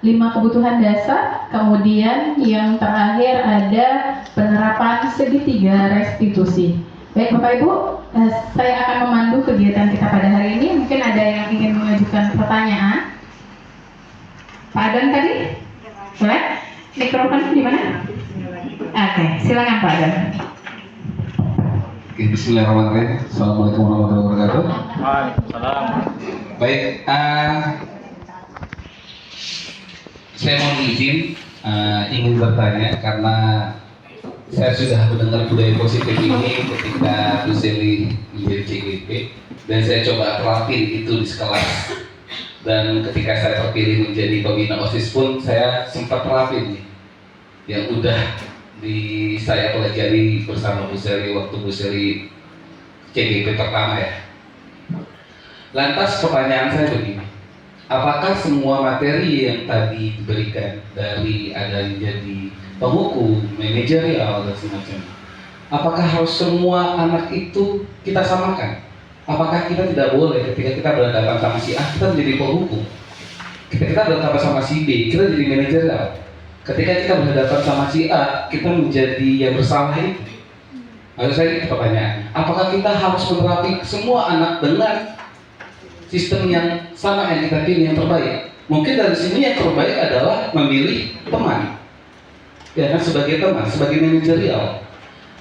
5 kebutuhan dasar, kemudian yang terakhir ada penerapan segitiga restitusi. Baik Bapak Ibu, saya akan memandu kegiatan kita pada hari ini. Mungkin ada yang ingin mengajukan pertanyaan. Pak Adan tadi? Boleh? Mikrofon di mana? Oke, silakan Pak Adan. Bismillahirrahmanirrahim. Assalamualaikum warahmatullahi wabarakatuh. Waalaikumsalam. Baik, saya mohon izin ingin bertanya karena saya sudah mendengar budaya positif ini ketika Bu Seli menjadi CGP dan saya coba terapin itu di sekelas, dan ketika saya terpilih menjadi pembina OSIS pun saya sempat terapin nih yang udah saya pelajari bersama Bu Seli waktu Bu Seli CGP pertama ya. Lantas pertanyaan saya begini, apakah semua materi yang tadi diberikan dari ada yang jadi penghukum, manajerial dan semacamnya, apakah harus semua anak itu kita samakan? Apakah kita tidak boleh ketika kita berhadapan sama si A kita menjadi penghukum, ketika kita berhadapan sama si B kita jadi manajerial, ketika kita berhadapan sama si A kita menjadi yang bersalah itu? Maksud saya ini pertanyaan, apakah kita harus menerapi semua anak dengan sistem yang sama yang kita pilih yang terbaik? Mungkin dari sini yang terbaik adalah memilih teman, ya kan, sebagai teman, sebagai manajerial.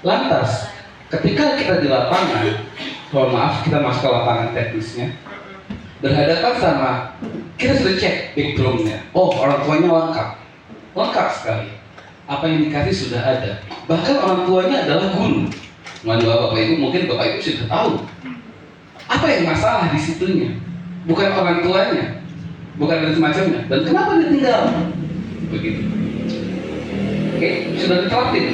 Lantas, ketika kita di lapangan, mohon maaf, kita masuk ke lapangan teknisnya, berhadapan sama, kita sudah cek backgroundnya. Oh, orang tuanya lengkap sekali. Apa yang dikasih sudah ada. Bahkan orang tuanya adalah guru. Bapak Ibu, mungkin Bapak Ibu sudah tahu. Apa yang masalah di situnya? Bukan orang tuanya, bukan ada semacamnya. Dan kenapa dia tinggal? Begitu. Oke, sudah diterapin.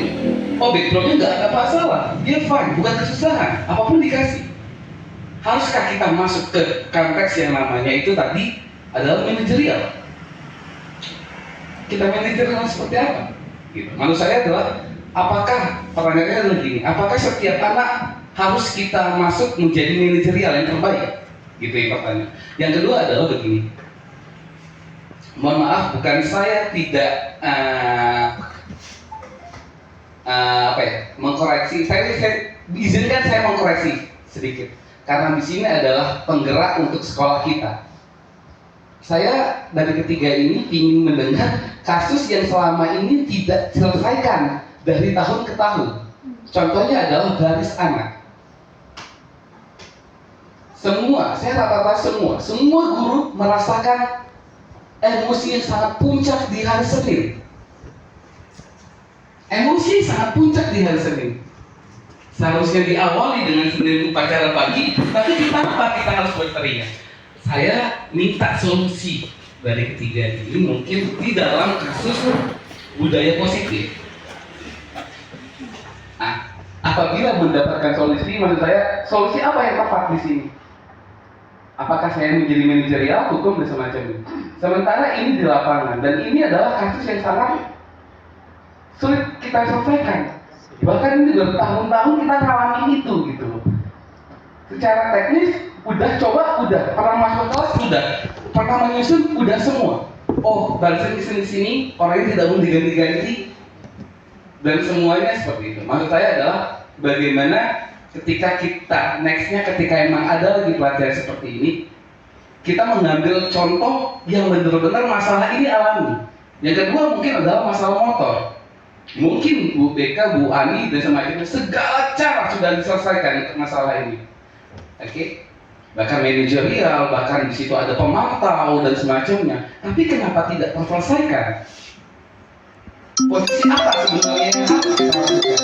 Oh, backgroundnya nggak ada masalah. Dia fine, bukan kesusahan. Apapun dikasih. Haruskah kita masuk ke konteks yang namanya itu tadi adalah manajerial? Kita manajerial seperti apa? Gitu. Menurut saya adalah, apakah pertanyaannya adalah gini, apakah setiap anak harus kita masuk menjadi manajerial yang terbaik? Gitu yang pertanyaan. Yang kedua adalah begini. Mohon maaf, bukan saya tidak mengkoreksi. Saya izinkan saya mengkoreksi sedikit. Karena di sini adalah penggerak untuk sekolah kita. Saya dari ketiga ini ingin mendengar kasus yang selama ini tidak diselesaikan dari tahun ke tahun. Contohnya adalah garis anak. Saya rata-rata semua guru merasakan emosi yang sangat puncak di hari Senin. Emosi yang sangat puncak di hari Senin. Seharusnya diawali dengan Senin upacara pagi, tapi kenapa kita harus berteriak? Saya minta solusi dari ketiga ini, mungkin di dalam kasus budaya positif. Nah, apabila mendapatkan solusi, maksud saya, solusi apa yang tepat di sini? Apakah saya menjadi manajerial, hukum dan semacamnya? Sementara ini di lapangan, dan ini adalah kasus yang sangat sulit kita selesaikan. Bahkan ini bertahun-tahun kita ngalamin itu gitu. Secara teknis udah pernah masuk kelas udah, pernah menyusun udah semua. Oh, barisan di sini orangnya tidak mau diganti-ganti dan semuanya seperti itu. Maksud saya adalah bagaimana ketika kita nextnya ketika emang ada lagi pelajaran seperti ini, kita mengambil contoh yang benar-benar masalah ini alami. Yang kedua mungkin adalah masalah motor. Mungkin Bu BK, Bu Ani dan semacamnya segala cara sudah diselesaikan untuk masalah ini. Oke, bahkan manajerial, bahkan di situ ada pemantau dan semacamnya. Tapi kenapa tidak terselesaikan? Posisi apa sebenarnya yang harus kita lakukan?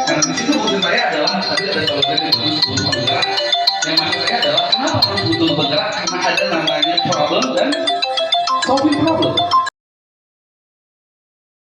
Karena di situ maksud saya adalah tadi ada slogan yang butuh bergerak. Yang maksud saya adalah kenapa butuh bergerak? Karena ada namanya problem dan solving problem.